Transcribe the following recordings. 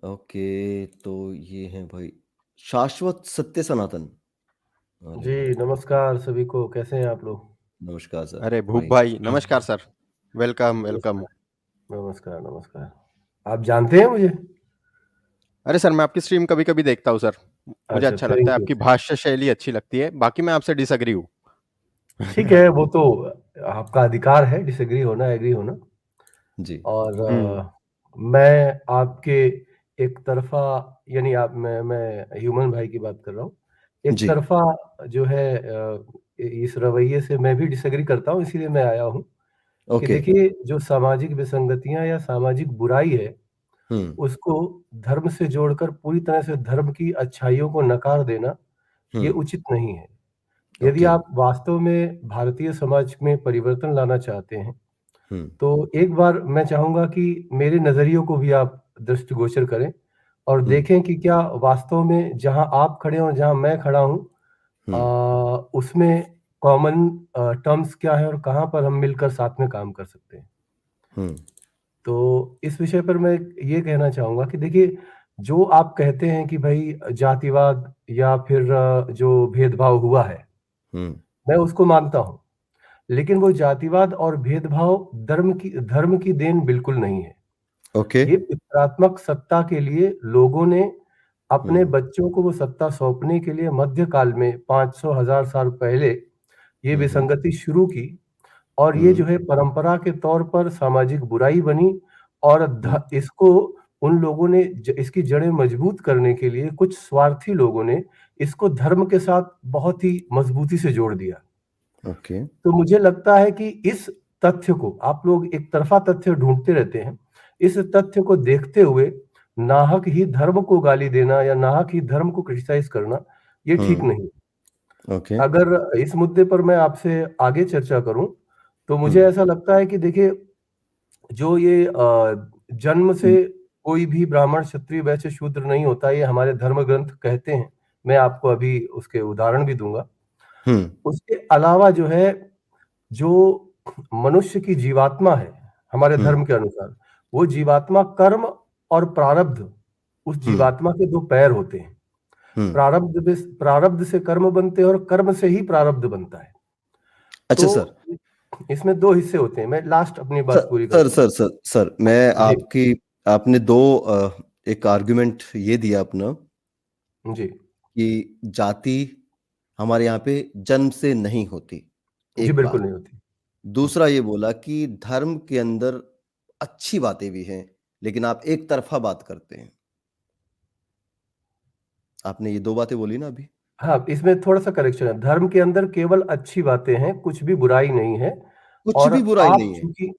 Okay, तो ये है भाई शाश्वत सत्य सनातन। अरे जी, भाई, नमस्कार सभी को, कैसे हैं आप लोग? नमस्कार सर। अरे भूप फाइन। भाई, नमस्कार सर। Welcome welcome. नमस्कार, नमस्कार, नमस्कार। आप जानते हैं मुझे? अरे सर, मैं आपकी स्ट्रीम कभी कभी देखता हूँ सर। मुझे अच्छा, अच्छा लगता है, थैंक यू, आपकी थैंक भाष्य शैली अच्छी लगती है। बाकी मैं आपसे डिसएग्री हूँ। ठीक है, वो तो आपका अधिकार है डिसएग्री होना, एग्री होना। जी। और हम्म। मैं आपके एक तरफ़ा यानी आप मैं ह्यूमन भाई की बात कर रहा हूँ। एक जी। तरफ़ा जो है इस रवैये से मैं भी डिसएग्री करता हूँ, इसीलिए मैं आया हूँ कि ओके। देखिए, जो सामाजिक विसंगतियाँ या सामाजिक बुराई है, हम्म। उसको धर्म से जोड़कर पूरी तरह से धर्म की अच्छाइयों को नकार देना, ये हम्म। उचित नहीं है। यदि ओके। आप वास्तव में भारतीय समाज में परिवर्तन लाना चाहते हैं, हम्म। तो एक बार मैं चाहूँगा कि मेरे नज़रियों को भी आप दृष्टिगोचर करें और हम्म। देखें कि क्या वास्तव में जहाँ आप खड़े हैं और जहाँ मैं खड़ा हूँ हम्म। उसमें कॉमन टर्म्स क्या है और कहाँ पर हम मिलकर साथ में काम कर सकते हैं। हम्म। तो इस विषय पर मैं ये कहना चाहूँगा कि देखिए, जो आप कहते हैं कि भई जातिवाद या फिर जो भेदभाव हुआ है, हम्म। मैं उसको मानता हूँ। लेकिन वो जातिवाद और भेदभाव धर्म की देन बिल्कुल नहीं है। ओके। ये पितरात्मक सत्ता के लिए लोगों ने अपने हम्म। बच्चों को वो सत्ता सौंपने के लिए मध्यकाल में 500 हज़ार साल पहले ये हम्म। विसंगति शुरू की और ये हम्म। जो है परंपरा के तौर पर सामाजिक बुराई बनी और हम्म। इसको उन लोगों ने इसकी जड़ें मजबूत करने के लिए कुछ स्वार्थी लोगों ने इसको धर्म के साथ बहुत ही मजबूती से जोड़ दिया। ओके। तो मुझे लगता है कि इस तथ्य को आप लोग एक तरफा तथ्य ढूंढते रहते हैं। इस तथ्य को देखते हुए नाहक ही धर्म को गाली देना या नाहक ही धर्म को क्रिटिसाइज करना, ये ठीक हम्म। नहीं। ओके। अगर इस मुद्दे पर मैं आपसे आगे चर्चा करूं, तो मुझे हम्म। ऐसा लगता है कि देखिए, जो ये जन्म से हम्म। कोई भी ब्राह्मण, क्षत्रिय, वैश्य, शूद्र नहीं होता, ये हमारे धर्म ग्रंथ कहते हैं। मैं आपको अभी उसके उदाहरण भी दूंगा। हम्म। उसके अलावा जो है, जो मनुष्य की जीवात्मा है, हमारे हम्म। धर्म के अनुसार, वो जीवात्मा कर्म और प्रारब्ध, उस हम्म। जीवात्मा के 2 पैर होते हैं। हम्म। प्रारब्ध से कर्म बनते हैं और कर्म से ही प्रारब्ध बनता है। अच्छा सर। तो इसमें 2 हिस्से होते हैं। मैं लास्ट अपनी सर बात पूरी सर करूँगा। सर सर सर, मैं जी, आपकी आपने दो एक आर्गुमेंट ये दिया अपना जी। कि जाति हमारे यहाँ पे जन्म से नहीं होती, जी, एक बिल्कुल बात। नहीं होती। हुँ। दूसरा ये बोला कि धर्म के अंदर अच्छी बातें भी हैं, लेकिन आप एक तरफ़ा बात करते हैं। आपने ये 2 बातें बोली ना अभी? हाँ, इसमें थोड़ा-सा करेक्शन है। धर्म के अंदर केवल अच्छी बातें हैं, कुछ भी बुराई नहीं है। कुछ और भी बुराई आप नहीं है। चूँकि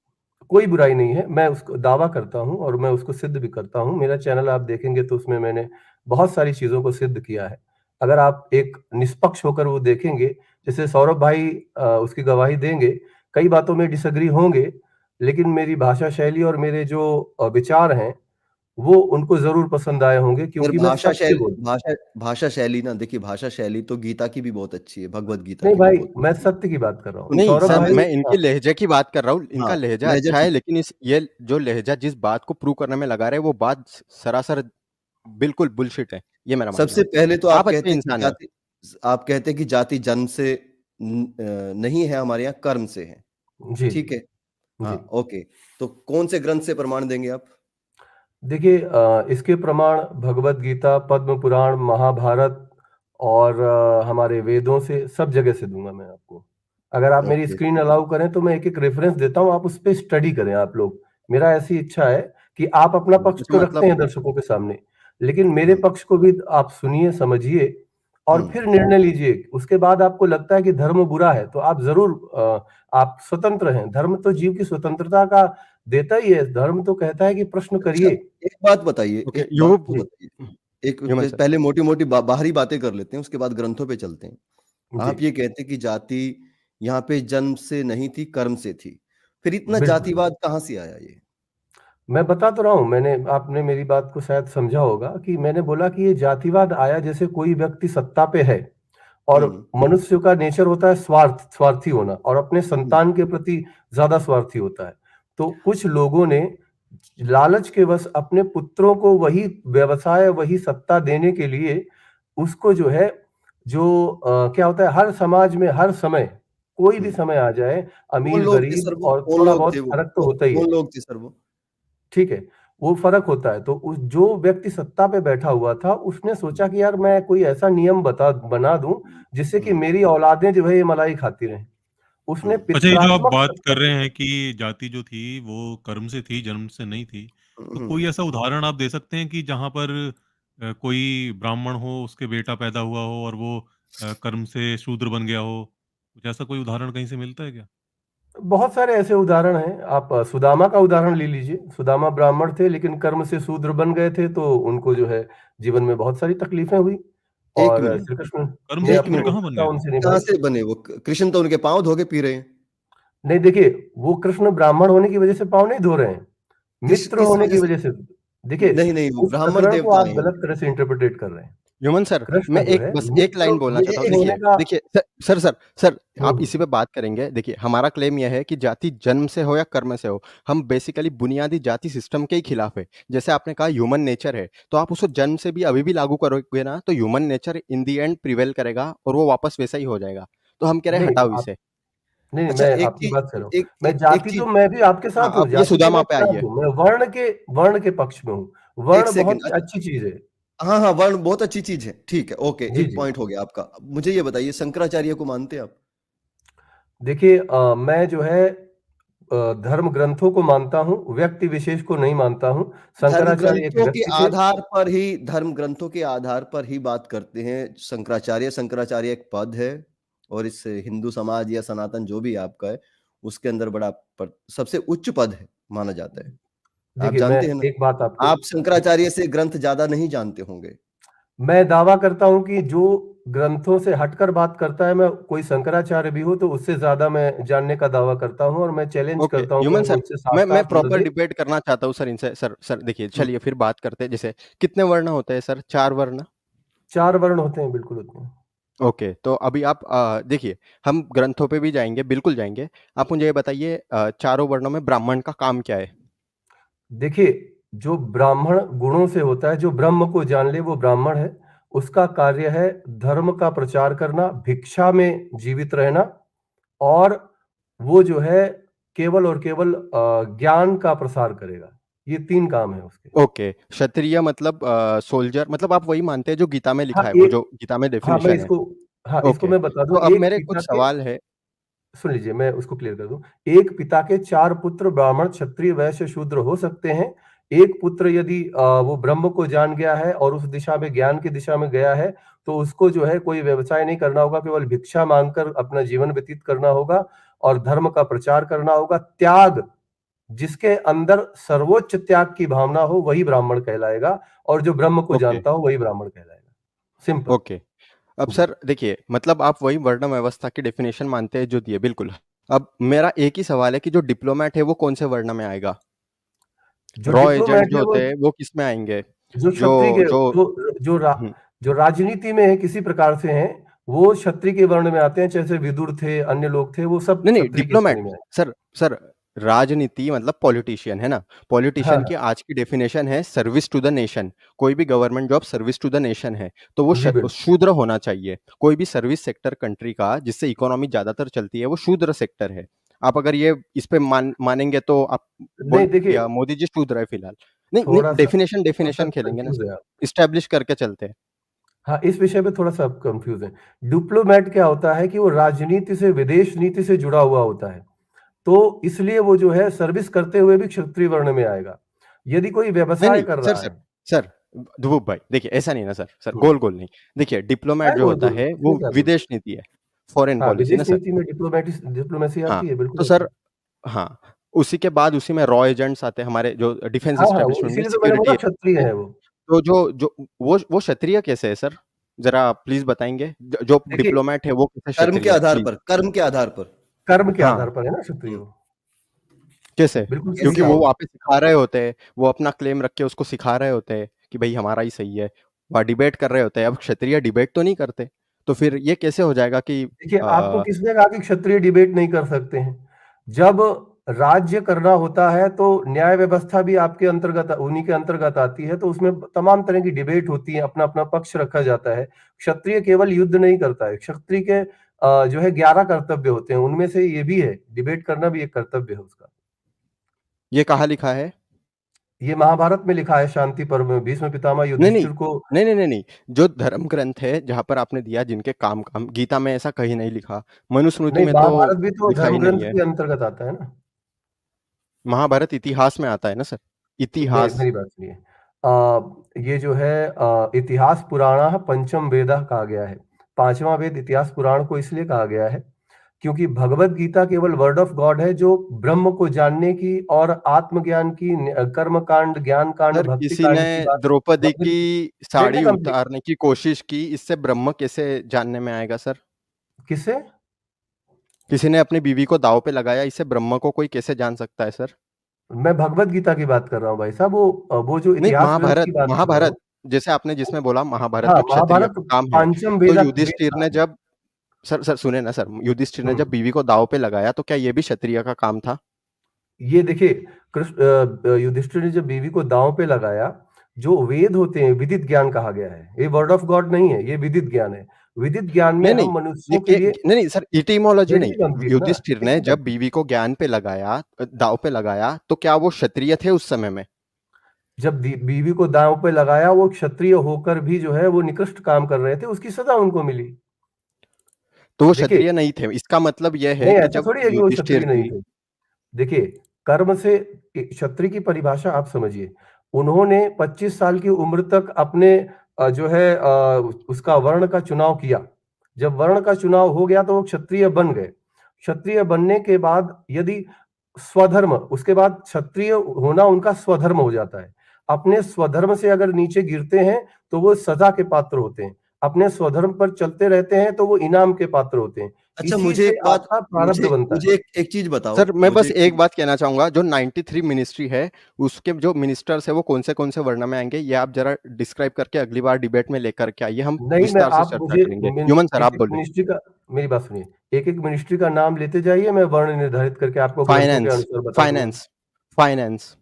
कोई बुराई नहीं है, मैं उसको दावा करता हूँ और मैं उसको सिद्ध भी करता हूँ। मेरा चैनल आप देखेंगे तो उसमें मैंने बहुत सारी चीज़ों को सिद्ध किया है। अगर आप एक निष्पक्ष होकर वो देखेंगे, जैसे सौरभ भाई उसकी गवाही देंगे, कई बातों में डिसएग्री होंगे, लेकिन मेरी भाषा शैली और मेरे जो विचार हैं, वो उनको ज़रूर पसंद आए होंगे अगर क्योंकि मैं सत्य बोलता हूँ। भाषा शैली ना देखिए, भाषा शैली तो गीता की भी बहुत अच्छी है, भगवद गीता नहीं की भी भाई, बहुत मैं अच्छी है। सत्य की बात कर रहा हूँ। सुनिए, नहीं सौरभ सर, आप भाई मैं इनके लहजे की बात कर रहा हूँ। इनका हाँ, लहजा लहज़ा अच्छा है, ठीक है। लेकिन इस ये जो लहजा जिस बात को प्रूव करने में लगा रहे हैं, वो बात सरासर बिल्कुल बुलशिट है। ये मेरा मानना सबसे है। पहले तो आप अच्छे इंसान हैं। आप कहते हैं कि जाति जन्म से नहीं है, हमारे यहाँ कर्म से है। जी, ठीक है। जी। हाँ, ओके। तो कौन से ग्रंथ से प्रमाण देंगे आप? देखिए, इसके प्रमाण भगवद गीता, पद्म पुराण, महाभारत और हमारे वेदों से, सब जगह से दूँगा मैं आपको। अगर आप मेरी ओके। स्क्रीन अलाउ करें तो मैं एक-एक रेफ़रेंस देता हूँ, आप उस पे स्टडी करें आप लोग। मेरा ऐसी इच्छा है कि आप अपना पक्ष अच्छा तो रखते मतलब हैं दर्शकों के सामने, लेकिन मेरे हुँ। पक्ष को भी आप सुनिए, समझिए और हुँ। फिर निर्णय लीजिए। उसके बाद आपको लगता है कि धर्म बुरा है, तो आप ज़रूर आप स्वतंत्र हैं। धर्म तो जीव की स्वतंत्रता का देता ही है। धर्म तो कहता है कि प्रश्न अच्छा, करिए। एक बात बताइए, ओके, एक बात तो जी, बताइए। एक ह्यूमन सर। पहले मोटी-मोटी बाहरी बातें कर लेते हैं, उसके बाद ग्रंथों पे चलते हैं। जी, आप ये कहते हैं कि जाति यहाँ पे जन्म से नहीं थी, कर्म से थी। फिर इतना बिल्कुल। जातिवाद कहाँ से आया ये? मैं बता तो रहा हूँ, आपने मेरी बात को शायद समझा होगा कि मैंने बोला कि ये जातिवाद आया जैसे कोई व्यक्ति सत्ता पे है और हुँ। मनुष्य का नेचर होता है स्वार्थी होना और अपने हुँ। संतान के प्रति ज़्यादा स्वार्थी होता है। तो कुछ लोगों ने लालच के वश अपने पुत्रों को वही व्यवसाय, वही सत्ता देने के लिए उसको जो है क्या होता है, हर समाज में हर समय, कोई भी हुँ। समय आ जाए, कौन अमीर लोग थे गरीब सर वो? और कौन थोड़ा लोग थे बहुत वो? फ़र्क तो होता ही है। कौन लोग थे सर वो? ठीक है, वो फ़र्क होता है। तो उस जो व्यक्ति सत्ता पे बैठा हुआ था, उसने हुँ, सोचा कि यार मैं कोई ऐसा नियम बना दूँ, हुँ, जिससे कि हुँ, मेरी औलादें जो है ये मलाई खाती रहें। उसने हुँ, अच्छा, ये जो आप पित्रात्मक बात कर सत्ता रहे को हैं कि जाति जो थी वो कर्म से थी, जन्म से नहीं थी। तो हुँ। कोई ऐसा उदाहरण आप दे सकते हैं कि जहाँ पर कोई ब्राह्मण हो, उसके बेटा पैदा हुआ हो और वो कर्म से शूद्र बन गया हो? कुछ ऐसा कोई उदाहरण कहीं से मिलता है क्या? बहुत सारे ऐसे उदाहरण हैं। आप सुदामा का उदाहरण ले लीजिए। सुदामा ब्राह्मण थे लेकिन कर्म से शूद्र बन गए थे, तो उनको जो है जीवन में बहुत सारी तकलीफें हुई 1 और मिनट, श्री कृष्ण कर्म ने से 1 अपनी शूद्र मिनट। कहाँ बन मित्रता गए? उनसे कहाँ निभाई। से बने वो? कृष्ण तो उनके पाँव धो के पी रहे हैं। नहीं देखिए, वो कृष्ण ब्राह्मण होने की वजह से पाँव नहीं धो रहे हैं, किस मित्र किस होने वजह की से? वजह से। देखिए, नहीं, नहीं, वो उस ब्राह्मण प्रकरण को देवता आप हैं वो। गलत तरह से इंटरप्रेट कर रहे हैं। ह्यूमन सर, मैं कृष्ण जो एक है बस एक मित्र लाइन बोलना चाहता हूँ। होने देखिए का। देखिए सर, हुँ, आप हुँ। इसी पे बात करेंगे। देखिए, हमारा क्लेम ये है कि जाति जन्म से हो या कर्म से हो, हम बेसिकली बुनियादी जाति सिस्टम के ही खिलाफ है। जैसे आपने कहा ह्यूमन नेचर है, तो आप उसको जन्म से भी अभी भी लागू करोगे ना, तो human nature in the end prevail करेगा और वो वापस वैसा ही हो जाएगा। तो हम कह रहे हैं नहीं, हटाओ आप इसे। नहीं, अच्छा मैं एक आपकी चीज़ बात कर रहा हूँ। एक मैं एक एक जाति तो चीज़ मैं भी आपके हाँ, साथ हूँ, अब ये जाति के सुदामा मैं पे खिलाफ आइए। हूँ। मैं वर्ण के पक्ष में हूँ। 1 वर्ण सेकंड बहुत ही अच्छी चीज़ है। हाँ, हाँ, वर्ण बहुत अच्छी चीज़ है। ठीक है, ओके, जी, एक जी। पॉइंट हो गया आपका। अब मुझे ये बताइए शंकराचार्य को मानते हैं आप? देखिए मैं जो है धर्म ग्रंथों को मानता हूँ, व्यक्ति विशेष को नहीं मानता हूँ। शंकराचार्य एक व्यक्ति थे। धर्म ग्रंथों के आधार पर ही बात करते हैं शंकराचार्य। शंकराचार्य एक पद है और इस हिंदू समाज या सनातन जो भी आपका है, उसके अंदर बड़ा सबसे उच्च पद है, माना जाता है। आप देखिए, मैं जानते हैं ना? एक बात आपको आप शंकराचार्य से ग्रंथ ज़्यादा नहीं जानते होंगे। मैं दावा करता हूँ कि जो ग्रंथों से हटकर बात करता है, मैं कोई शंकराचार्य भी हो तो उससे ज़्यादा मैं जानने का दावा करता हूँ और मैं चैलेंज ओके, करता हूँ कि ह्यूमन वो सर, मुझसे मैं साक्षात प्रॉपर मिल दे। डिबेट करना चाहता हूँ सर इनसे। सर देखिए, हुँ, चलिए फिर बात करते हैं। जैसे कितने वर्ण होते हैं सर? 4 वर्ण? 4 वर्ण होते हैं, बिल्कुल होते हैं। ओके, तो अभी आप देखिए, हम ग्रंथों पे भी जाएँगे, बिल्कुल जाएँगे। आप मुझे ये बताइए, चारों वर्णों में ब्राह्मण का काम क्या है? देखिए, जो ब्राह्मण गुणों से होता है, जो ब्रह्म को जान ले वो ब्राह्मण है। उसका कार्य है धर्म का प्रचार करना, भिक्षा में जीवित रहना और वो जो है केवल और केवल ज्ञान का प्रसार करेगा। ये 3 काम है उसके। ओके, क्षत्रिय मतलब सोल्जर, मतलब आप वही मानते हैं जो गीता में हाँ, लिखा है, वो एक जो गीता में हाँ, डेफिनिशन है। इसको ओके, मैं बता तो दूँ। अब एक मेरे पिता कुछ के सवाल है। सुन लीजिए, मैं उसको क्लियर कर दूँ। एक पिता के 4 पुत्र ब्राह्मण, क्षत्रिय, वैश्य, शूद्र हो सकते हैं। एक पुत्र यदि वो ब्रह्म को जान गया है और उस दिशा में ज्ञान की दिशा में गया है, तो उसको जो है कोई व्यवसाय नहीं करना होगा, केवल भिक्षा माँगकर अपना जीवन व्यतीत करना होगा और धर्म का प्रचार करना होगा। त्याग, जिसके अंदर सर्वोच्च त्याग की भावना हो, वही ब्राह्मण कहलाएगा और जो ब्रह्म को ओके, जानता हो, वही ब्राह्मण कहलाएगा। सिंपल। ओके। अब जी। सर देखिए, मतलब आप वही वर्ण व्यवस्था की डेफिनेशन मानते हैं जो दी है, बिल्कुल। अब मेरा एक ही सवाल है कि जो डिप्लोमैट है वो कौन से वर्ण में आएगा? जो रॉ एजेंट डिप्लोमैट जो है वो होते हैं वो किसमें आएँगे? जो जो क्षत्रिय के जो हुँ। जो राजनीति में है किसी प्रकार से हैं, वो क्षत्रिय के वर्ण में आते हैं, जैसे विदुर थे, अन्य लोग थे, वो सब नहीं, क्षत्रिय की डिप्लोमैट। श्रेणी में आए। सर, राजनीति मतलब पॉलिटिशियन, है ना? हाँ, पॉलिटिशियन की हाँ। आज की डेफिनिशन है सर्विस टू द नेशन। कोई भी government job service to the nation है, तो वो जी, बिल्कुल। शूद्र होना चाहिए। कोई भी सर्विस सेक्टर कंट्री का जिससे इकोनॉमी ज़्यादातर चलती है, वो शूद्र सेक्टर है। आप अगर ये इस पे मानेंगे तो आप नहीं बोल देखिए, या मोदी जी शूद्र है फिलहाल। नहीं, नहीं, थोड़ा-सा थोड़ा-सा डेफिनेशन खेलेंगे ना कन्फ्यूज़ सर। है आप। एस्टैब्लिश करके चलते हैं। हाँ, इस विषय पे थोड़ा-सा आप कन्फ्यूज़ हैं। डिप्लोमैट क्या होता है कि वो राजनीति से, विदेश नीति से जुड़ा हुआ होता है। तो इसलिए वो जो है सर्विस करते हुए भी क्षत्रिय वर्ण में आएगा। यदि कोई नहीं, व्यवसाय नहीं, कर सर, रहा सर, है। सर, धुवुप भाई, देखिए ऐसा नहीं है ना सर, हुँ, गोल-गोल नहीं। देखिए डिप्लोमैट क्या जो होता गोल-गोल? है इसमें वो क्या गोल? विदेश नीति है, फॉरेन हाँ, पॉलिसी ना विदेश सर। नीति में डिप्लोमेसी हाँ, आती है, बिल्कुल तो आती सर, है। हाँ, उसी के बाद उसी में रॉ एजेंट्स आते हैं, हमारे जो डिफेंस हाँ, हाँ, वो एस्टेब्लिशमेंट में इसीलिए तो मैंने सिक्योरिटी बोला है। क्षत्रिय है वो। तो जो वो क्षत्रिय कैसे है सर? ज़रा प्लीज़ बताएँगे? जो देखिए, डिप्लोमैट है वो कैसे क्षत्रिय है? प्लीज़। कर्म के आधार पर। कर्म के हाँ, आधार पर है ना क्षत्रिय हुँ, वो। कैसे? बिल्कुल सही क्योंकि कैसे कहा वो है? आपने। वहाँ पे सिखा रहे होते हैं, वो अपना क्लेम रख के उसको सिखा रहे होते हैं कि भई हमारा ही सही है। वहाँ डिबेट कर रहे होते हैं। अब क्षत्रिय डिबेट तो नहीं करते, तो फिर ये कैसे हो जाएगा कि देखिए, आपको अ, किसने कहा कि क्षत्रिय डिबेट नहीं कर सकते हैं? जब राज्य करना होता है तो न्याय व्यवस्था भी आपके अंतर्गत, उन्हीं के अंतर्गत आती है, तो उसमें तमाम तरह की डिबेट होती है, अपना अपना पक्ष रखा जाता है। क्षत्रिय केवल युद्ध नहीं करता है, क्षत्रिय के जो है 11 कर्तव्य होते हैं, उनमें से ये भी है, डिबेट करना भी एक कर्तव्य है उसका। ये कहाँ लिखा है? ये महाभारत में लिखा है, शांति पर्व में भीष्म पितामह नहीं, नहीं। युधिष्ठिर को। नहीं, नहीं, नहीं, नहीं। जो धर्म ग्रंथ है जहाँ पर आपने दिया जिनके काम गीता में ऐसा कहीं नहीं लिखा। मनुस्मृति नहीं, में महाभारत तो भी तो लिखा धर्म ही ग्रंथ नहीं है। के अंतर्गत आता है ना। महाभारत इतिहास में आता है ना सर? इतिहास। मेरी बात सुनिए, ये जो है इतिहास पुराण पंचम वेद कहा गया है। पांचवा वेद इतिहास पुराण को इसलिए कहा गया है क्योंकि भगवत गीता केवल वर्ड ऑफ गॉड है, जो ब्रह्म को जानने की और आत्मज्ञान की, कर्म कांड, ज्ञान कांड, सर भक्ति किसी कांड ने की बात। द्रौपदी भगवत की लेट मी साड़ी कंप्लीट। उतारने की कोशिश की, इससे ब्रह्म कैसे जानने में आएगा सर? किससे? किसी ने अपनी बीवी को दांव पे लगाया, इससे ब्रह्म को कोई कैसे जान सकता है सर? मैं भगवत गीता की बात कर रहा हूँ भाई साहब, वो जो नहीं, इतिहास ग्रंथ महाभारत की बात कर रहा महाभारत हूँ। जैसे आपने जिसमें बोला महाभारत हाँ, में क्षत्रिय महाभारत का काम है, पांचम तो वेद युधिष्ठिर ने जब सर सुने ना सर, युधिष्ठिर ने जब बीवी को दांव पे लगाया तो क्या ये भी क्षत्रिय का काम था? ये देखिए, कृष्ण युधिष्ठिर ने जब बीवी को दांव पे लगाया, जो वेद होते हैं विदित ज्ञान कहा गया है, ये वर्ड ऑफ गॉड नहीं है, ये विदित ज्ञान है। विदित ज्ञान में नहीं, नहीं। हम मनुष्यों के लिए नहीं, नहीं सर, इटिमोलॉजी लेट नहीं। मी कंप्लीट ना, युधिष्ठिर ने जब बीवी को ज्ञान पे लगाया, दांव पे लगाया, तो क्या वो क्षत्रिय थे उस समय में? जब बीवी को दांव पे लगाया, वो क्षत्रिय होकर भी जो है वो निकृष्ट काम कर रहे थे, उसकी सजा उनको मिली। तो वो देखिए, क्षत्रिय नहीं थे। इसका मतलब यह है नहीं कि ऐसा जब थोड़ी है कि वो युधिष्ठिर क्षत्रिय नहीं जी थे। देखिए, कर्म से क्षत्रिय की परिभाषा आप समझिए। उन्होंने 25 साल की उम्र तक अपने जो है उसका वर्ण का चुनाव किया। जब वर्ण का चुनाव हो गया तो वो क्षत्रिय बन गए। क्षत्रिय बनने के बाद यदि स्वधर्म, उसके बाद क्षत्रिय होना उनका स्वधर्म हो जाता है। अपने स्वधर्म से अगर नीचे गिरते हैं तो वो सजा के पात्र होते हैं। अपने स्वधर्म पर चलते रहते हैं तो वो इनाम के पात्र होते हैं। अच्छा, इसी मुझे से एक बात आपका प्रारब्ध बनता है। मुझे एक चीज़ बताओ, सर मैं मुझे बस एक एक चीज़ बात कहना चाहूँगा, जो 93 मिनिस्ट्री है, उसके जो मिनिस्टर्स हैं वो कौन से वर्ण में आएँगे, ये आप ज़रा डिस्क्राइब करके अगली बार डिबेट में लेकर के आइए, हम नहीं, मैं विस्तार से आप चर्चा मुझे करेंगे। ह्यूमन सर आप एक-एक बोलिए। मिनिस्ट्री का, मेरी बात सुनिए, एक-एक मिनिस्ट्री का नाम लेते जाइए, मैं वर्ण निर्धारित करके आपको ग्रंथों के फाइनेंस, अनुसार बता दूँगा। Finance, finance.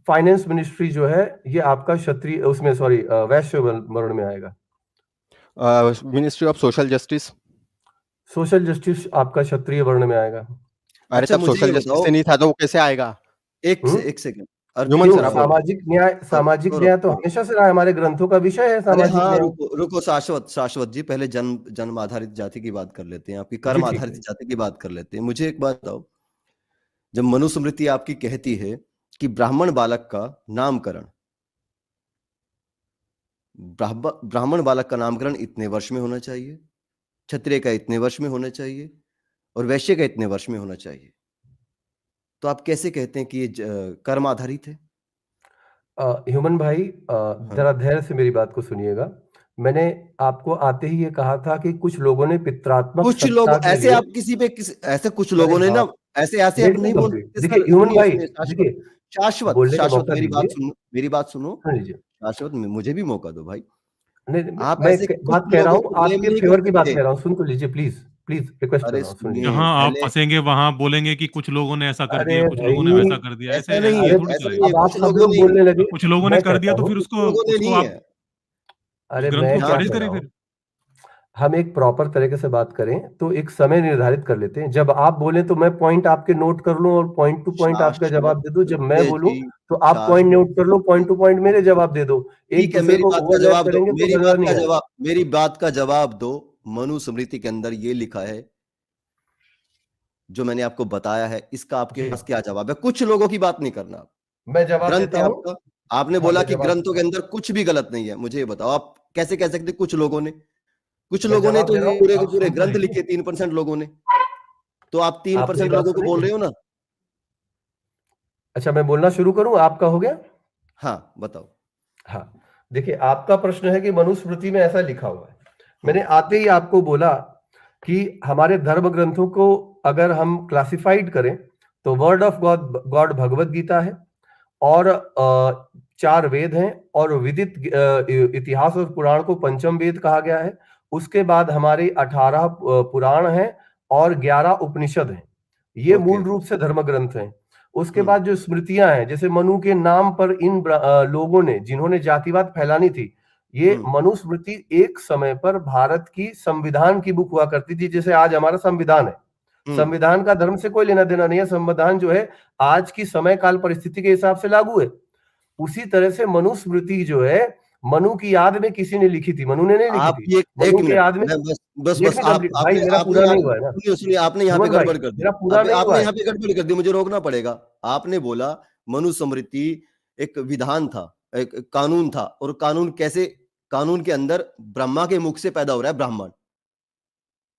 फाइनेंस मिनिस्ट्री जो है, ये आपका क्षत्रिय उसमें सॉरी वैश्य वर्ण में आएगा। Ministry of social justice. Social justice आपका क्षत्रिय वर्ण में आएगा। अरे अच्छा, तब मुझे ये सोशल जस्टिस बताओ, से नहीं था तो वो कैसे आएगा? हुँ? एक सेकंड, अर्जुन ह्यूमन जी सर क्यों? आप बोलिए। सामाजिक न्याय तो रुको, हमेशा से रहा है, हमारे ग्रंथों का विषय है अरे सामाजिक हाँ, न्याय। रुको शाश्वत जी, पहले जन्म आधारित जाति की बात कर लेते हैं, आपकी जी, कर्म ठीक आधारित है। जाति की बात कर लेते हैं। मुझे एक बात बताओ, जब मनुस्मृति आपकी कहती है कि ब्राह्मण बालक का नामकरण, ब्राह्मण बालक का नामकरण इतने वर्ष में होना चाहिए, क्षत्रिय का इतने वर्ष में होना चाहिए और वैश्य का इतने वर्ष में होना चाहिए, तो आप कैसे कहते हैं कि ये कर्म आधारित है? ह्यूमन भाई, हाँ। जरा धैर्य से मेरी बात को सुनिएगा। मैंने आपको आते ही ये कहा था कि कुछ लोगों ने पितरात्मक कुछ लोग सत्ता के ऐसे, लिए, आप किसी पे ऐसे कुछ अरे लोगों ने ना, बाप, ऐसे आप लेट मी नहीं बोल कंप्लीट। सकते देखिए सर। ह्यूमन भाई, सुनिए शाश्वत, देखिए बोलने का शाश्वत मौका दीजिए। मेरी बात सुनो, हाँ जी। शाश्वत मुझे भी मौका दो भाई। नहीं, नहीं, आप मैं ऐसे कुछ बात कह रहा लोगों हूँ, को ब्लेम आपके नहीं कर फेवर की बात सकते। कह रहा हूँ, सुन तो लीजिए प्लीज, प्लीज रिक्वेस्ट कर अरे रहा हूँ, सुन लीजिए। सुनिए, जहाँ आप पहले फँसेंगे वहाँ बोलेंगे कि कुछ लोगों ने ऐसा कर अरे दिया, कुछ लोगों ने भाई, वैसा कर दिया, ऐसे ऐसा नहीं ये है, थोड़ी ऐसा नहीं है, चलेगा। अब आप कुछ सब लोगों लोग ने, बोलने लगे। कुछ लोगों ने मैं कर दिया कहता तो हूँ, फिर कुछ लोगों ने उसको नहीं आप है। अरे उस ग्रंथ मैं को क्या यहाँ खारिज कह रहा करें हूँ, फिर। हम एक प्रॉपर तरीके से बात करें तो एक समय निर्धारित कर लेते हैं। जब आप बोले तो मैं पॉइंट आपके नोट कर लूं और पॉइंट टू पॉइंट आपका जवाब दे दूं। जब मैं शाश्वत बोलूं जी, तो आप पॉइंट शाश्वत, नोट कर लो, पॉइंट टू पॉइंट मेरे जवाब दे दो। एक ठीक है, दूसरे को ओवरलैप करेंगे तो मजा नहीं आएगा। मेरी बात का जवाब दो। मनुस्मृति के अंदर ये लिखा है, जो मैंने आपको बताया है, इसका आपके जी, पास क्या जवाब है? कुछ लोगों की बात नहीं करना। मैं जवाब ग्रंथ देता है हूँ। आपका, आपने हाँ, बोला मैं कि जवाब ग्रंथों देता के हूँ। अंदर कुछ भी गलत नहीं है। मुझे ये बताओ, आप कैसे कह सकते कुछ लोगों ने? कुछ मैं लोगों ने जवाब तो दे रहा ये हूँ, पूरे के आप पूरे सुन तो ग्रंथ लीजिए। लिखे 3% लोगों ने, तो आप आप मेरी 3% बात लोगों को बोल सुनेंगे? रहे हो ना? अच्छा, मैं बोलना शुरू करूं? आपका हो गया? हाँ, बताओ। हाँ, देखिए आपका प्रश्न है कि मनुस्मृति में ऐसा लिखा हुआ है। मैंने हम्म, आते ही आपको बोला कि हमारे धर्म ग्रंथों को अगर हम क्लासिफाइड करें तो word of God Bhagavad Gita है और 4 वेद हैं और विदित इतिहास और पुराण को पंचम वेद कहा गया है। उसके बाद हमारे 18 पुराण हैं और 11 उपनिषद हैं। ये ओके, मूल रूप से धर्म ग्रंथ हैं। उसके बाद जो स्मृतियां हैं, जैसे मनु के नाम पर इन लोगों ने, जिन्होंने जातिवाद फैलानी थी, ये मनुस्मृति एक समय पर भारत की संविधान की बुक हुआ करती थी, जैसे आज हमारा संविधान है। संविधान का धर्म से कोई लेना देना नहीं है, संविधान जो है आज की समय काल परिस्थिति के हिसाब से लागू है। उसी तरह से मनुस्मृति जो है मनु की याद में किसी ने लिखी थी, मनु ने नहीं लिखी थी। मनु की याद में बस भाई मेरा पूरा नहीं हुआ है ना। सुनिए, आपने यहाँ पे गड़बड़ कर दी, मेरा पूरा नहीं हुआ आपने है। यहाँ पे गड़बड़ कर दी, मुझे रोकना पड़ेगा। आपने बोला मनुस्मृति एक विधान था, एक कानून था, और कानून कैसे, कानून के अंदर ब्रह्मा के मुख से पैदा हो रहा है ब्राह्मण,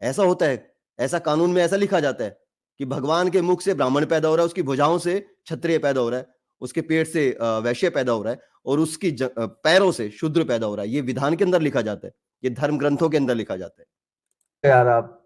ऐसा होता है, ऐसा कानून में ऐसा लिखा जाता है कि भगवान के मुख से ब्राह्मण पैदा हो रहा है, उसकी भुजाओं से क्षत्रिय पैदा हो रहा है, उसके पेट से वैश्य पैदा हो रहा है, और उसकी पैरों से शूद्र पैदा हो रहा है। ये विधान के अंदर लिखा जाता है, ये धर्म ग्रंथों के अंदर लिखा जाता है। यार आप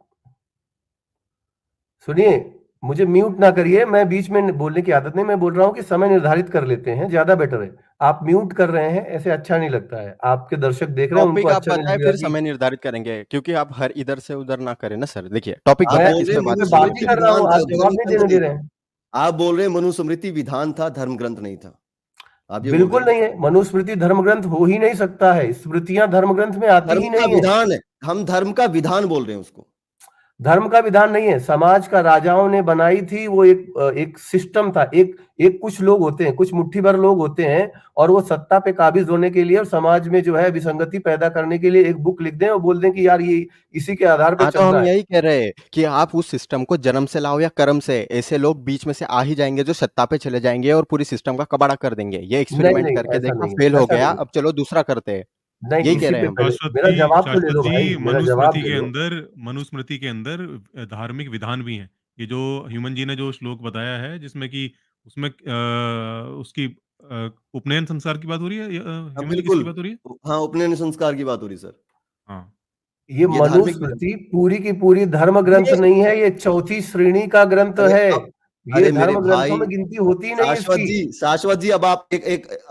सुनिए, मुझे म्यूट ना करिए, मैं बीच में बोलने की आदत नहीं, मैं बोल रहा हूँ कि समय निर्धारित कर लेते हैं, ज्यादा बेटर है। आप म्यूट कर रहे हैं, ऐसे अच्छा नहीं लगता है। आपके दर्शक देख रहे हैं, उनको अच्छा नहीं लगेगा। फिर समय निर्धारित करेंगे, क्योंकि आप हर इधर से उधर ना करें ना सर। देखिए टॉपिक बात ही कर रहा हूँ, आप जवाब नहीं देने दे रहे हैं। आप बोल रहे हैं मनुस्मृति विधान था, धर्म ग्रंथ नहीं था। आप बिल्कुल नहीं है, मनुस्मृति धर्म ग्रंथ हो ही नहीं सकता है, स्मृतियां धर्म ग्रंथ में आती ही नहीं है। विधान है, हम धर्म का विधान बोल रहे हैं उसको, धर्म का विधान नहीं है। समाज का राजाओं ने बनाई थी, वो एक सिस्टम था। एक कुछ लोग होते हैं, कुछ मुट्ठी भर लोग होते हैं, और वो सत्ता पे काबिज होने के लिए और समाज में जो है विसंगति पैदा करने के लिए एक बुक लिख दें और बोल दें कि यार ये इसी के आधार पे चलता है। हम यही कह रहे हैं कि आप उस सिस्टम को जन्म से लाओ या कर्म से। ऐसे लोग बीच में से आ ही जाएंगे जो सत्ता पे चले जाएंगे और पूरी सिस्टम का कबाड़ा कर देंगे। ये एक्सपेरिमेंट करके देखा, फेल हो गया, अब चलो दूसरा करते हैं। यही कह रहे हैं। मेरा जवाब तो ले लो भाई, मेरा जवाब ले लो। मनुस्मृति के अंदर धार्मिक विधान भी हैं। ये जो ह्यूमन जी ने जो श्लोक बताया है, जिसमें कि उसमें उसकी उपनयन संस्कार की बात हो रही है, ह्यूमन जी किसकी बात हो रही है? हाँ, उपनयन संस्कार की बात हो रही है सर। हाँ, ये मनुस्मृति पूरी की पूरी धर्म ग्रंथ नहीं है, ये चौथी श्रेणी का ग्रंथ है। ये धर्म ग्रंथों में गिनती होती नहीं इसकी। शाश्वत जी, अब आप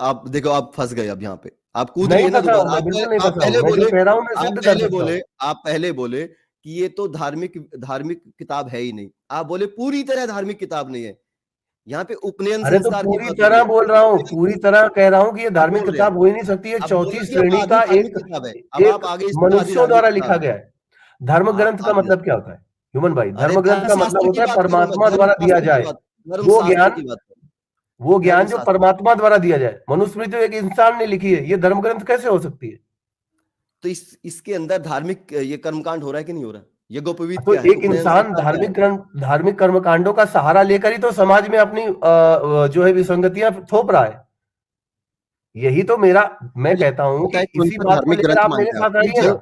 आप देखो, आप फंस गए अब यहाँ पे, आप कूद रहे हैं ना दोबारा। आप पहले बोले कि ये तो धार्मिक किताब है ही नहीं, आप बोले पूरी तरह धार्मिक किताब नहीं है। यहाँ पे उपनयन संस्कार तो पूरी तरह बोल रहा हूँ, पूरी तरह कह रहा हूँ कि ये धार्मिक किताब हो ही नहीं सकती है। चौथी श्रेणी का एक मनुष्यों द्वारा लिखा गया है। धर्म ग्रंथ का मतलब क्या होता है ह्यूमन भाई? धर्म ग्रंथ का मतलब होता है परमात्मा द्वारा दिया जाए वो ज्ञान जो परमात्मा द्वारा दिया जाए। मनुस्मृति एक इंसान ने लिखी है, ये धर्म ग्रंथ कैसे हो सकती है? तो इसके अंदर धार्मिक ये कर्मकांड हो रहा है कि नहीं हो रहा? ये गोपवीत तो एक इंसान धार्मिक कर्मकांडों का सहारा लेकर ही तो समाज में अपनी जो है विसंगतियां थोप रहा है। यही तो मैं कहता हूं कि इसी बात को लेकर आप मेरे साथ आइए ना।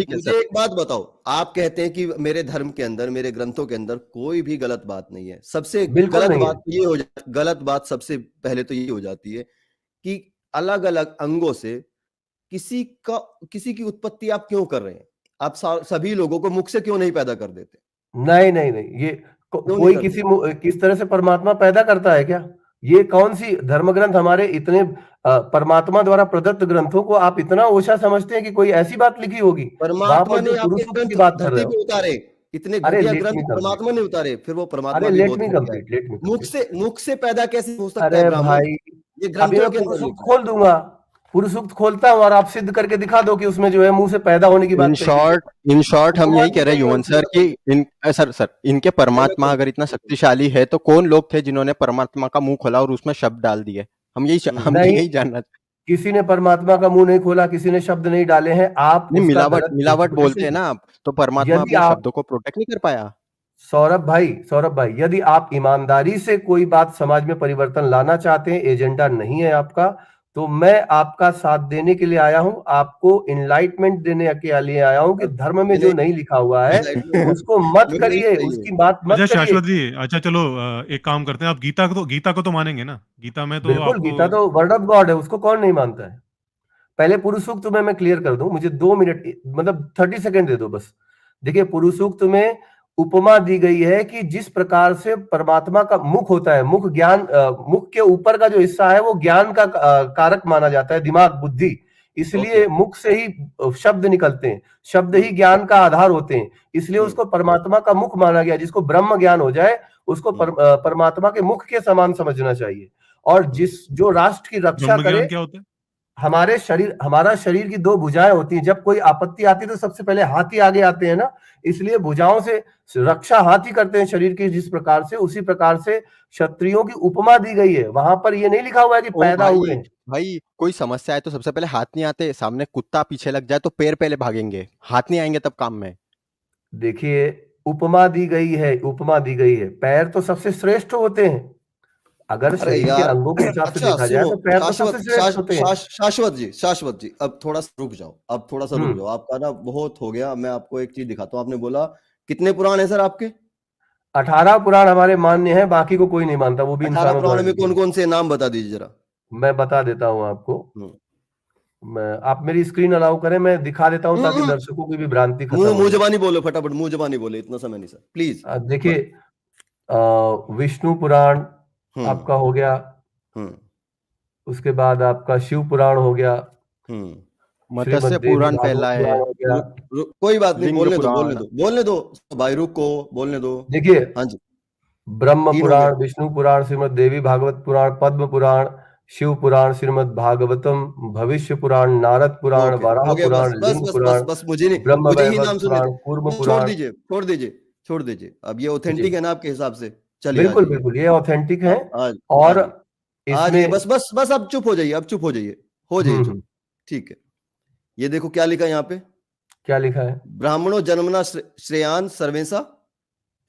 मुझे एक बात बताओ, आप कहते हैं कि मेरे धर्म के अंदर, मेरे ग्रंथों के अंदर कोई भी गलत बात नहीं है। सबसे गलत बात सबसे पहले तो ये हो जाती है कि अलग अलग अंगों से किसी की उत्पत्ति आप क्यों कर रहे हैं? आप सभी लोगों को मुख से क्यों नहीं पैदा कर देते? नहीं, ये कोई किस तरह से परमात्मा पैदा करता है क्या? ये कौन सी धर्म ग्रंथ हमारे इतने परमात्मा द्वारा प्रदत्त ग्रंथों को आप इतना ओछा समझते हैं कि कोई ऐसी बात लिखी होगी? परमात्मा ने आपकी बात कर रहे हो, उतारे इतने घटिया ग्रंथ परमात्मा ने उतारे, फिर वो परमात्मा मुख से पैदा कैसे हो सकता है भाई? ये ग्रंथों के अंदर खोल दूंगा, पुरुष सूक्त खोलता हूं और आप सिद्ध करके दिखा दो कि उसमें जो है मुंह से पैदा होने की बात। इन शॉर्ट हम यही कह रहे हैं ह्यूमन सर कि इनके परमात्मा अगर इतना शक्तिशाली है तो कौन लोग थे जिन्होंने परमात्मा का मुंह खोला और उसमें शब्द डाल दिए? हम यही जानना। किसी ने परमात्मा का मुंह नहीं खोला, किसी ने शब्द नहीं डाले हैं। आप मिलावट बोलते हैं ना आप, तो परमात्मा अपने शब्दों को प्रोटेक्ट नहीं कर पाया। सौरभ भाई, यदि आप ईमानदारी से कोई बात समाज में परिवर्तन लाना चाहते हैं, एजेंडा नहीं है आपका, तो मैं आपका साथ देने के लिए आया हूं, आपको इनलाइटमेंट देने के लिए आया हूं कि धर्म में जो नहीं लिखा हुआ है उसको मत करिए, उसकी बात मत करिए। शाश्वत जी, अच्छा चलो एक काम करते हैं, आप गीता को तो मानेंगे ना? गीता में तो बिल्कुल, गीता तो वर्ड ऑफ गॉड है, उसको कौन नहीं मानता है? पहले पुरुष सूक्त तुम्हें मैं क्लियर कर दूं, मुझे 2 मिनट मतलब 30 सेकंड दे दो बस। देखिए, पुरुष सूक्त में उपमा दी गई है कि जिस प्रकार से परमात्मा का मुख होता है, मुख के ऊपर का जो हिस्सा है वो ज्ञान का कारक माना जाता है, दिमाग, बुद्धि। इसलिए मुख से ही शब्द निकलते हैं, शब्द ही ज्ञान का आधार होते हैं, इसलिए उसको परमात्मा का मुख माना गया। जिसको ब्रह्म ज्ञान हो जाए उसको परमात्मा के मुख के समान समझना चाहिए। और जो राष्ट्र की रक्षा ब्रह्म करे, ज्ञान क्या होता है? हमारा शरीर की दो भुजाएं होती हैं। जब कोई आपत्ति आती है तो सबसे पहले हाथी आगे आते हैं ना, इसलिए भुजाओं से रक्षा हाथी करते हैं शरीर की। जिस प्रकार से, उसी प्रकार से क्षत्रियों की उपमा दी गई है। वहां पर ये नहीं लिखा हुआ है कि पैदा हुए। भाई कोई समस्या है तो सबसे पहले हाथ नहीं आते, सामने कुत्ता पीछे लग जाए तो पैर पहले भागेंगे, हाथ नहीं आएंगे तब काम में। देखिए, उपमा दी गई है, उपमा दी गई है। पैर तो सबसे श्रेष्ठ होते हैं। अगर शरीर के अंगों के हिसाब से देखा जाए तो पैर तो सबसे श्रेष्ठ होते हैं। शाश्वत जी, अब थोड़ा सा रुक जाओ, आपका ना बहुत हो गया। मैं आपको एक चीज दिखाता हूँ। आपने बोला कितने पुराण है सर आपके? 18 पुराण हमारे मान्य हैं, बाकी को कोई नहीं मानता, वो भी 18 पुराण में कौन कौन से नाम बता दीजिए जरा। मैं बता देता हूँ आपको। आप मेरी स्क्रीन अलाउ करें, मैं दिखा देता हूँ ताकि दर्शकों की भी भ्रांति खत्म हो। मुंह जबानी बोलो फटाफट, मुंह जबानी बोले, इतना समय नहीं सर प्लीज। देखिए, विष्णु पुराण आपका हो गया, उसके बाद आपका शिव पुराण हो गया, मत्स्य पुराण पहला है। कोई बात नहीं, बोलने दो भाई, रुको, बोलने दो। देखिए, हाँ जी, ब्रह्म पुराण, विष्णु पुराण, श्रीमद देवी भागवत पुराण, पद्म पुराण, शिव पुराण, श्रीमद भागवतम, भविष्य पुराण, नारद पुराण, वराह पुराण, लिंग पुराण, बस मुझे ही नाम सुनने दो, कूर्म पुराण। छोड़ दीजिए। अब ये ऑथेंटिक है ना आपके हिसाब से? चलिए, बिल्कुल बिल्कुल, ये ऑथेंटिक है। और इसमें बस अब चुप हो जाइए, चुप। ठीक है, ये देखो क्या लिखा है यहाँ पे। क्या लिखा है? ब्राह्मणों जन्मना श्रेयान सर्वेशा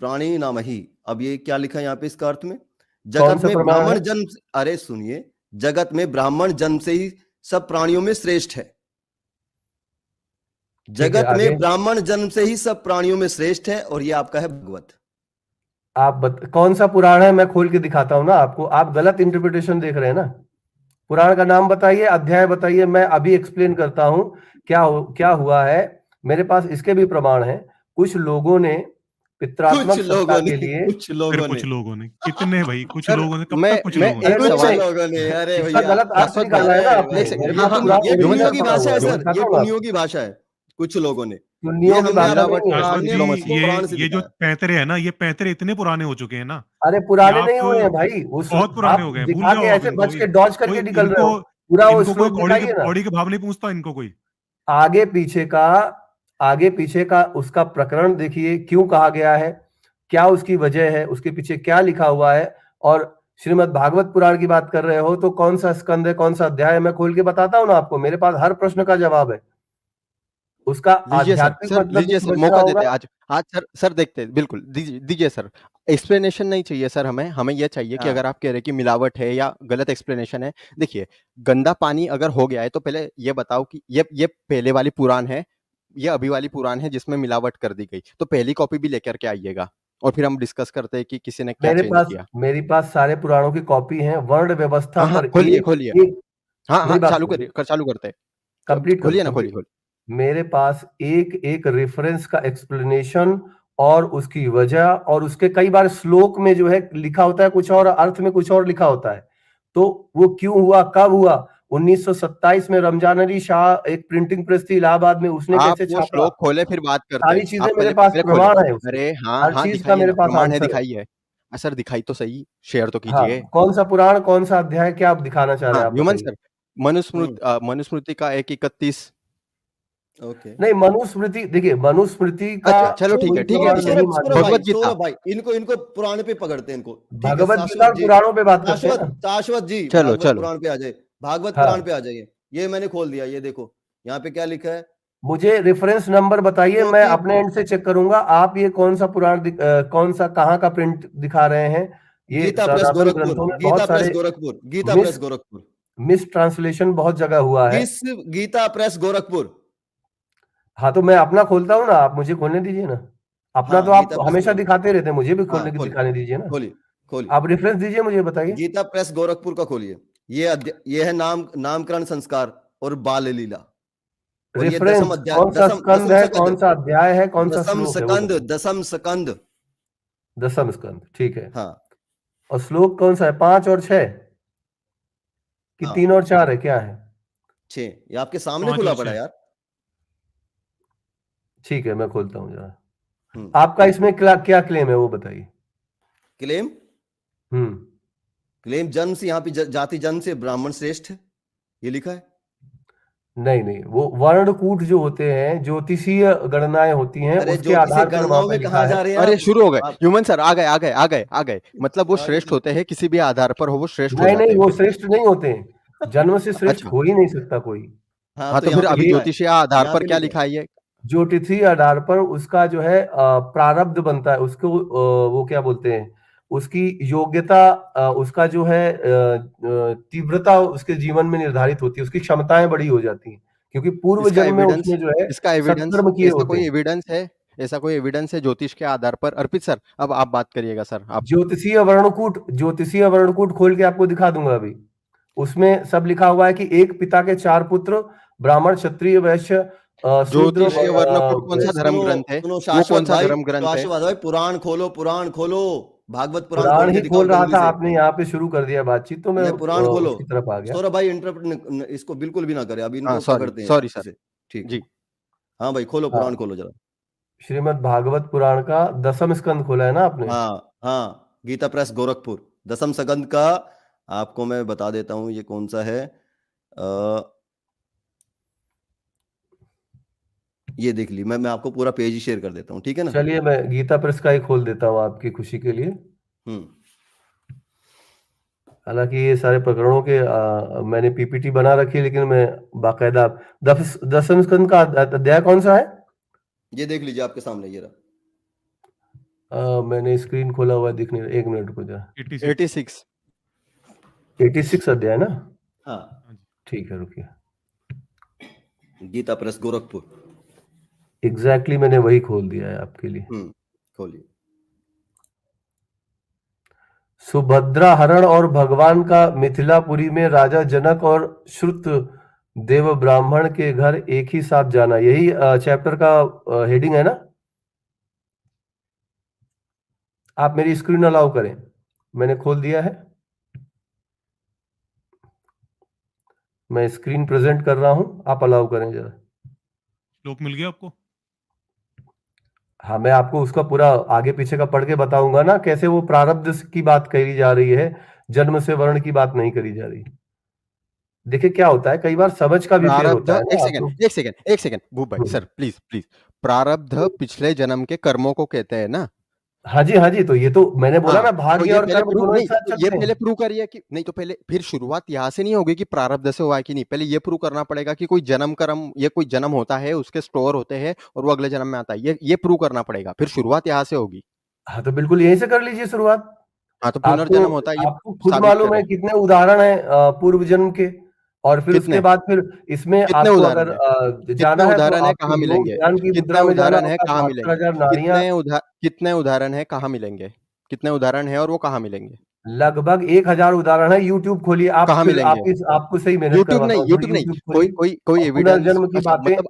प्राणी नाम ही। अब ये क्या लिखा है यहाँ पे इसका अर्थ में? जगत में ब्राह्मण जन्म, अरे सुनिए, जगत में ब्राह्मण जन्म से ही सब प्राणियों में श्रेष्ठ है। जगत में ब्राह्मण जन्म से ही सब प्राणियों में श्रेष्ठ है, और ये आपका है भगवत। कौन सा पुराण है? मैं खोल के दिखाता हूं ना आपको। आप गलत इंटरप्रिटेशन देख रहे हैं ना। पुराण का नाम बताइए, अध्याय बताइए, मैं अभी एक्सप्लेन करता हूं क्या हुआ है। मेरे पास इसके भी प्रमाण हैं। कुछ लोगों ने पितरात्मक सत्ता के लिए, कुछ लोगों ने कितने भाई, कुछ लोगों ने, कब तक कुछ लोगों ने? अरे भैया, गलत अर्थ निकालना है ना आपने। ये दुनिया की भाषा है सर, ये दुनिया की भाषा है। कुछ लोगों ने, ये जो पैतरे है ना, ये पैतरे इतने पुराने हो चुके हैं ना। अरे पुराने नहीं हुए हैं भाई, बहुत पुराने हो गए, भूल जाओ। ऐसे बच के डॉज करके निकल रहे हो। पूरा वो श्लोक दिखाइए ना। घोड़ी के भाव नहीं पूछता इनको कोई। आगे पीछे का उसका प्रकरण देखिए, क्यों कहा गया है, क्या उसकी वजह है, उसके पीछे क्या लिखा हुआ है। और श्रीमद् भागवत पुराण की बात कर रहे हो तो कौन सा स्कंद है, कौन सा अध्याय है, मैं खोल के बताता हूँ ना आपको। मेरे पास हर प्रश्न का जवाब है। उसका आध्यात्मिक मतलब लीजिए सर, मौका देते हैं आज सर देखते हैं। बिल्कुल दीजिए सर। एक्सप्लेनेशन नहीं चाहिए सर, हमें यह चाहिए कि अगर आप कह रहे हैं कि मिलावट है या गलत एक्सप्लेनेशन है। देखिए, गंदा पानी अगर हो गया है तो पहले ये बताओ कि ये पहले वाली पुराण है, ये अभी वाली पुराण है जिसमें मिलावट कर दी गई। तो पहली कॉपी भी लेकर के आइएगा और फिर हम डिस्कस करते हैं कि किसी ने क्या चेंज किया। मेरे पास सारे पुराणों की कॉपी है। वर्ण व्यवस्था पर खोलिए। हाँ, चालू करते हैं। कंप्लीट खोलिए ना, खोलिए। मेरे पास एक रेफरेंस का एक्सप्लेनेशन और उसकी वजह, और उसके कई बार श्लोक में जो है लिखा होता है कुछ और, अर्थ में कुछ और लिखा होता है। तो वो क्यों हुआ, कब हुआ? 1927 में रमजान अली शाह, एक प्रिंटिंग प्रेस थी इलाहाबाद में, उसने कैसे छापा, श्लोक खोले फिर बात करते हैं। सारी चीजें मेरे पास प्रमाण है। अरे हर चीज का मेरे पास प्रमाण है, दिखाइए सर, दिखाई तो सही, शेयर तो कीजिए। कौन सा पुराण, कौन सा अध्याय, क्या आप दिखाना चाह रहे हैं? ह्यूमन सर, मनुस्मृति का 1:31। नहीं, मनुस्मृति, देखिए मनुस्मृति का, चलो ठीक है। भगवत गीता भाई, इनको पुराण पे पकड़ते हैं, इनको भगवत गीता पुराणों पे बात करते हैं। शाश्वत जी, चलो पुराण पे आ जाए, भागवत पुराण पे आ जाइए। ये मैंने खोल दिया, ये देखो यहाँ पे क्या लिखा है। मुझे रेफरेंस नंबर बताइए, मैं अपने एंड से चेक करूंगा। आप ये कौन सा पुराण, कौन सा, कहाँ का प्रिंट दिखा रहे हैं? ये Gita Press Gorakhpur, mistranslation बहुत जगह हुआ है। गीता प्रेस गोरखपुर। हाँ, तो मैं अपना खोलता हूँ ना, आप मुझे खोलने दीजिए ना अपना। तो आप हमेशा दिखाते रहते हैं, मुझे भी खोलने की दिखाने दीजिए ना। खोलिए, आप रेफरेंस दीजिए, मुझे बताइए। गीता प्रेस गोरखपुर का खोलिए। ये है नामकरण संस्कार और बाल लीला। रेफरेंस कौन सा स्कंद है, कौन सा अध्याय है, कौन सा श्लोक है? दसम स्कंद, ठीक है। हाँ, और श्लोक कौन सा है? 5 और 6 कि 3 और 4 है, क्या है? 6 ये आपके सामने 5 खुला और पड़ा 6 यार। ठीक है, मैं खोलता हूँ जरा। हम्म, आपका इसमें क्या क्लेम है वो बताइए। क्लेम हम्म। क्लेम जन्म से यहाँ पे जाति जन्म से ब्राह्मण श्रेष्ठ है, ये लिखा है। नहीं नहीं, वो वर्णकूट जो होते हैं, ज्योतिषीय गणनाएं होती हैं, अरे उसके ज्योतिषी आधार पर वहां गणनाओं पे में लिखा कहाँ है। जा रहे हैं अरे आप? शुरू हो गए आप ह्यूमन सर, आ गए मतलब वो श्रेष्ठ होते हैं, किसी भी आधार पर हो वो श्रेष्ठ हो नहीं जाते नहीं, हैं वो फिर। श्रेष्ठ नहीं होते हैं, जन्म से श्रेष्ठ अच्छा, हो ही नहीं सकता कोई। हाँ हाँ तो तो यहाँ फिर पे अभी लिखा है, ज्योतिषीय आधार यहाँ पर पे क्या लिखा है। लिखा है ये? ज्योतिषीय आधार पर उसका जो है प्रारब्ध बनता है, उसको वो क्या बोलते हैं, उसकी योग्यता, उसका जो है तीव्रता उसके जीवन में निर्धारित होती है, उसकी क्षमताएं बड़ी हो जाती हैं, क्योंकि पूर्व इसका जन्म में एविडेंस उसने जो है इसका एविडेंस सत्कर्म किए ऐसा होते कोई हैं। एविडेंस है? ऐसा कोई एविडेंस है ज्योतिष के आधार पर? अर्पित सर अब आप बात करिएगा सर, आप। ज्योतिषीय वर्णकूट खोल के आपको दिखा दूंगा अभी। उसमें सब लिखा हुआ है कि एक पिता के 4 पुत्र, ब्राह्मण, क्षत्रिय, वैश्य, शूद्र, ज्योतिषीय वर्णकूट कौन अरे सा सुनो धर्म ग्रंथ है? सुनो वो शाश्वत कौन सा भाई, धर्म ग्रंथ है? शाश्वत भाई, पुराण खोलो, भागवत पुराण पुराण खोल के ही दिखाओ खोल रहा जल्दी था, से। आपने यहाँ पे शुरू कर दिया बातचीत, तो मैं नहीं पुराण खोलो। उसकी तरफ आ गया। सौरभ भाई इंटरप्रेट इसको बिल्कुल भी ना करे, अभी हाँ इनको सॉरी पकड़ते हैं सॉरी अच्छे सर। से। ठीक है, जी। हाँ भाई खोलो, पुराण हाँ, खोलो जरा। श्रीमद् भागवत पुराण का 10वां स्कंद खोला है ना आपने? हाँ हाँ, गीता प्रेस गोरखपुर, दसम स्कंद का। आपको मैं बता देता हूँ ये कौन सा है। ये देख ली, मैं आपको पूरा पेज ही शेयर कर देता हूँ, ठीक है ना। चलिए, मैं गीता प्रेस का ही खोल देता हूँ आपकी खुशी के लिए। हम्म, हालांकि ये सारे प्रकरणों के मैंने पीपीटी बना रखी है, लेकिन मैं बाकायदा 10वें स्कंद का अध्याय कौन सा है? ये देख लीजिए आपके सामने ये रहा। मैंने स्क्रीन खोला हुआ है, दिखने, एक मिनट को जरा। 86। 86। 86 अध्याय ना? हाँ, हाँ जी। ठीक है, रुकिए। गीता प्रेस गोरखपुर। एग्जैक्टली मैंने वही खोल दिया है आपके लिए। खोलिए। सुभद्रा हरण और भगवान का मिथिलापुरी में राजा जनक और श्रुत देव ब्राह्मण के घर एक ही साथ जाना, यही चैप्टर का हेडिंग है ना? आप मेरी स्क्रीन अलाउ करें, मैंने खोल दिया है, मैं स्क्रीन प्रेजेंट कर रहा हूं, आप अलाउ करें जरा। श्लोक मिल गया आपको? हाँ, मैं आपको उसका पूरा आगे पीछे का पढ़ के बताऊंगा ना, कैसे वो प्रारब्ध की बात करी जा रही है, जन्म से वर्ण की बात नहीं करी जा रही। देखिए क्या होता है, कई बार समझ का भी फेर प्रारब्ध, होता है एक ना आप सेकंड लोग। एक सेकंड एक सेकंड भूप भाई सर, प्लीज प्लीज। प्रारब्ध पिछले जन्म के कर्मों को कहते हैं ना? हाँ जी, तो ये तो मैंने बोला हाँ ना, तो भाग्य ये और पहले कर्म प्रूव दोनों एक नहीं, साथ तो ये चलते पहले हैं। प्रूव करिए कि नहीं, तो पहले फिर शुरुआत यहाँ से नहीं होगी कि प्रारब्ध से हुआ है कि नहीं, पहले ये प्रूव करना पड़ेगा कि कोई जन्म कर्म, ये कोई जन्म होता है, उसके स्टोर होते हैं और वो अगले जन्म में आता है, ये प्रूव करना पड़ेगा, फिर शुरुआत यहाँ से होगी। हाँ, तो बिल्कुल यहीं से कर लीजिए शुरुआत। हाँ तो आपको पुनर्जन्म होता है, ये आपको खुद साबित मालूम करें। है कितने उदाहरण है पूर्व जन्म के, और फिर उसके कितने बाद फिर इसमें कितने आपको अगर उदाहरण है? जाना कितने है तो उदाहरण है, आपको कहाँ योग मिलेंगे? ज्ञान की कितने मुद्रा में जाना उदाहरण है, होगा, कहाँ 72,000 मिलेंगे? नारियां। कितने उदाहरण है, कहाँ मिलेंगे? कितने उदाहरण है और वो कहाँ मिलेंगे? लगभग 1000 उदाहरण है, यूट्यूब खोलिए आप, कहाँ फिर मिलेंगे? आपको सही मेहनत करवाता हूँ, थोड़ी यूट्यूब नहीं, यूट्यूब कोई खोलिए कोई कोई और एविडेंस, पुनर्जन्म की अच्छा बातें, मतलब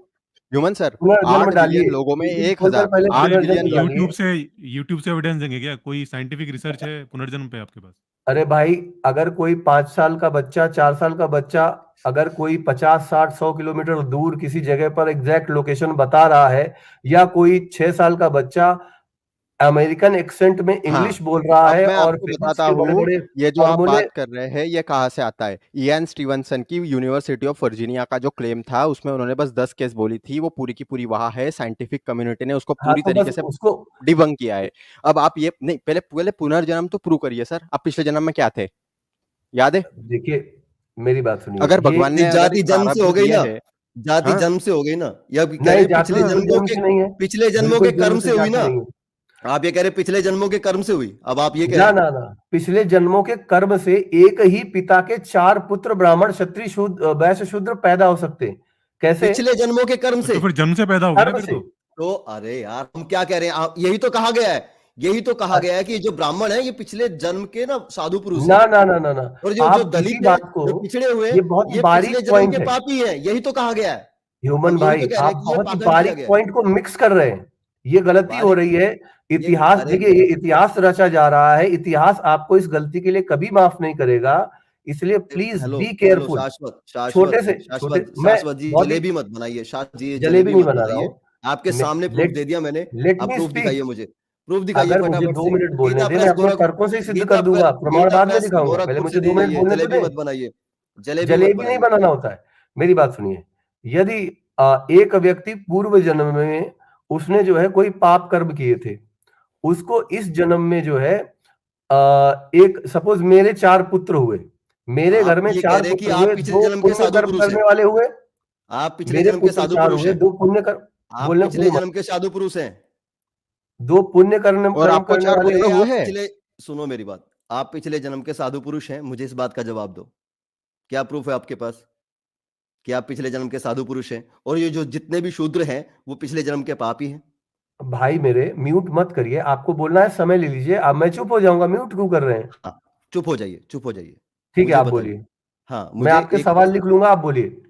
ह्यूमन सर, पुनर्जन्म 8 डालिए, बिलियन लोगों में यूट्यूब खोलकर 1000, पहले 8 अरे पुनर्जन्म बिलियन लोग। डालिए। यूट्यूब से एविडेंस देंगे क्या? कोई साइंटिफिक रिसर्च है पुनर्जन्म पे आपके पास? अरे भाई, अगर कोई 5 साल का बच्चा, 4 साल का बच्चा, अगर कोई 50, 60, 100 किलोमीटर दूर किसी जगह पर एग्जैक्ट लोकेशन बता रहा है, या कोई 6 साल का बच्चा अमेरिकन एक्सेंट में हाँ, इंग्लिश बोल रहा अब है मैं और आपको फिजिक्स बताता के बड़े हूँ, बड़े ये जो आप फॉर्मूले। बात कर रहे हैं ये कहाँ से आता है। इयान स्टीवनसन की यूनिवर्सिटी ऑफ वर्जीनिया का जो क्लेम था, उसमें उन्होंने बस 10 केस बोली थी, वो पूरी की पूरी वहां है, साइंटिफिक कम्युनिटी ने उसको हाँ, पूरी तो बस तरीके से उसको, डिबंक किया है। अब आप ये नहीं, पहले पहले पुनर्जन्म तो प्रूव करिए सर, आप पिछले जन्म में क्या थे, याद है? देखिए मेरी बात सुनिए, अगर ये भगवान ने अगर जाति एक जन्म से प्रारब्ध हो गई दिया ना, है। जाति हाँ जन्म से हो गई ना, या कह नहीं, रहे जाति हाँ जन्म से नहीं है, पिछले जन्मों बिल्कुल के जन्म कर्म से से हुई जाति ना। नहीं है। आप ये कह रहे पिछले जन्मों के कर्म से हुई, अब आप ये कह ना रहे हैं। ना ना, पिछले जन्मों के कर्म से एक ही पिता के 4 पुत्र ब्राह्मण, क्षत्रिय, शूद्र, वैश्य, शूद्र पैदा हो सकते हैं। कैसे? पिछले जन्मों के कर्म से। तो फिर जन्म से पैदा होगी ना कर्म फिर से। तो अरे यार हम क्या कह रहे हैं, यही तो कहा गया है, यही तो कहा गया है कि जो ब्राह्मण है ये पिछले जन्म के ना साधु पुरुष ना हैं, ना ना ना ना, और जो जो आप दलित इसी है, बात को, जो पिछड़े हुए, ये बहुत ही ये पिछले बारीक जन्म पॉइंट के है पापी हैं, यही तो कहा गया है। ह्यूमन हम यही भाई, तो कह रहे आप हैं कि ये बहुत ही पाखंड किया बारीक गया है। पॉइंट को मिक्स कर रहे हैं, ये गलती हो बारीक रही है। ये इतिहास अरे देखिए, ये इतिहास रचा जा रहा है, इतिहास आपको इस गलती के लिए कभी माफ नहीं करेगा इसलिए please hello be hello careful. Shashwat छोटे शाश्वत से छोटे, शाश्वत मैं शाश्वत जी बहुत ही जलेबी मत बनाइए, शाश्वत जी जलेबी जलेबी नहीं मत बना रहा बनाइए। हूँ आपके मैं। सामने प्रूफ दे दिया मैंने, लेट अब मी प्रूफ दिखाइए स्पीक। मुझे, प्रूफ दिखाइए अगर मुझे फटाफट 2 से। मिनट बोलने गीता दे, मैं प्रेस अपने गोरख तर्कों से ही सिद्ध गीता कर दूंगा, प्रमाण गीता बाद में प्रेस दिखाऊंगा, पहले गोरखपुर से मुझे दे 2 मिनट जाइए, बोलने तो जलेबी दे। मत बनाइए, जलेबी मत जलेबी नहीं बनाइए। बनाना होता है। मेरी बात सुनिए, यदि एक व्यक्ति पूर्व जन्म में उसने जो है कोई पाप कर्म किए थे, उसको इस जन्म में जो है एक सपोज मेरे 4 पुत्र हुए, मेरे घर आप में ये कह 4 रहे हैं कि पुत्र आप हुए, पिछले 2 जन्म के पुण्य साधु कर्म पुरुष हैं, करने वाले हुए, आप पिछले मेरे जन्म के पुत्र साधु 4 पुरुष हुए, हैं, 2 पुण्य कर्म, आप बोलने पिछले बोलो मत, जन्म के साधु पुरुष हैं। 2 पुण्य कर्म और कर्म आपको करने 4 वाले अरे पुत्र हुए। हुए आप हैं? पिछले सुनो मेरी बात, आप पिछले जन्म के साधु पुरुष हैं, मुझे इस बात का जवाब दो। क्या प्रूफ है आपके पास कि आप पिछले जन्म के साधु पुरुष हैं? और ये जो जितने भी शूद्र हैं वो पिछले जन्म के पापी हैं। भाई मेरे म्यूट मत करिए, आपको बोलना है समय ले लीजिए, अब मैं चुप हो जाऊंगा, म्यूट क्यों कर रहे हैं? हाँ, चुप हो जाइए, चुप हो जाइए, ठीक है मुझे आप बताइए। बोलिए, हाँ, मैं आपके सवाल लिख लूंगा, आप बोलिए।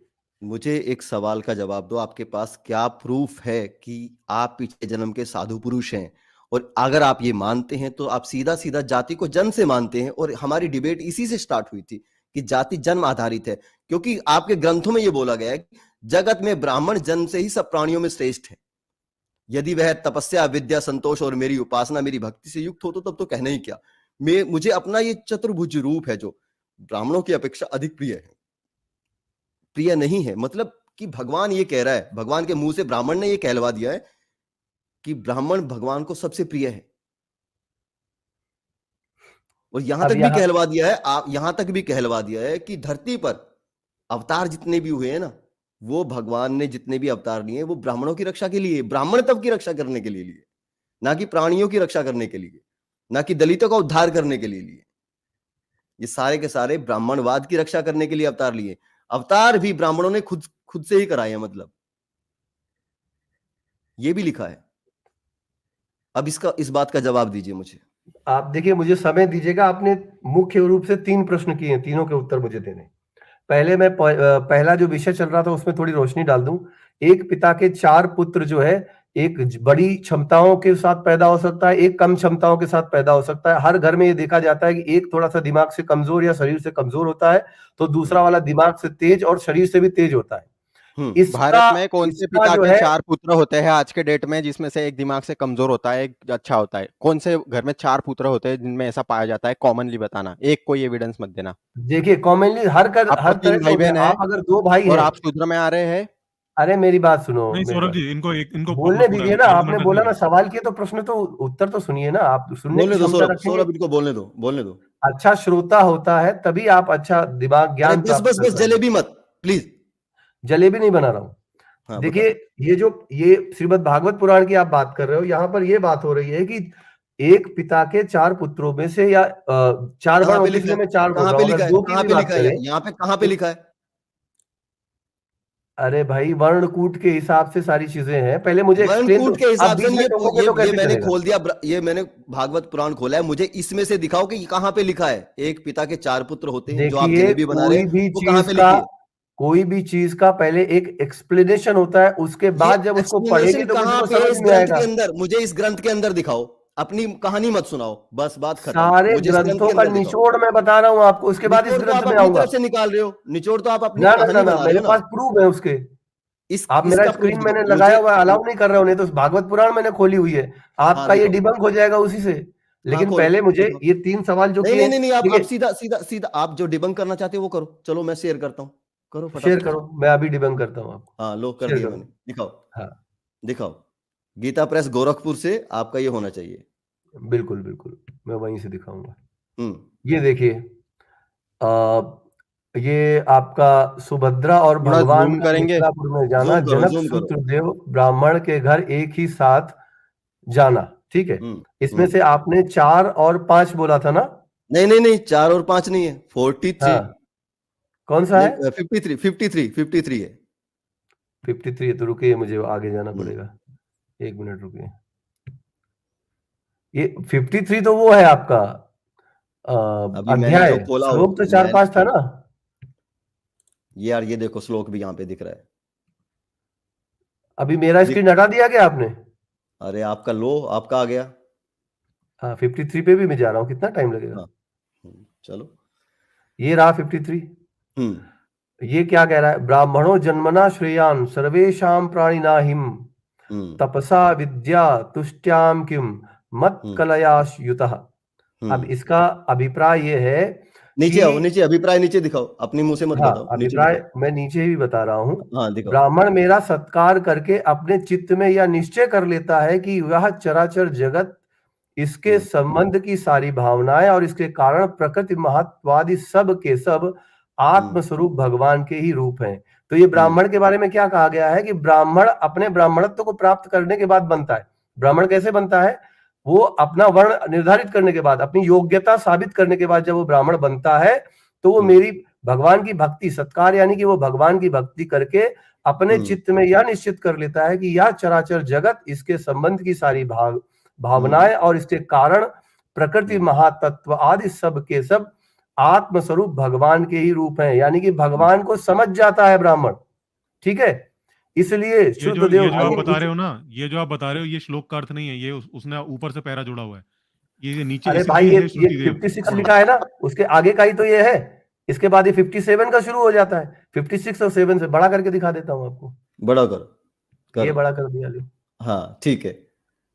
मुझे एक सवाल का जवाब दो, आपके पास क्या प्रूफ है कि आप पिछले जन्म के साधु पुरुष हैं? और अगर आप ये मानते हैं तो आप सीधा सीधा जाति को जन्म से मानते हैं, और हमारी डिबेट इसी से स्टार्ट हुई थी कि जाति जन्म आधारित है, क्योंकि आपके ग्रंथों में ये बोला गया है कि जगत में ब्राह्मण जन्म से ही सब प्राणियों में श्रेष्ठ है। यदि वह तपस्या विद्या संतोष और मेरी उपासना मेरी भक्ति से युक्त हो तो तब तो कहना ही क्या। मुझे अपना ये चतुर्भुज रूप है जो ब्राह्मणों की अपेक्षा अधिक प्रिय है, प्रिय नहीं है, मतलब कि भगवान ये कह रहा है, भगवान के मुंह से ब्राह्मण ने ये कहलवा दिया है कि ब्राह्मण भगवान को सबसे प्रिय है। और यहां तक भी कहलवा दिया है, यहां तक भी कहलवा दिया है कि धरती पर अवतार जितने भी हुए हैं ना, वो भगवान ने जितने भी अवतार लिए वो ब्राह्मणों की रक्षा के लिए, ब्राह्मण तब की रक्षा करने के लिए, ना कि प्राणियों की रक्षा करने के लिए, ना कि दलितों का उद्धार करने के लिए। ये सारे के सारे ब्राह्मणवाद की रक्षा करने के लिए अवतार लिए। अवतार भी ब्राह्मणों ने खुद से ही कराए हैं, मतलब ये भी लिखा है। अब इस बात का जवाब दीजिए मुझे। आप देखिए, मुझे समय दीजिएगा, आपने मुख्य रूप से 3 प्रश्न किए हैं, तीनों के उत्तर मुझे देने। पहले मैं पहला जो विषय चल रहा था उसमें थोड़ी रोशनी डाल दूं। एक पिता के 4 पुत्र जो है, एक बड़ी क्षमताओं के साथ पैदा हो सकता है, एक कम क्षमताओं के साथ पैदा हो सकता है। हर घर में ये देखा जाता है कि एक थोड़ा सा दिमाग से कमजोर या शरीर से कमजोर होता है, तो दूसरा वाला दिमाग से तेज और शरीर से भी तेज होता है। भारत इसका में कौन से इसका पिता जो के है 4 पुत्र होते हैं आज के डेट में, जिसमें से एक दिमाग से कमजोर होता है, एक अच्छा होता है? कौन से घर में 4 पुत्र होते हैं जिनमें ऐसा पाया जाता है? कॉमनली बताना, एक कोई एविडेंस मत देना। देखिए, कॉमनली हर आपको तरह 3 के भाई होते हैं। बहन है आप अगर 2 भाई और हैं, आप शूद्र में आ रहे हैं। अरे मेरी बात सुनो, नहीं मेरी सौरभ बात जी, इनको बोलने पूरा दीजिए ना। आपने आर्गुमेंट बोला रखने ना दो। सवाल किए, तो प्रश्न तो उत्तर तो सुनिए ना, आप सुनने की बोलने दो क्षमता सौरभ, रखेंगे। सौरभ इनको बोलने दो, बोलने दो। अच्छा श्रोता होता है तभी आप अच्छा दिमाग अरे ज्ञान बस प्राप्त बस कर बस, पाएंगे। जलेबी मत प्लीज। जलेबी नहीं बना रहा हूं। हाँ देखिए, बताओ। ये श्रीमद् भागवत पुराण की आप बात कर रहे हो, यहाँ पर ये बात हो रही है कि एक पिता के 4 पुत्रों में से, या 4 वर्ण कहाँ पे होते, लिखा इसलिए है? मैं 4 बोल कहाँ रहा पे हूं, अगर लिखा है? 2 की कहाँ भी पे बात लिखा है? करें यहाँ पे कहाँ पे तो, लिखा है? अरे भाई वर्णकूट के हिसाब से सारी चीजें हैं, पहले मुझे एक्सप्लेन वर्णकूट तो, के आप हिसाब से बीच में टोकोगे तो ये कैसे मैंने चलेगा? खोल दिया, ये मैंने भागवत पुराण खोला है, मुझे इसमें से दिखाओ कि कहाँ पे लिखा है एक पिता के 4 पुत्र होते हैं, जो आप देखिए, जलेबी बना रहे हैं वो कहाँ पे लिखी है? कोई भी चीज का पहले एक एक्सप्लेनेशन होता है, उसके ये बाद जब उसको पढ़ेंगे एक्सप्लेनेशन तो किसी कहाँ को पे है समझ इस में ग्रंथ आएगा। के अंदर? मुझे इस ग्रंथ के अंदर दिखाओ, अपनी कहानी मत सुनाओ, बस बात खत्म, सारे मुझे इस ग्रंथ ग्रंथों के का अंदर दिखाओ। निचोड़ मैं बता रहा हूं आपको, उसके बाद इस निचोड़ तो ग्रंथ आप में अपनी आऊंगा। तरफ से निकाल रहे हो, निचोड़ तो आप अपनी ना ना ना कहानी ना, बना रहे मेरे हो ना। पास प्रूफ है उसके। आप मेरा इसका प्रूफ स्क्रीन मैंने दिखाओ लगाया मुझे। हुआ है, अलाउ नहीं कर रहे हो, नहीं तो भागवत पुराण मैंने खोली हुई है, हाँ आपका ये दिखाओ, डिबंक हो जाएगा उसी से। हाँ लेकिन खोलो, पहले मुझे दिखाओ। ये 3 सवाल जो नहीं किए, नहीं नहीं नहीं, आप देखिए सीधा सीधा सीधा आप जो डिबंक करना चाहते हो वो करो, चलो मैं शेयर करता हूँ, करो शेयर फटाफट से। करो, मैं अभी डिबंक करता हूँ आपको। हाँ लो, कर शेयर दिया करो। मैंने, दिखाओ, हाँ दिखाओ। गीता प्रेस गोरखपुर से आपका ये होना चाहिए। बिल्कुल बिल्कुल, मैं वहीं से दिखाऊंगा। हम्म। ये देखिए, ये आपका सुभद्रा और थोड़ा भगवान ज़ूम का करेंगे? मिथिलापुर में जाना, जूम करो, जनक जूम करो। सूत्रदेव ब्राह्मण के घर एक ही साथ जाना, ठीक है। इसमें से आपने 4 और 5 बोला था ना? नहीं नहीं नहीं, 4 और 5 नहीं है, 43। हाँ, कौन सा है? नहीं 53 है। 53 है तो रुकिए, मुझे आगे जाना पड़ेगा, 1 मिनट रुकिए। ये 53 तो वो है आपका अभी मैंने अध्याय, जो खोला श्लोक तो 4-5 था ना? ये यार, ये देखो श्लोक भी यहाँ पे दिख रहा है। अभी मेरा स्क्रीन हटा दिया क्या आपने? अरे आपका लो, आपका आ गया। हाँ 53 पे भी मैं जा रहा हूँ, कितना टाइम लगेगा? हाँ चलो, ये रहा 53। ये क्या कह रहा है? ब्राह्मणो जन्मना श्रेयान सर्वेशाम प्राणिनाहिम तपसा विद्या तुष्ट्याम किम मत कलयाश युतः। अब इसका अभिप्राय ये है, नीचे आओ, नीचे अभिप्राय नीचे दिखाओ, अपने मुंह से मत बताओ, अभिप्राय मैं नीचे भी बता रहा हूँ। दिखाओ। ब्राह्मण मेरा सत्कार करके अपने चित्त में यह निश्चय कर लेता है कि वह चराचर जगत, इसके संबंध की सारी भावनाएं और इसके कारण प्रकृति महत्वादि सब के सब आत्म स्वरूप भगवान के ही रूप हैं। तो ये ब्राह्मण के बारे में क्या कहा गया है कि ब्राह्मण अपने ब्राह्मणत्व को प्राप्त करने के बाद बनता है। ब्राह्मण कैसे बनता है? वो अपना वर्ण निर्धारित करने के बाद, अपनी योग्यता साबित करने के बाद जब वो ब्राह्मण बनता है तो वो मेरी भगवान की भक्ति, सत्कार यानी कि वो भगवान की भक्ति करके अपने चित्त में यह निश्चित कर लेता है कि यह चराचर जगत, इसके संबंध की सारी भावनाएं और इसके कारण प्रकृति महातत्व आदि सब के सब आत्म स्वरूप भगवान के ही रूप हैं। यानी कि भगवान को समझ जाता है ब्राह्मण। ठीक है, इसलिए शुद्ध देव ये जो आप बता रहे हो ना, ये जो आप बता रहे हो, ये श्लोक का अर्थ नहीं है, ये उसने ऊपर से पैरा जोड़ा हुआ है। ये नीचे, अरे भाई ये 56 लिखा है ना, उसके आगे का ही तो ये है। इसके बाद ये 57 का शुरू हो जाता है। 56 और 7 से बड़ा करके दिखा देता हूं आपको। बड़ा कर। ये बड़ा कर दिया। हाँ ठीक है,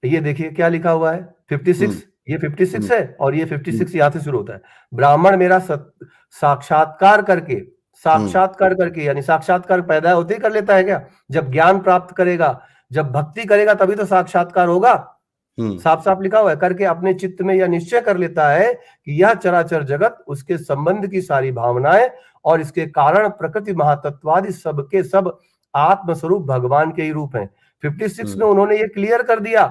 ये देखिए क्या लिखा हुआ है 56। ये 56 है और ये 56 यहां से शुरू होता है। ब्राह्मण मेरा साक्षात्कार करके यानी साक्षात्कार पैदा होते ही कर लेता है क्या? जब ज्ञान प्राप्त करेगा, जब भक्ति करेगा तभी तो साक्षात्कार होगा। साफ साफ लिखा हुआ है, करके अपने चित्त में यह निश्चय कर लेता है कि यह चराचर जगत, उसके संबंध की सारी भावनाएं और इसके कारण प्रकृति महातत्वादि सब के सब आत्मस्वरूप भगवान के ही रूप हैं। 56 में उन्होंने ये क्लियर कर दिया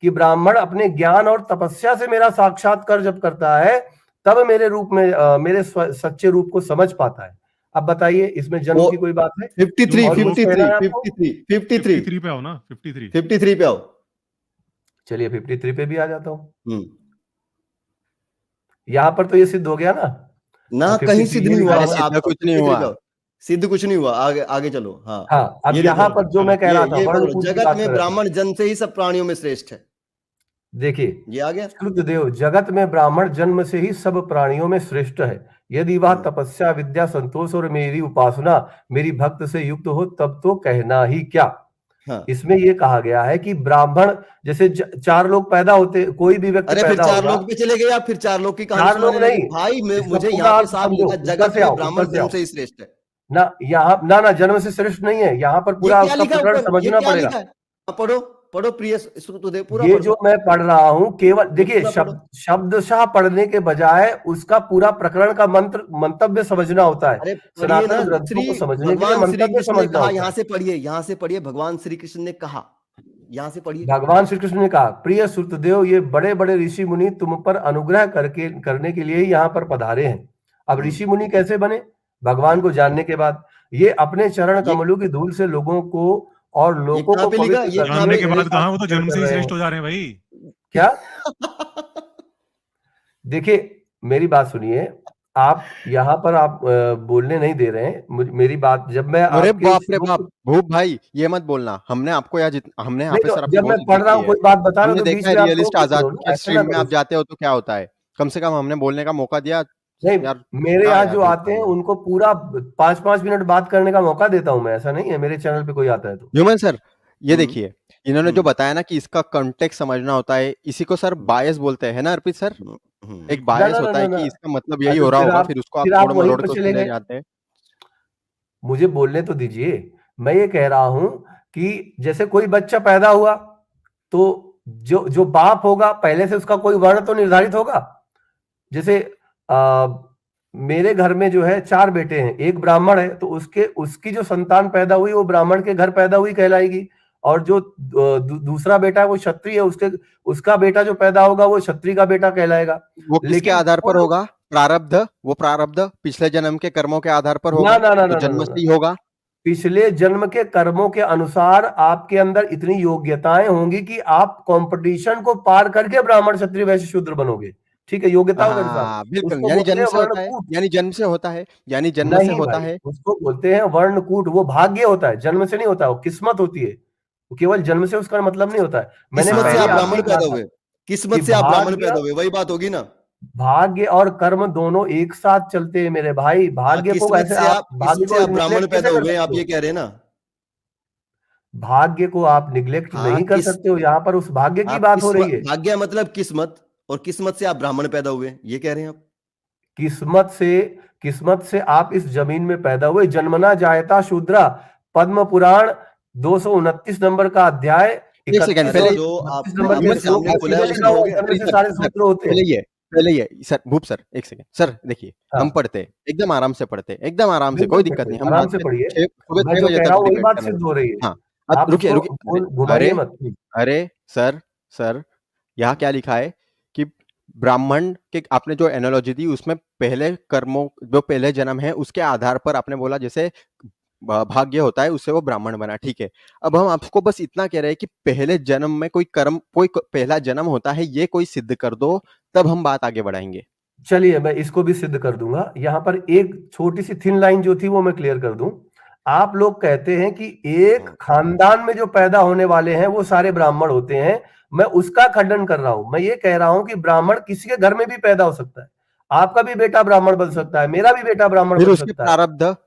कि ब्राह्मण अपने ज्ञान और तपस्या से मेरा साक्षात्कार जब करता है तब मेरे रूप में मेरे सच्चे रूप को समझ पाता है। अब बताइए इसमें जन्म की कोई बात है? 53 पे आओ ना, 53 पे आओ। चलिए 53 पे भी आ जाता हूँ। यहाँ पर तो ये सिद्ध हो गया ना कहीं सिद्ध नहीं हुआ, कुछ नहीं हुआ, सिद्ध कुछ नहीं हुआ। आगे चलो। हाँ, अब यहाँ पर जो मैं कह रहा था, जगत में ब्राह्मण जन्म से ही सब प्राणियों में श्रेष्ठ है। देखिए ये आ गया, शुद्ध देव, जगत में ब्राह्मण जन्म से ही सब प्राणियों में श्रेष्ठ है। यदि वह तपस्या, विद्या, संतोष और मेरी उपासना, मेरी भक्त से युक्त हो तब तो कहना ही क्या। इसमें ये कहा गया है कि ब्राह्मण जैसे 4 लोग पैदा होते, कोई भी व्यक्ति पैदा होगा। 4 लोग पे चले गए या फिर 4 लोग की कहानी? 4 लोग नहीं भाई, मुझे यहाँ पे साफ लिखा जगत में ब्राह्मण जन्म से ही श्रेष्ठ है ना। यहाँ ना जन्म से श्रेष्ठ नहीं है, यहाँ पर पूरा उसका समझना पड़ेगा। पढ़ो प्रिय श्रुतदेव, पूरा ये जो मैं पढ़ रहा हूँ केवल देखिए शब्दशः पढ़ने के बजाय उसका पूरा प्रकरण का मंतव्य समझना होता है। सनातन ग्रंथों को समझने के लिए मंतव्य समझना होता है। यहाँ से पढ़िए भगवान श्री कृष्ण ने कहा, यहाँ से पढ़िए। भगवान श्री कृष्ण ने कहा, प्रिय श्रुतदेव, ये बड़े बड़े ऋषि मुनि तुम पर अनुग्रह करने के लिए यहाँ पर पधारे हैं। अब ऋषि मुनि कैसे बने? भगवान को जानने के बाद। ये अपने चरण कमलों की धूल से लोगों को और लोगों को जानने के बाद कहा वो तो जन्म से ही श्रेष्ठ हो जा रहे हैं भाई। क्या? देखिए मेरी बात सुनिए, आप यहाँ पर आप बोलने नहीं दे रहे हैं मेरी बात। जब मैं अरे बाप रे बाप, भूप भाई ये मत बोलना। हमने आपको हमने यहाँ पे सर जब मैं पढ़ रहा हूँ कोई बात बता रहा हूँ, देखा है रियलिस्ट आजाद के स्ट्रीम में आप जाते हो तो क्या होता है, कम से कम हमने बोलने का मौका दिया। नहीं यार, मेरे यहाँ जो आते हैं उनको पूरा 5-5 मिनट बात करने का मौका देता हूँ मैं। ऐसा नहीं है मेरे चैनल पे कोई आता है तो। ह्यूमन सर, ये देखिए इन्होंने जो बताया ना कि इसका कॉन्टेक्स्ट समझना होता है, इसी को सर बायस बोलते हैं ना अर्पित सर। एक बायस होता है कि इसका मतलब यही हो रहा होगा, फिर उसको आप तोड़ मरोड़ को सुनने जाते हैं। मुझे बोलने तो दीजिए। मैं ये कह रहा हूँ कि जैसे कोई बच्चा पैदा हुआ तो जो बाप होगा पहले से उसका कोई वर्ण तो निर्धारित होगा। जैसे मेरे घर में जो है 4 बेटे हैं, एक ब्राह्मण है तो उसकी जो संतान पैदा हुई वो ब्राह्मण के घर पैदा हुई कहलाएगी। और जो दूसरा बेटा है वो क्षत्रिय है, उसका बेटा जो पैदा होगा वो क्षत्रिय का बेटा कहलाएगा। वो किसके आधार पर होगा? प्रारब्ध, वो प्रारब्ध पिछले जन्म के कर्मों के आधार पर होगा। ना, जन्म से ही होगा। पिछले जन्म के कर्मों के अनुसार आपके अंदर इतनी योग्यताएं होंगी कि आप कंपटीशन को पार करके ब्राह्मण, क्षत्रिय, वैश्य, शूद्र बनोगे। ठीक है, योग्यता के अनुसार। बिल्कुल, यानी जन्म से होता है, यानी जन्म से होता है, यानी जन्म से होता है। उसको बोलते हैं वर्णकूट। वो भाग्य होता है, जन्म से नहीं होता, वो किस्मत होती है। वो केवल जन्म से उसका मतलब नहीं होता है। किस्मत से आप ब्राह्मण पैदा हुए, किस्मत से आप ब्राह्मण पैदा हुए, वही बात होगी ना। भाग्य और कर्म दोनों एक साथ चलते हैं मेरे भाई। भाग्य को ऐसे आप भाग्य को ब्राह्मण निग्लेक्ट पैदा कैसे कर हुए हैं, आप सकते ये हो? कह रहे हैं ना? भाग्य को आप निग्लेक्ट हाँ, नहीं कर सकते हो, यहाँ पर उस भाग्य की आप बात हो रही है। भाग्य मतलब किस्मत, और किस्मत से आप ब्राह्मण पैदा हुए हैं, ये कह रहे हैं आप? किस्मत से आप इस जमीन में पैदा हुए। जन्मना जायता शूद्रा, पद्म पुराण 229 नंबर का अध्याय एक सेकंड, 31 पहले और जो 32 आपने नंबर के आपके श्लोक सामने में खोला है, सीधे उसमें लिखा हो हुआ गया। है, कर्म से सारे सूत्र होते हैं। पहले ये सर, भूप सर, एक सेकंड सर, देखिए हम हाँ, पढ़ते हैं, एकदम आराम से पढ़ते हैं, एकदम आराम से, बिल्कुल कोई दिक्कत पढ़िए, नहीं, हम आराम रात से में पढ़िए। 6 सुबह मैं 6 जो बजे कह तक रहा हूँ वही डिबेट बात करने सिद्ध वाले हो रही है। हैं। हाँ, आप रुकिए, इसको रुकिए, घुमाइए अरे, मत। अरे, यहाँ क्या लिखा है कि ब्राह्मण के आपने जो एनालॉजी दी उसमें पहले कर्मों जो पहले जन्म है उसके आधार पर आपने बोला जैसे भाग्य होता है उससे वो ब्राह्मण बना, ठीक है। अब हम आपको बस इतना कह रहे हैं कि पहले जन्म में कोई पहला जन्म होता है, ये कोई सिद्ध कर दो, तब हम बात आगे बढ़ाएंगे। चलिए मैं इसको भी सिद्ध कर दूंगा। यहाँ पर एक छोटी सी थिन लाइन जो थी वो मैं क्लियर कर दूं। आप लोग कहते हैं कि एक खानदान में जो पैदा होने वाले हैं वो सारे ब्राह्मण होते हैं। मैं उसका खंडन कर रहा हूं। मैं ये कह रहा हूं कि ब्राह्मण किसी के घर में भी पैदा हो सकता है। आपका भी बेटा ब्राह्मण बन सकता है, मेरा भी बेटा ब्राह्मण फिर बन उसके सकता है।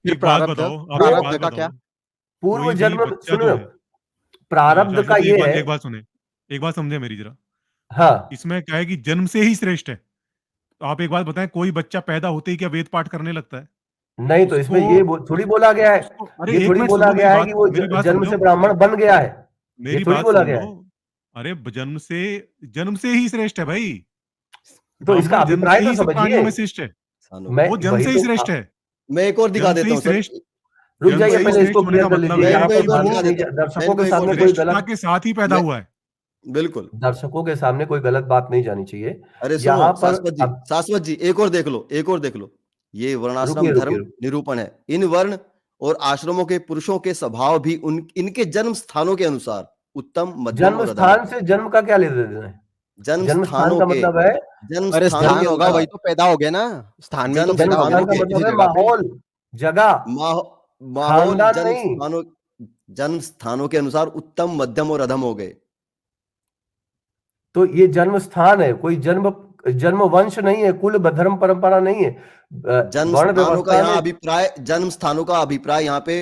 एक बात बताओ, आप एक बात प्रारब्ध का क्या? बताओ, पूर्व कोई भी जन्म बच्चा जो सुनो, है, प्रारब्ध का शाश्वत ये है। एक बात सुने, एक बात समझे मेरी जरा। हाँ, इसमें क्या है कि जन्म से ही श्रेष्ठ है। तो आप एक बात बताएं, कोई बच्चा पैदा होते ही क्या वेद पाठ करने लगता है? नहीं तो इसमें उसको ये थोड़ी बोला गया है, उसको अरे ये एक थोड़ी मिनट बोला सुनो, गया है कि वो मेरी बात जन्म समझो, से ब्राह्मण बन गया है। ये मेरी थोड़ी बात बोला सुन गया लो। है। अरे जन्म से ही श्रेष्ठ है भाई। तो इसका ब्राह्मण जन्म अभिप्राय से तो ही सब समझिए। प्राणियों में श्रेष्ठ है। मैं वो जन्म वही से ही तो श्रेष्ठ है। मैं एक और दिखा जन्म से देता ही हूँ सर। श्रेष्ठ रुक जन्म जाइए, से ही पहले इसको श्रेष्ठ होने क्लियर का कर मतलब लीजिए। मैं है यहाँ इनको पर एक कि और वो दिखा देता हूँ। मैं दर्शकों इनको के एक और सामने दिखा कोई देता श्रेष्ठता गलत के साथ ही पैदा मैं हुआ है। बिल्कुल। दर्शकों के सामने कोई गलत बात नहीं जानी चाहिए। अरे सुनो यहाँ पर शाश्वत जी एक और देख लो, एक और देख लो। ये वर्णाश्रम रुकिए धर्म रुकिए। निरूपण है। इन वर्ण और आश्रमों के पुरुषों के स्वभाव भी इनके जन्म स्थानों के अनुसार उत्तम, मध्यम जन्म और अधम है। स्थान से जन्म का क्या लेना देना है? जन्म जन्म स्थान स्थानों का के मतलब है, जन्म अरे स्थानों स्थान के होगा, वही अनुसार तो पैदा हो गया ना, स्थान में ही तो जन्म पैदा जन्म हो गया स्थान ना स्थानों का के किसी मतलब है जगह पे। माहौल, जगह, माहौल खानदान नहीं। जन्म स्थानों के अनुसार उत्तम, मध्यम और अधम हो गए। तो ये जन्म स्थान है, कोई जन्म वंश नहीं है, कुल धर्म परंपरा नहीं है। वर्ण व्यवस्था में जन्म स्थानों का अभिप्राय यहाँ पे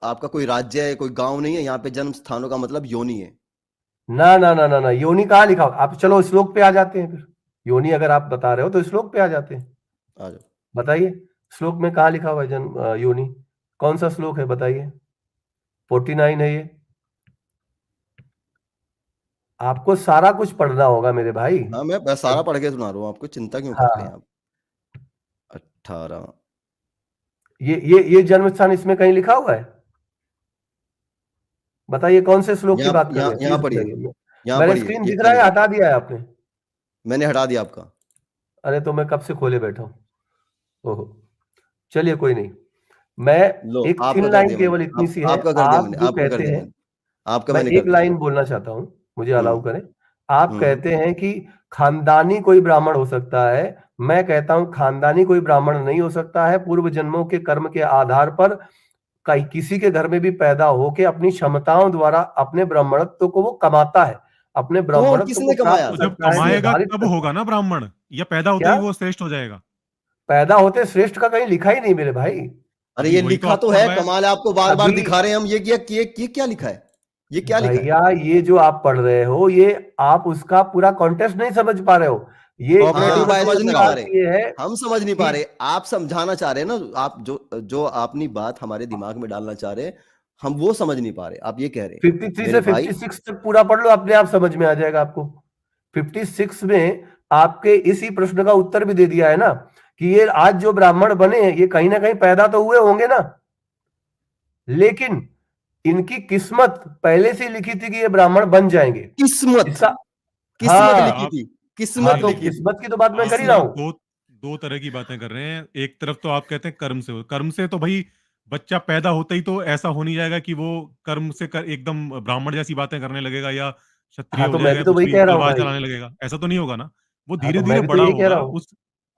आपका कोई राज्य है, कोई गांव नहीं है। यहाँ पे जन्म स्थानों का मतलब योनि है। ना ना ना ना ना, योनि कहाँ लिखा? आप चलो श्लोक पे आ जाते हैं फिर। योनि अगर आप बता रहे हो तो श्लोक पे आ जाते हैं। आ जाओ। बताइए श्लोक में कहाँ लिखा हुआ है जन्म योनि? कौन सा श्लोक है बताइए? 49 है ये। आपको सारा कुछ पढ़ना होगा मेरे भाई। हाँ, मैं सारा पढ़ के सुना रहा हूँ आपको, चिंता क्यों हाँ करते हैं हाँ। आप? 18 ये जन्म स्थान इसमें कहीं लिखा हुआ है? बताइए कौन से श्लोक की बात कर रहे हैं, यहाँ प्लीज पढ़िए, बताइए। यहाँ मेरा पढ़िए, स्क्रीन ये दिख क्या रहा है, लिखा हटा दिया है आपने? मैंने हटा दिया आपका। अरे तो मैं कब से खोले बैठा हूँ। ओहो, चलिए कोई नहीं। मैं लो, एक आपका थिन कर लाइन दिया मैंने, केवल इतनी सी है। आपका कर दिया आप मैंने, जो आपका कर कहते दिया हैं, मैंने, आपका मैं मैंने कर एक दिया। लाइन बोलना चाहता हूं, मुझे अलाउ करें। आप हम्म। कहते हैं कि खानदानी कोई ब्राह्मण हो सकता है। मैं कहता हूं खानदानी कोई ब्राह्मण नहीं हो सकता है। पूर्व जन्मों के कर्म के आधार पर कहीं किसी के घर में भी पैदा होके अपनी क्षमताओं द्वारा अपने ब्राह्मणत्व को वो कमाता है, अपने तो ब्राह्मणत्व किसने को कमाया? प्राप्त तो जब करता है, कमाएगा निर्धारित तब करता होगा है। ना ब्राह्मण, या पैदा होते क्या ही वो श्रेष्ठ हो जाएगा? पैदा होते श्रेष्ठ का कहीं लिखा ही नहीं मेरे भाई। अरे अभी ये वही तो लिखा तो आपको है, बताया। कमाल है, आपको बार बार अभी दिखा रहे हैं हम। ये क्या लिखा है? ये क्या लिखा है? भैया ये जो आप पढ़ रहे हो, ये आप उसका पूरा कॉन्टेक्स्ट नहीं समझ पा रहे हो। ये कोऑपरेटिव हाँ, कहने बायस का समझ लग नहीं रहा पा हो। मतलब रहे, ये है हम समझ नहीं पा कि रहे। आप समझाना चाह रहे हैं ना, आप जो अपनी बात हमारे दिमाग में डालना चाह रहे हैं, हम वो समझ नहीं पा रहे। आप ये कह रहे हैं 53 मेरे से भाई। 56 तक पूरा पढ़ लो, अपने आप समझ में आ जाएगा आपको। 56 में आपके इसी प्रश्न का उत्तर भी दे दिया है ना, कि ये आज जो ब्राह्मण बने हैं ये कहीं ना कहीं पैदा तो हुए होंगे ना, लेकिन इनकी किस्मत पहले से लिखी थी कि ये ब्राह्मण बन जाएंगे। किस्मत इसका किस्मत हाँ लिखी थी, हाँ, किस्मत तो लिखी थी। किस्मत की तो बात मैं आप कर ही ना रहा हूं। दो दो तरह की बातें कर रहे हैं। एक तरफ तो आप कहते हैं कर्म से हो, कर्म से तो भाई बच्चा पैदा होता ही तो ऐसा हो नहीं जाएगा कि वो कर्म से एकदम ब्राह्मण जैसी बातें करने लगेगा, या क्षत्रिय हाँ हो तो मैं जाएगा, भी या तो कुछ वही भी कह रहा हूँ तलवार भाई। चलाने लगेगा। ऐसा तो नहीं होगा ना। वो हाँ धीरे तो धीरे मैं भी तो बड़ा यही कह रहा होगा। हूँ। उस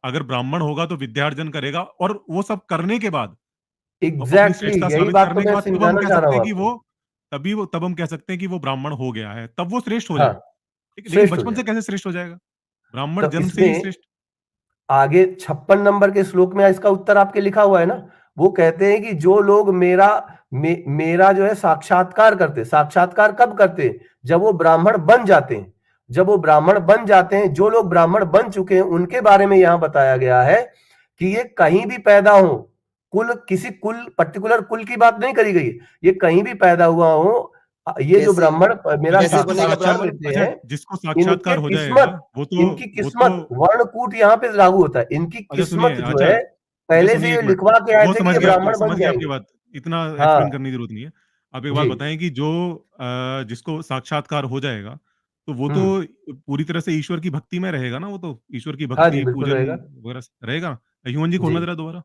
अगर ब्राह्मण होगा तो विद्यार्जन करेगा, और वो सब करने के बाद, वो अपनी एग्जैक्टली श्रेष्ठता यही साबित बात तो करने के मैं बाद, तब हम समझाना कह चाह रहा सकते हूँ हैं कि आपको। वो तब हम कह सकते हैं कि वो ब्राह्मण हो गया है, तब वो श्रेष्ठ हो हाँ, जाए। लेकिन श्रेष्ठ हो बचपन जाए। से कैसे श्रेष्ठ हो जाएगा? ब्राह्मण तो जन्म से ही इसमें श्रेष्ठ। आगे 56 नंबर के श्लोक में इसका उत्तर आपके लिखा हुआ है ना। वो कहते हैं कि जो लोग मेरा जो है साक्षात्कार करते, साक्षात्कार कब करते? जब वो ब्राह्मण बन जाते हैं। जब वो ब्राह्मण बन जाते हैं, जो लोग ब्राह्मण बन चुके हैं उनके बारे में यहां बताया गया है कि ये कहीं भी पैदा हो, किसी कुल पर्टिकुलर कुल की बात नहीं करी गई, ये कहीं भी पैदा हुआ हो, ये जो कैसे ब्राह्मण मेरा कैसे जिसको बनेगा साक्षात्कार ब्राह्मण? लेते अच्छा, हैं, जिसको इनके साक्षात्कार हो जाएगा किस्मत, वो इनकी तो किस्मत वर्णकूट यहाँ पे लागू होता है। इनकी अच्छा सुनिए, किस्मत जो अच्छा है अच्छा पहले से सुनिए ये एक मिनट, लिखवा के आए वो थे कि ये ब्राह्मण बन समझ गया आपकी जाएंगे। बात, इतना हाँ एक्सप्लेन करने की जरूरत नहीं है। आप एक बात जी। बताएं कि जो जिसको साक्षात्कार हो जाएगा तो वो तो हम्म। पूरी तरह से ईश्वर की भक्ति में रहेगा ना, वो तो ईश्वर की हाँ जी, भक्ति बिल्कुल पूजन रहेगा। वगैरह रहेगा। ह्यूमन जी खोलना जी। जरा दोबारा,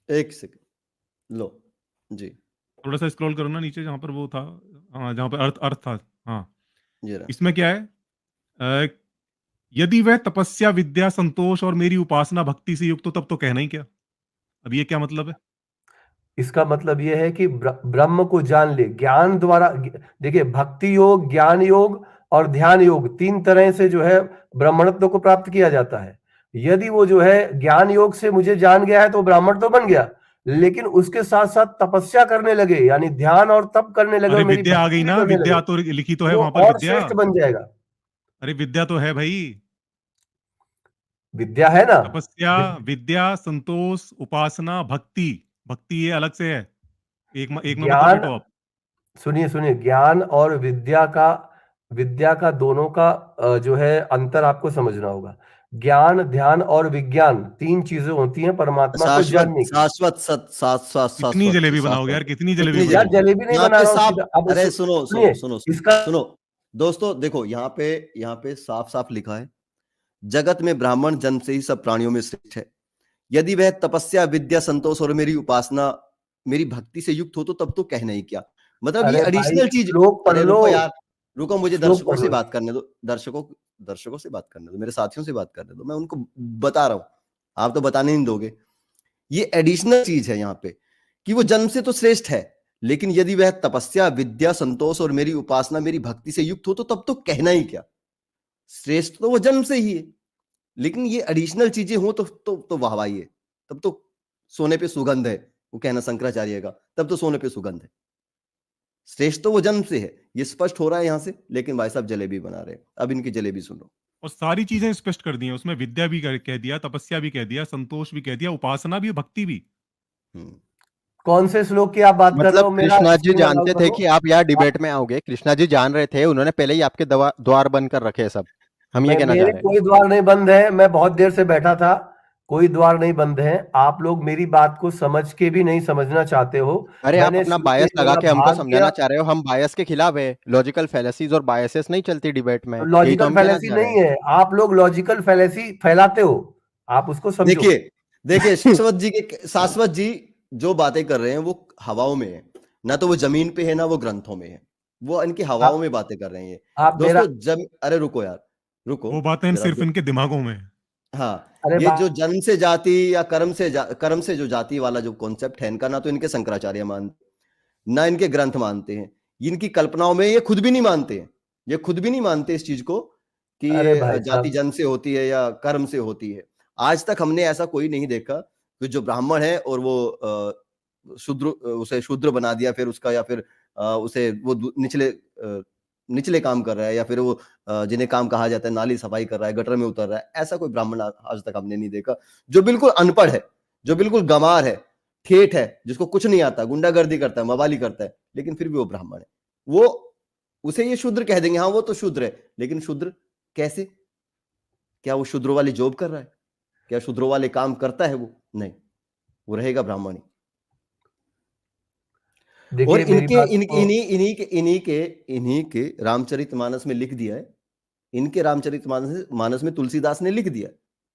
एक सेकंड लो जी। थोड़ा सा स्क्रॉल करो ना नीचे जहां पर वो था, हाँ जहां पर अर्थ अर्थ था, हाँ ये रहा। इसमें क्या है, अ, यदि वह तपस्या विद्या संतोष और मेरी उपासना भक्ति से युक्त हो तब तो कहना ही क्या। अब ये क्या मतलब है? इसका मतलब यह है कि ब्रह्म को जान ले ज्ञान द्वारा। देखिए, भक्ति योग, ज्ञान योग और ध्यान योग, 3 तरह से जो है ब्राह्मणत्व को प्राप्त किया जाता है। यदि वो जो है ज्ञान योग से मुझे जान गया है तो ब्राह्मण तो बन गया, लेकिन उसके साथ साथ तपस्या करने लगे, यानी ध्यान और तप करने लगे अरे और मेरी विद्या आ गई भक्ति भी ना, करने लगे, विद्या तो लिखी तो है वो वहां पर और विद्या। श्रेष्ठ बन जाएगा। अरे विद्या तो है भाई, विद्या है ना। तपस्या विद्या संतोष उपासना भक्ति, भक्ति ये अलग से है, एक में मत ज्ञान, लपेटो आप। सुनिए सुनिए, ज्ञान और विद्या का दोनों का जो है अंतर आपको समझना होगा। ज्ञान, ध्यान और विज्ञान 3 चीजें होती हैं परमात्मा को शाश्वत जानने की। शाश्वत सत शाश्वत कितनी शाश्वत जलेबी बनाओगे शाश्वत यार, कितनी जलेबी कितनी यार जलेबी? बनाओगे। जलेबी नहीं यहाँ बना पे रहा हूँ साफ, सीधा, अब अरे सुनो सुनिए सुनो सुनो सुनो इसका। सुनो दोस्तों, देखो यहाँ पे साफ साफ लिखा है, जगत में ब्राह्मण जन्म से ही सब प्राणियों में श्रेष्ठ है। यदि वह तपस्या विद्या संतोष और मेरी उपासना मेरी भक्ति से युक्त हो तो तब तो कहना ही क्या। मतलब ये अरे भाई एडिशनल चीज। श्लोक पढ़ अरे लो, रुको यार, रुको, मुझे श्लोक दर्शकों पढ़ से लो। बात करने दो, दर्शकों से बात करने दो, मेरे साथियों से बात करने दो, मैं उनको बता रहा हूं, आप तो बताने नहीं दोगे। ये एडिशनल चीज है यहाँ पे कि वो जन्म से तो श्रेष्ठ है, लेकिन यदि वह तपस्या विद्या संतोष और मेरी उपासना मेरी भक्ति से युक्त हो तो तब तो कहना ही क्या। श्रेष्ठ तो वो जन्म से ही है, लेकिन ये एडिशनल चीजें हो तो वाहवाही है, तब तो सोने पे सुगंध है, वो कहना शंकराचार्य का, तब तो सोने पे सुगंध है। श्रेष्ठ तो वो जन्म से है, ये स्पष्ट हो रहा है यहां से, लेकिन भाई साहब जलेबी बना रहे हैं। अब इनकी जलेबी सुनो। और सारी चीजें स्पष्ट कर दी हैं उसमें, विद्या भी कह दिया, तपस्या भी कह दिया, संतोष भी कह दिया, उपासना भी, भक्ति भी। हम्म। कौन से श्लोक की आप बात कर रहे मतलब हो? मेरा कृष्णा जी स्क्रीन अलाउ जानते थे करो। कि आप यहाँ आप, डिबेट में आओगे, कृष्णा जी जान रहे थे, उन्होंने पहले ही आपके द्वार बंद कर रखे हैं सब, हम ये कहना चाह मेरे रहे हैं। कोई द्वार नहीं बंद है, मैं बहुत देर से बैठा था, कोई द्वार नहीं बंद है। आप लोग मेरी बात को समझ के भी नहीं समझना चाहते हो। अरे आप मैंने अपना शुरू में बायस लगा बोला के हमको भाग समझाना गया, चाह रहे हो, हम बायस के खिलाफ है, लॉजिकल फैलेसीज और बायसेस नहीं चलती डिबेट में, यही तो लॉजिकल हम कहना फैलेसी चाह रहे नहीं हैं। है, आप लोग लॉजिकल फैलेसी फैलाते हो, आप उसको समझो। देखिए देखिए शाश्वत जी जो बातें कर रहे हैं वो हवाओं में है, ना तो वो जमीन पे है ना वो ग्रंथों में है, वो इनकी हवाओं में बातें कर रहे हैं आप मेरा, दोस्तों। अरे रुको यार, रुको वो बातें जरा। सिर्फ इनके दिमागों में है। हाँ, अरे ये जो जन्म से जाति या कर्म से जो जाति वाला जो कॉन्सेप्ट है इनका, ना तो इनके शंकराचार्य मानते ना इनके ग्रंथ मानते हैं, इनकी कल्पनाओं में ये खुद भी नहीं मानते हैं, ये खुद भी नहीं मानते इस चीज को कि अरे भाई जाति साहब, जन्म से होती है या कर्म से होती है। आज तक हमने ऐसा कोई नहीं देखा कि जो ब्राह्मण है और वो शूद्र, उसे शूद्र बना दिया फिर उसका, या फिर उसे वो निचले काम कर रहा है, या फिर वो जिन्हें काम कहा जाता है नाली सफाई कर रहा है, गटर में उतर रहा है, ऐसा कोई ब्राह्मण आज तक हमने नहीं देखा। जो बिल्कुल अनपढ़ है, जो बिल्कुल गंवार है, ठेठ है, जिसको कुछ नहीं आता, गुंडागर्दी करता है, मवाली करता है, लेकिन फिर भी वो ब्राह्मण है, वो उसे ये शूद्र कह देंगे, हाँ वो तो शूद्र है, लेकिन शूद्र कैसे? क्या वो शूद्रों वाली जॉब कर रहा है? क्या शूद्रों वाले काम करता है? वो नहीं, वो रहेगा ब्राह्मण ही। और देखिए मेरी बात को, इन्हीं के रामचरितमानस में लिख दिया है, इनके रामचरितमानस में तुलसीदास ने लिख दिया,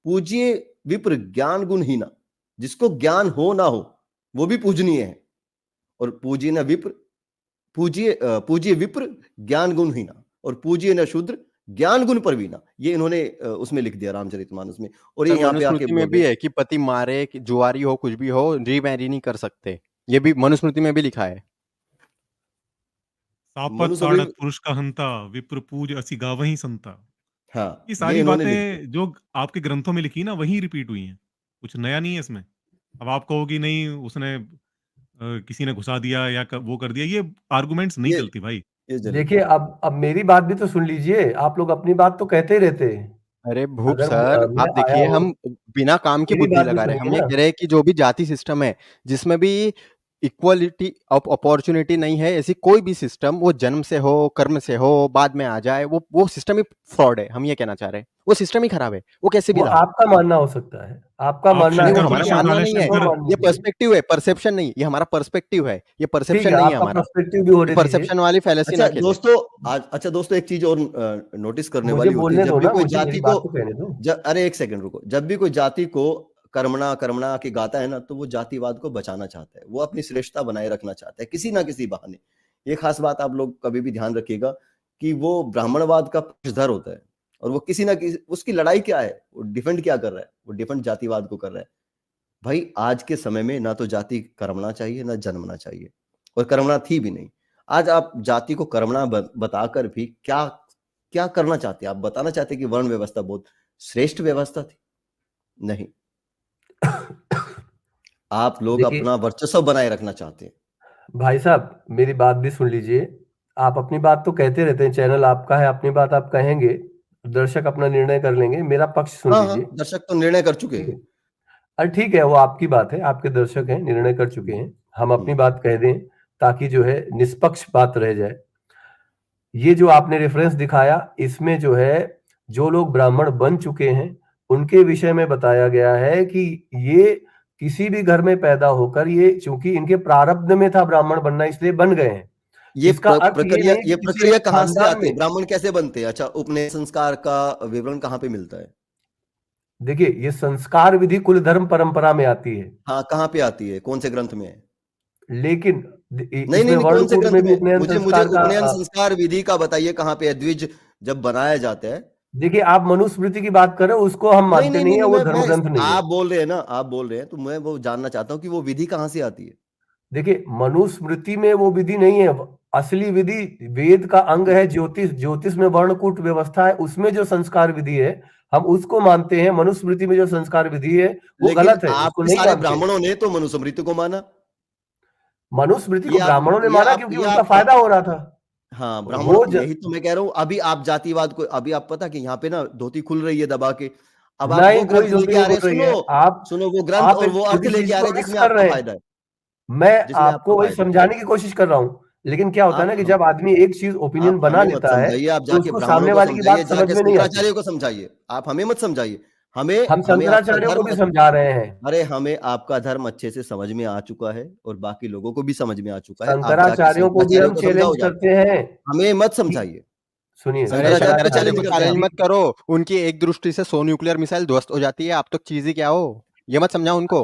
पूज्य विप्र ज्ञान गुणहीना, जिसको ज्ञान हो ना हो वो भी पूजनीय है, और पूज्य विप्र ज्ञान गुणहीना और पूज्य न शूद्र ज्ञान गुण परवीना, ये इन्होंने उसमें लिख दिया रामचरितमानस में। और ये सर यहाँ पे आके मनुस्मृति में बोल भी रहे है कि पति मारे कि जुआरी हो कुछ भी हो रीमैरी नहीं कर सकते, ये भी मनुस्मृति में भी लिखा है। सापत मनुस्मृति। ताड़क पुरुष का हंता, विप्र पूज असी गावहीं संता। हाँ, ये ये सारी इन्होंने लिख दिया। बातें जो आपके ग्रंथों में लिखी ना वही रिपीट हुई हैं। कुछ नया नहीं है इसमें। अब आप कहो कि नहीं उसने किसी ने घुसा दिया या वो कर दिया, ये आर्गुमेंट्स नहीं ये चलती भाई। ये ज़रूर। देखिए अब मेरी बात भी तो सुन लीजिए। आप लोग अपनी बात तो कहते ही रहते हैं। अरे भूप अगर सर, मैं आप आया देखिए, हूँ, हम बिना काम के मेरी बुद्धि बात भी लगा रहे हैं। सुनिए हम ये ना। कह रहे हैं कि जो भी जाति सिस्टम है, जिसमें भी इक्वालिटी ऑफ अपॉर्चुनिटी नहीं है, ऐसी कोई भी सिस्टम, वो जन्म से हो, कर्म से हो, बाद में आ जाए, वो सिस्टम ही फ्रॉड है। हम ये कहना चाह रहे हैं। वो सिस्टम ही खराब है, वो कैसे भी वो लाओ। आपका मानना हो सकता है। आपका आप मानना नहीं, वो है, शंकर हमारा ठीक है, परिषद आप मानना वाले नहीं है। इसको शंकर, मान ये लीजिए। पर्सपेक्टिव है, परसेप्शन नहीं। ये हमारा पर्सपेक्टिव है, ये ठीक परसेप्शन है, नहीं है आपका हमारा। पर्सपेक्टिव भी ये होने दीजिए। परसेप्शन वाली फैलेसी अच्छा ना खेले। दोस्तों, अच्छा दोस्तों, एक चीज़ और नोटिस करने मुझे वाली होती है, बोलने जब दो भी ना, कोई मुझे मेरी जाति को बात तो कहने दो। अरे एक सेकंड रुको, जब भी कोई जाति को कर्मणा कर्मणा के गाता है ना, तो वो जातिवाद को बचाना चाहता है, वो अपनी श्रेष्ठता बनाए रखना चाहता है किसी ना किसी बहाने। ये खास बात आप लोग कभी भी ध्यान रखिएगा कि वो ब्राह्मणवाद का पक्षधर होता है, और वो किसी ना किसी, उसकी लड़ाई क्या है, वो डिफेंड क्या कर रहा है, वो डिफेंड जातिवाद को कर रहा है। भाई आज के समय में ना तो जाति कर्मणा चाहिए ना जन्मना चाहिए, और कर्मणा थी भी नहीं। आज आप जाति को कर्मणा बताकर भी क्या क्या करना चाहते हैं? आप बताना चाहते हैं कि वर्ण व्यवस्था बहुत श्रेष्ठ व्यवस्था थी? नहीं, आप लोग देखिए अपना वर्चस्व बनाए रखना चाहते हैं। भाई साहब, मेरी बात भी सुन लीजिए। आप अपनी बात तो कहते रहते हैं, चैनल आपका है, अपनी बात आप कहेंगे, दर्शक अपना निर्णय कर लेंगे। मेरा पक्ष सुन हाँ, लीजिए, हाँ, दर्शक तो निर्णय कर चुके ठीक हैं। है? अरे ठीक है, वो आपकी बात है, आपके दर्शक हैं, निर्णय कर चुके हैं। हम अपनी हुँ, बात कह दें ताकि जो है निष्पक्ष बात रह जाए। ये जो आपने रेफरेंस दिखाया, इसमें जो है, जो लोग ब्राह्मण बन चुके हैं, उनके विषय में बताया गया है कि ये किसी भी घर में पैदा होकर, ये चूँकि इनके प्रारब्ध में था ब्राह्मण बनना, इसलिए बन गए हैं। ये इसका अर्थ ये नहीं ये कि किसी प्रक्रिया एक कहाँ से खानदान आती है? में। ब्राह्मण कैसे बनते हैं? अच्छा, उपनयन संस्कार का विवरण कहाँ पे मिलता है? देखिए, ये संस्कार विधि कुल धर्म परंपरा में आती है, हाँ, कहाँ पे आती है? कौन से ग्रंथ में है? लेकिन नहीं, नहीं, इसमें नहीं, कौन से वर्णकूट ग्रंथ में में भी है? उपनयन मुझे संस्कार का उपनयन संस्कार विधि का बताइए कहाँ पे है? द्विज जब बनाया जाता है। देखिए, आप मनुस्मृति की बात कर रहे हो, उसको हम नहीं, मानते नहीं, नहीं नहीं, है, नहीं, वो धर्म ग्रंथ नहीं है। आप बोल रहे हैं ना, आप बोल रहे हैं, तो मैं वो जानना चाहता हूँ कि वो विधि कहाँ से आती है? देखिए, मनुस्मृति में वो विधि नहीं है। असली विधि वेद का अंग है ज्योतिष। ज्योतिष में वर्णकूट व्यवस्था है, उसमें जो संस्कार विधि है, हम उसको मानते हैं। मनुस्मृति में जो संस्कार विधि है, वो लेकिन गलत है, उसको आपके नहीं सारे मानते। ब्राह्मणों ने तो मनुस्मृति को माना। मनुस्मृति को ब्राह्मणों ने माना क्योंकि ये उनका आप फायदा हो रहा था। हाँ, ब्राह्मण, वो यही तो मैं कह रहा हूँ। अभी आप जातिवाद को, अभी आप पता कि यहाँ पे ना धोती खुल रही है दबा के। अब आप वो नहीं, कोई ग्रंथ धोती लेके नहीं आ रहे खुल हैं, रही है। सुनो, आप सुनो वो ग्रंथ आप और एक वो अर्थ छोटी चीज लेके आ को रहे हैं मिक्स जिसमें कर आपका रहे हैं। फायदा है, मैं जिसमें आपका आपको वही फायदा है। समझाने की कोशिश कर रहा हूँ, लेकिन क्या होता है ना कि जब आदमी एक चीज ओपिनियन आप बना हमें मत लेता है, समझाइए, आप तो जाके उसको ब्राह्मणों सामने को वाले की समझाइए, बात समझ जाके में नहीं आती। शंकराचार्य को समझाइए। आप हमें मत समझाइए। हमें हम हमें आपका शंकराचार्यों को धर्म भी समझा रहे हैं। अरे हमें आपका धर्म अच्छे से समझ में आ चुका है, और बाकी लोगों को भी समझ में आ चुका है। आप जाके शंकराचार्यों को भी शंकराचार्य हम को चैलेंज समझाओ जाके। करते हैं हमें मत कि समझाइए। सुनिए, अरे शंकराचार्य पे शंकराचार्य शंकराचार्य चैलेंज को करते हैं चैलेंज आप। मत करो। उनकी एक दृष्टि से 100 न्यूक्लियर मिसाइल ध्वस्त हो जाती है। आप तो चीज ही क्या हो, ये मत समझाओ उनको।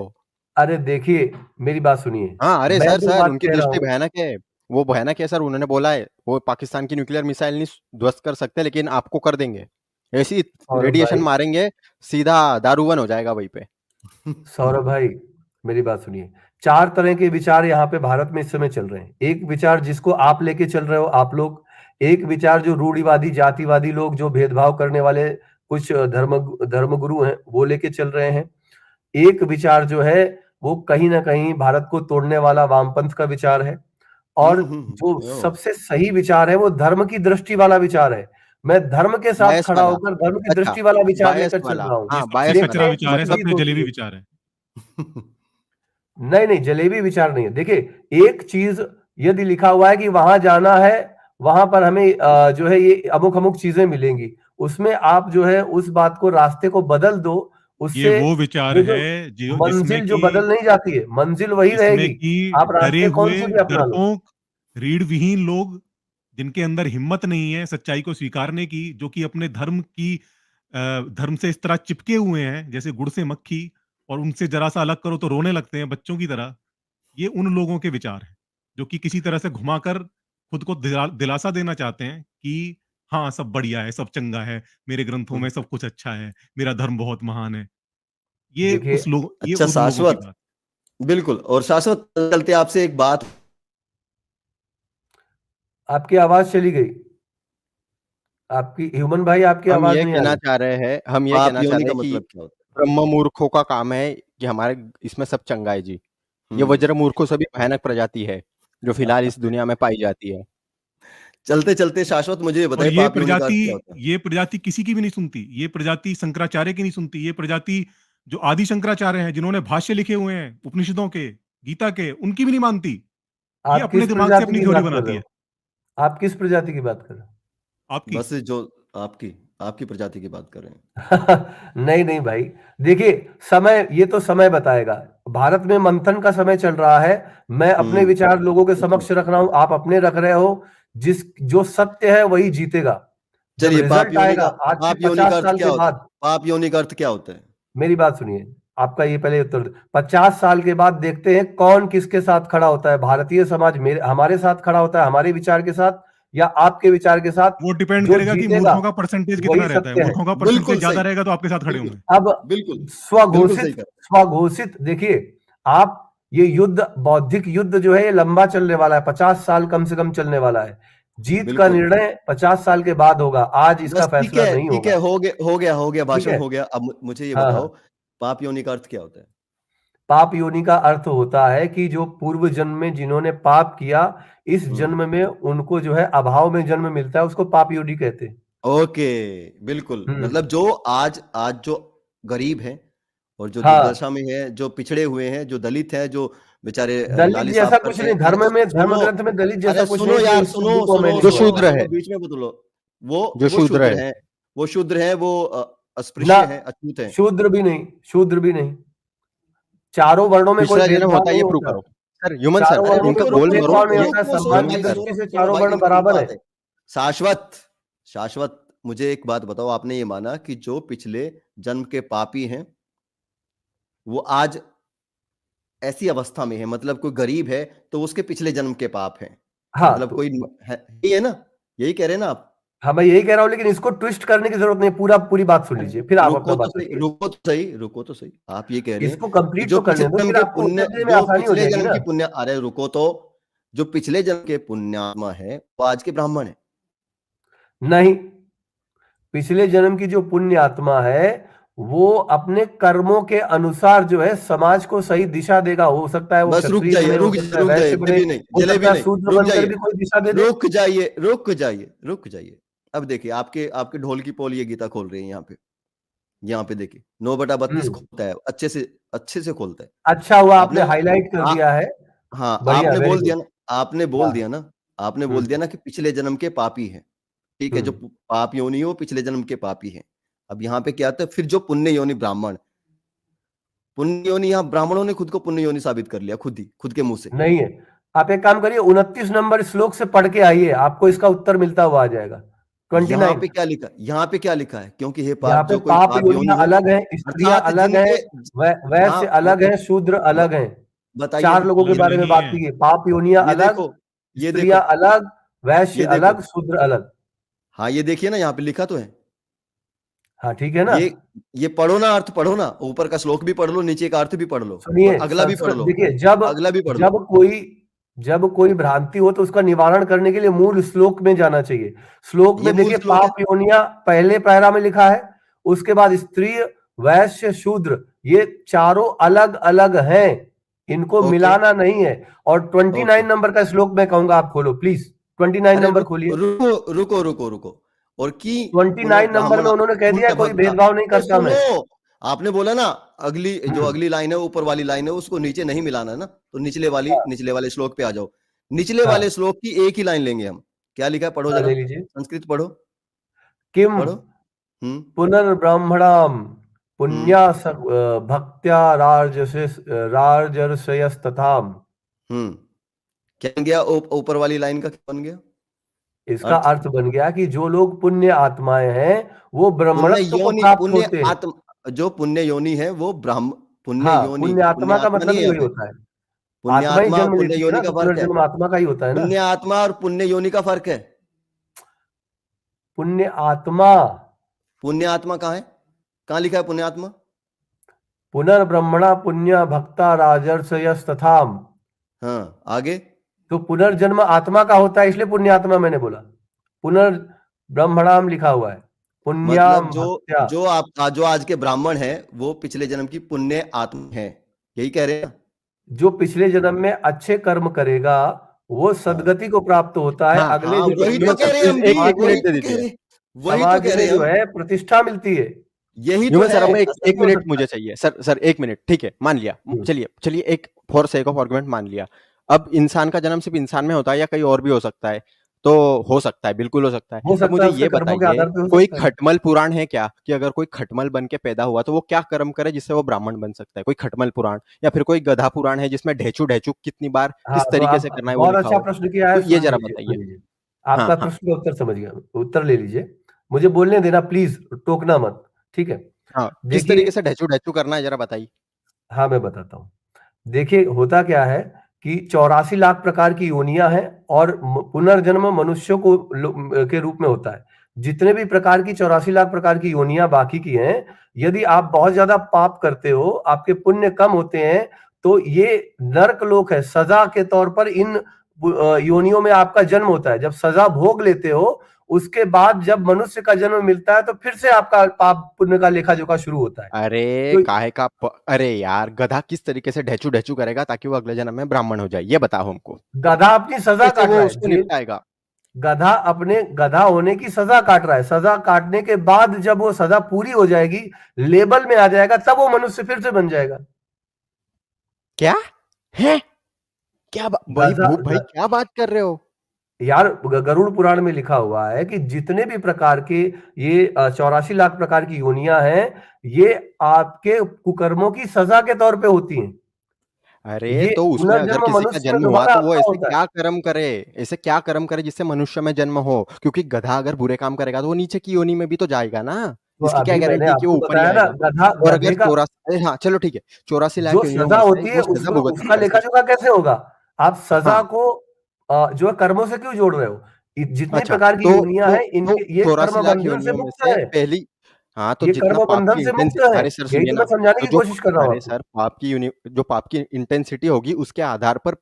अरे देखिए, मेरी बात सुनिए। हाँ, अरे मैं सर, जो सर, बात उनकी कह रहा दृष्टि हूँ, भयानक है। वो भयानक है सर, उन्होंने बोला है, वो पाकिस्तान की न्यूक्लियर मिसाइल नहीं ध्वस्त कर सकते, लेकिन आपको कर देंगे। ऐसी सौरभ रेडिएशन भाई, मारेंगे, सीधा दारूवन हो जाएगा वहीं पे। सौरभ भाई, मेरी बात सुनिए। 4 तरह के विचार यहाँ पे भारत में इस समय चल रहे हैं। एक विचार जिसको आप लेके चल रहे हो, आप लोग। एक विचार जो रूढ़िवादी, जातिवादी लोग, जो भेदभाव करने वाले कुछ धर्मगुरु हैं, वो लेके चल रहे हैं। एक विचार जो है, वो कहीं ना कहीं भारत को तोड़ने वाला वामपंथ का विचार है। और जो ओह! सबसे सही विचार है, वो धर्म की दृष्टि वाला विचार है। मैं धर्म के साथ बायस खड़ा वाला। होकर धर्म की अच्छा, दृष्टि वाला विचार बायस लेकर चल वाला। रहा हूँ। ये हाँ, सबसे बायस कचरा वाला। सेम विचार है, चीज मतलब सबसे होती जलेबी है। विचार है। नहीं नहीं, जलेबी विचार नहीं है। देखिए, एक चीज यदि लिखा हुआ है कि वहां जाना है, वहां पर हमें जो है ये अमुक अमुक चीजें मिलेंगी, उसमें आप जो है उस बात को, रास्ते को बदल दो। ये उससे वो विचार वो जो है जो मंजिल जो बदल नहीं जाती है, मंजिल वही जिसमें रहेगी। कि आप डरे रास्ते कौन हुए, से भी अपना लो। डरपोक, रीढ़ विहीन लोग, जिनके अंदर हिम्मत नहीं है सच्चाई को स्वीकारने की, जो कि अपने धर्म से इस तरह चिपके हुए हैं जैसे गुड़ से मक्खी, और उनसे जरा सा अलग करो तो रोने लगते हैं बच्चों की तरह। ये उन लोगों के विचार हैं जो कि किसी तरह से घुमाकर खुद को दिलासा देना चाहते हैं कि हाँ, सब बढ़िया है, सब चंगा है, मेरे ग्रंथों में सब कुछ अच्छा है, मेरा धर्म बहुत महान है। देखिए, ये अच्छा उन लोगों की शाश्वत, बात। बिल्कुल। और शाश्वत चलते आपसे एक बात, आपकी आवाज चली गई। आपकी ह्यूमन भाई, आपकी हम आवाज ये नहीं आ कहना रही। चाह रहे हैं हम ये पाप कहना चाह योनि रहे का हैं कि मतलब क्या होता ब्रह्म मूर्खों का काम है कि हमारे इसमें सब चंगा है जी। है? ये वज्र मूर्खों से भी भयानक प्रजाति है, जो फिलहाल इस दुनिया में पाई जाती है। चलते-चलते शाश्वत मुझे ये और बताइए पाप योनि का अर्थ क्या होता है? ये प्रजाति किसी की भी नहीं सुनती। ये प्रजाति शंकराचार्य की नहीं सुनती। ये प्रजाति जो आदि शंकराचार्य हैं, जिन्होंने भाष्य लिखे हुए हैं उपनिषदों के, गीता के, उनकी भी नहीं मानती। ये आप अपने किस दिमाग से प्रजाति अपनी की थ्योरी बात कर बनाती रहे है। हो? आप किस प्रजाति की बात कर रहे हो? आपकी। बस जो आपकी आपकी प्रजाति की बात कर रहे हैं। नहीं नहीं भाई, देखिए, समय, ये तो समय बताएगा। भारत में मंथन का समय चल रहा है। मैं अपने विचार लोगों के बिल्कुल। समक्ष रख रहा हूं, आप अपने रख रहे हो। जो सत्य है वही जीतेगा। जब चलिए रिजल्ट आएगा आज से पाप योनि का 50 अर्थ साल क्या के होता है? बाद, पाप योनि का अर्थ क्या होता है? मेरी बात सुनिए, आपका ये पहले उत्तर दो। 50 साल के बाद देखते हैं कौन किसके साथ खड़ा होता है। भारतीय समाज हमारे साथ खड़ा होता है, हमारे विचार के साथ, या आपके विचार के साथ। वो डिपेंड जो करेगा कि जीतेगा मूर्खों का परसेंटेज कितना वही रहता है। सत्य है। मूर्खों का बिल्कुल परसेंटेज ज्यादा सही। रहेगा तो आपके साथ खड़े बिल्कुल, होंगे। अब बिल्कुल, बिल्कुल स्वघोषित सही कहा। स्वघोषित देखिए, आप ये युद्ध, बौद्धिक युद्ध जो है ये लंबा चलने वाला है, 50 साल कम से कम चलने वाला है। जीत का बिल्कुल। निर्णय 50 साल के बाद होगा, आज इसका बस फैसला नहीं ठीक है, होगा। हो गया, ठीक भाषण है। हो गया। अब मुझे ये हाँ बताओ, हाँ। पाप योनि का अर्थ क्या होता है? पाप योनि का अर्थ होता है कि जो पूर्व जन्म में जिन्होंने पाप किया, इस हुँ। जन्म में उनको जो है अभाव में जन्म मिलता है, उसको पाप योनि कहते हैं। ओके, बिल्कुल। हम्म। मतलब जो आज आज जो गरीब हैं और जो हाँ, दुर्दशा में हैं, जो पिछड़े हुए हैं, जो दलित हैं, जो बेचारे दलित नाली जैसा साफ कुछ करते नहीं, हैं। अरे तो धर्म सुनो, ग्रंथ में दलित जैसा अरे कुछ सुनो नहीं कि यार, इस शब्द को मैंने जो बोला। शूद्र है, बीच में मत बोलो। जो वो शूद्र है, शूद्र हैं, वो ना, अस्पृश्य हैं, अछूत हैं। शूद्र भी नहीं, शूद्र भी नहीं। चारों वर्णों में कोई पिछला जन्म भेदभाव होता है नहीं ये प्रूव होता। करो। सर ह्यूमन सर, चारों अरे वर्णों में इनका कोई गोल करो भेदभाव नहीं ये। होता, सुनो सम्मानित भाई, दृष्टि से सुनो चारों भाई, वर्ण इनकी बराबर बात है। है। शाश्वत शाश्वत मुझे एक बात बताओ, आपने ये माना कि जो पिछले जन्म के पापी हैं, वो आज ऐसी अवस्था में है, मतलब कोई गरीब है तो उसके पिछले जन्म के पाप हैं। हाँ मतलब तो कोई है, यही है ना? यही कह रहे हैं ना आप? हाँ, मैं यही कह रहा हूं, लेकिन इसको ट्विस्ट करने की जरूरत नहीं, पूरी बात सुन लीजिए, फिर आप अपना बात रखिए। रुको तो सही। आप ये कह रहे हैं इसको कि कंप्लीट तो करने दो, फिर आपको उत्तर देने में जो आसानी हो पिछले जाएगी जन्म ना। की पुण्य, अरे रुको तो, जो पिछले जन्म के पुण्यात्मा है वो आज के ब्राह्मण है। नहीं, पिछले जन्म की जो पुण्य आत्मा है, वो अपने कर्मों के अनुसार जो है समाज को सही दिशा देगा। हो सकता है वो बस क्षत्रिय बने, हो सकता है रुक जाइए, वैश्य बने, हो सकता जलेबी है नहीं, शूद्र रुक बनकर जाइए, भी कोई दिशा दे दे। रुक जाइए। अब देखिए, आपके आपके ढोल की पोल ये गीता खोल रही है यहाँ पे देखिए, 9/32 हम्म। खोलता है, अच्छे से खोलता है। अच्छा हुआ आपने आपने हाईलाइट कर आ, दिया है। हाँ, बढ़िया, वेरी गुड। आपने बोल हाँ। दिया ना, आपने बोल हम्म। दिया ना कि पिछले जन्म के पापी हैं। ठीक है, जो हम्म। पाप योनि है वो पिछले जन्म के पापी हैं। अब यहाँ पे क्या आता है, फिर जो पुण्य योनि ब्राह्मण, पुण्य योनि, यहाँ ब्राह्मणों ने खुद को पुण्य योनि साबित कर लिया, खुद के मुंह से। नहीं है। आप एक काम करिए, 29 नंबर श्लोक से पढ़ के आइए, आपको इसका उत्तर मिलता हुआ आ जाएगा। 29। यहाँ पे क्या लिखा है? क्योंकि हे यहाँ पाप, पे जो कोई पाप पाप योनि योनियां हो, अलग हैं, स्त्रियां अर्थात अलग हैं, जिनके, हाँ, वैश्य अलग हैं, शूद्र ब- अलग हैं। बताइए, 4 लोगों के अलग बारे में नहीं बात है। कीजिए। पाप योनियां ये अलग, देखो, ये स्त्रियां देखो, अलग, वैश्य ये देखो, अलग, शूद्र अलग। हाँ ये देखिए ना, यहाँ पे लिखा तो है। हाँ ठीक है ना। ये ये पढ़ो ना, अर्थ पढ़ो ना, ऊपर का श्लोक भी पढ़ लो, नीचे का अर्थ भी पढ़ लो, और सुनिए, अगला भी पढ़ संस्कृत लो, देखिए, जब अगला भी पढ़ लो। जब कोई जब कोई भ्रांति हो तो उसका निवारण करने के लिए मूल श्लोक में जाना चाहिए। श्लोक ये में मूल देखिए, श्लोक है। पाप योनियां पहले पैरा में लिखा है, उसके बाद स्त्री, वैश्य, शूद्र, ये चारों अलग अलग हैं, इनको ओके, मिलाना नहीं है। और 29 ओके। नंबर का श्लोक मैं कहूंगा आप खोलो प्लीज। 29 अरे नंबर खोलिए। रुको। और की 29 नंबर में पुनर्ब्राह्मण उन्होंने कह दिया पुण्य कोई भक्ता, भेदभाव नहीं तो करता मैं। सुनो, आपने बोला ना, जो हम्म। अगली लाइन है, ऊपर वाली लाइन है, उसको नीचे नहीं मिलाना है ना, तो हाँ निचले वाले श्लोक पे आ जाओ। निचले हाँ वाले श्लोक की एक ही लाइन लेंगे हम। क्या लिखा है, पढ़ो हाँ, जरा, ले लीजिए। संस्कृत पढ़ो, किम पढ़ो। हम्म, पुनर्ब्राह्मणाम हम्म, पुण्या भक्त्या राजर्षयस्तथाम। हम्म। क्या बन गया, ऊपर वाली लाइन का क्या बन गया इसका अर्थ? अर्थ बन गया कि जो लोग पुण्य आत्माएं हैं वो ब्राह्मणत्व को प्राप्त होते हैं। जो पुण्य योनि है वो हाँ, पुण्य पुण्य आत्मा का आत्मा नहीं मतलब है ही यहाँ वही पे। होता है। पुण्य आत्मा ही आत्मा और जन्म पुण्य लेती है योनि ना, का तो फर्क है। पुनर्जन्म आत्मा का ही होता है ना। पुण्य आत्मा और पुण्य योनि का फर्क है। पुण्य आत्मा, पुण्य आत्मा कहाँ है? कहाँ लिखा है पुण्य आत्मा? पुनर्ब्रह्मणा पुण्य भक्ता राजर्षयस्तथाम। हाँ, आगे। तो पुनर्जन्म आत्मा का होता है, इसलिए पुण्य आत्मा मैंने बोला। पुनर् ब्रह्मणाम लिखा हुआ है, पुण्याम मतलब जो भक्त्या। जो आज के ब्राह्मण हैं वो पिछले जन्म की पुण्य आत्मा है, यही कह रहे हैं ना? जो पिछले जन्म में अच्छे कर्म करेगा वो हाँ सदगति को प्राप्त होता है, हाँ अगले हाँ, जन्म वही में तो कह रहे हैं हम एक भी, एक वही मिनट दे तो कह दीजिए। रहे वही तो समाज कह रहे में हैं जो हम, है प्रतिष्ठा मिलती है। यही तो ह्यूमन सर, अब है मैं एक असल में। मिनट मुझे चाहिए सर। सर एक मिनट, ठीक है, मान लिया। चलिए चलिए, एक फॉर सेक ऑफ आर्गुमेंट मान लिया। अब इंसान का जन्म सिर्फ इंसान में होता है या कहीं और भी हो सकता है? तो हो सकता है, बिल्कुल हो सकता है। हो अब सकता मुझे है, उसके ये कर्मों के बताइए, आधार पे हो कोई सकता है। खटमल पुराण है क्या कि अगर कोई खटमल बन के पैदा हुआ तो वो क्या कर्म करे जिससे वो ब्राह्मण बन सकता है? कोई खटमल पुराण या फिर कोई गधा पुराण है जिसमें ढेचू ढेचू कितनी बार हाँ, किस तो तरीके आप से करना है वो बहुत लिखा अच्छा हो? प्रश्न किया है, तो ये सुन जरा लीजिए, बताइए। सुन लीजिए। हाँ आपका हाँ प्रश्न का उत्तर समझ गया, उत्तर ले लीजिए, मुझे बोलने देना प्लीज, टोकना मत, ठीक है? हाँ, किस देखिए, तरीके से ढेचू ढेचू करना है जरा बताइए। हाँ मैं बताता हूँ। देखिए, होता क्या है कि 84 लाख प्रकार की योनियां हैं और पुनर्जन्म मनुष्यों को के रूप में होता है। जितने भी प्रकार की 84 लाख प्रकार की योनियां बाकी की हैं, यदि आप बहुत ज्यादा पाप करते हो, आपके पुण्य कम होते हैं, तो ये नरक लोक है, सजा के तौर पर इन योनियों में आपका जन्म होता है। जब सजा भोग लेते हो, उसके बाद जब मनुष्य का जन्म मिलता है तो फिर से आपका पाप पुण्य का लेखा जोखा शुरू होता है। अरे तो काहे का अरे यार, गधा किस तरीके से ढेचू ढेचू करेगा ताकि वो अगले जन्म में ब्राह्मण हो जाए, ये बताओ हमको। गधा अपनी सजा कैसे काट वो रहा है, उसको जेल, निपटाएगा? गधा अपने गधा होने की सजा काट रहा है। सजा काटने के बाद जब वो सजा पूरी हो जाएगी, लेबल में आ जाएगा, तब वो मनुष्य फिर से बन जाएगा। क्या है? क्या भाई गधा भूप भाई, क्या बात कर रहे हो? यार, गरुड़ पुराण में लिखा हुआ है कि जितने भी प्रकार के ये 84 लाख प्रकार की योनियां हैं, ये आपके कुकर्मों की सजा के तौर पे होती हैं। अरे ये तो उसमें अगर पुनर्जन्म किसी का मनुष्य में जन्म हुआ दोबारा तो वो आपका ऐसे होता है। क्या कर्म करे, ऐसे क्या कर्म करे जिससे मनुष्य में जन्म हो? क्योंकि गधा अगर बुरे काम करेगा तो वो नीचे की योनि में भी तो जाएगा ना। तो इसकी क्या अभी मैंने गारंटी कि वो आपको ऊपर ही बताया ना, आएगा? गधा और अगर गधे का 84, हाँ चलो ठीक है, 84 लाख जो योनियों सजा में से होती है वो सजा उसको, भुगतना उसका लेखा कैसे? जोखा कैसे होगा? आप सजा हाँ, को जो है कर्मों से क्यों जोड़ रहे हो? जितनी अच्छा, प्रकार की तो योनियां हैं, तो इनके ये 84 कर्म लाख बंधन से योनियों में मुक्त से है। पहली, हाँ, तो ये जितना कर्म पाप बंधन की से मुक्त है। अरे सर यही सुनिए तो ना, मैं समझाने तो की जो कोशिश कर रहा हूं अरे आपको। सर जो पाप की इंटेंसिटी होगी उसके आधार पर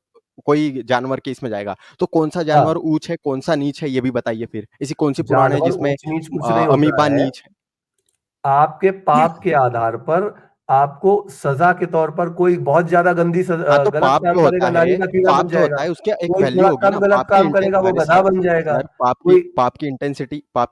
कोई जानवर के इसमें जाएगा। तो कौन-सा हाँ, जानवर ऊँच है, कौन-सा नीच है ये भी बताइए फिर। ऐसी कौन-सी पुराण है जानवर जिसमें ऊंच नीच कुछ नहीं होता अमीबा है। नीच है? आपके पाप के आधार पर आपको सजा के तौर पर, कोई बहुत ज्यादा हाँ, तो गलत पाप काम जो करेगा, होता नाली है, का कीड़ा बन पाप जो जाएगा। होता है उसकी एक कोई वैल्यू थोड़ा होगी कम ना। गलत काम करेगा, वो अरे गधा सर, बन जाएगा। सर कोई पाप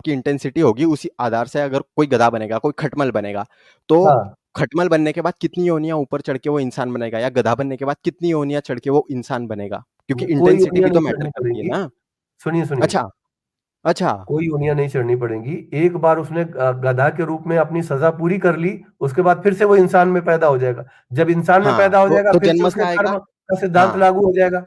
की इंटेंसिटी होगी उसी आधार से। अगर कोई गधा बनेगा, कोई खटमल बनेगा, तो हाँ, खटमल बनने के बाद कितनी योनियाँ ऊपर चढ़ के वो इंसान बनेगा, या गधा बनने के बाद कितनी योनियाँ चढ़ के वो इंसान बनेगा? क्योंकि कोई इंटेंसिटी योनियां भी तो नहीं मैटर चढ़नी करती है पड़ेंगी। ना। सुनिए, सुनिए, अच्छा, अच्छा। कोई यूनियन नहीं चढ़नी पड़ेगी। एक बार उसने गधा के रूप में अपनी सजा पूरी कर ली, उसके बाद फिर से वो इंसान में पैदा हो जाएगा। जब इंसान में हाँ, पैदा हो जाएगा, तो फिर से जन्म से उसके आएगा। कर्म का सिद्धांत हाँ, लागू हो जाएगा।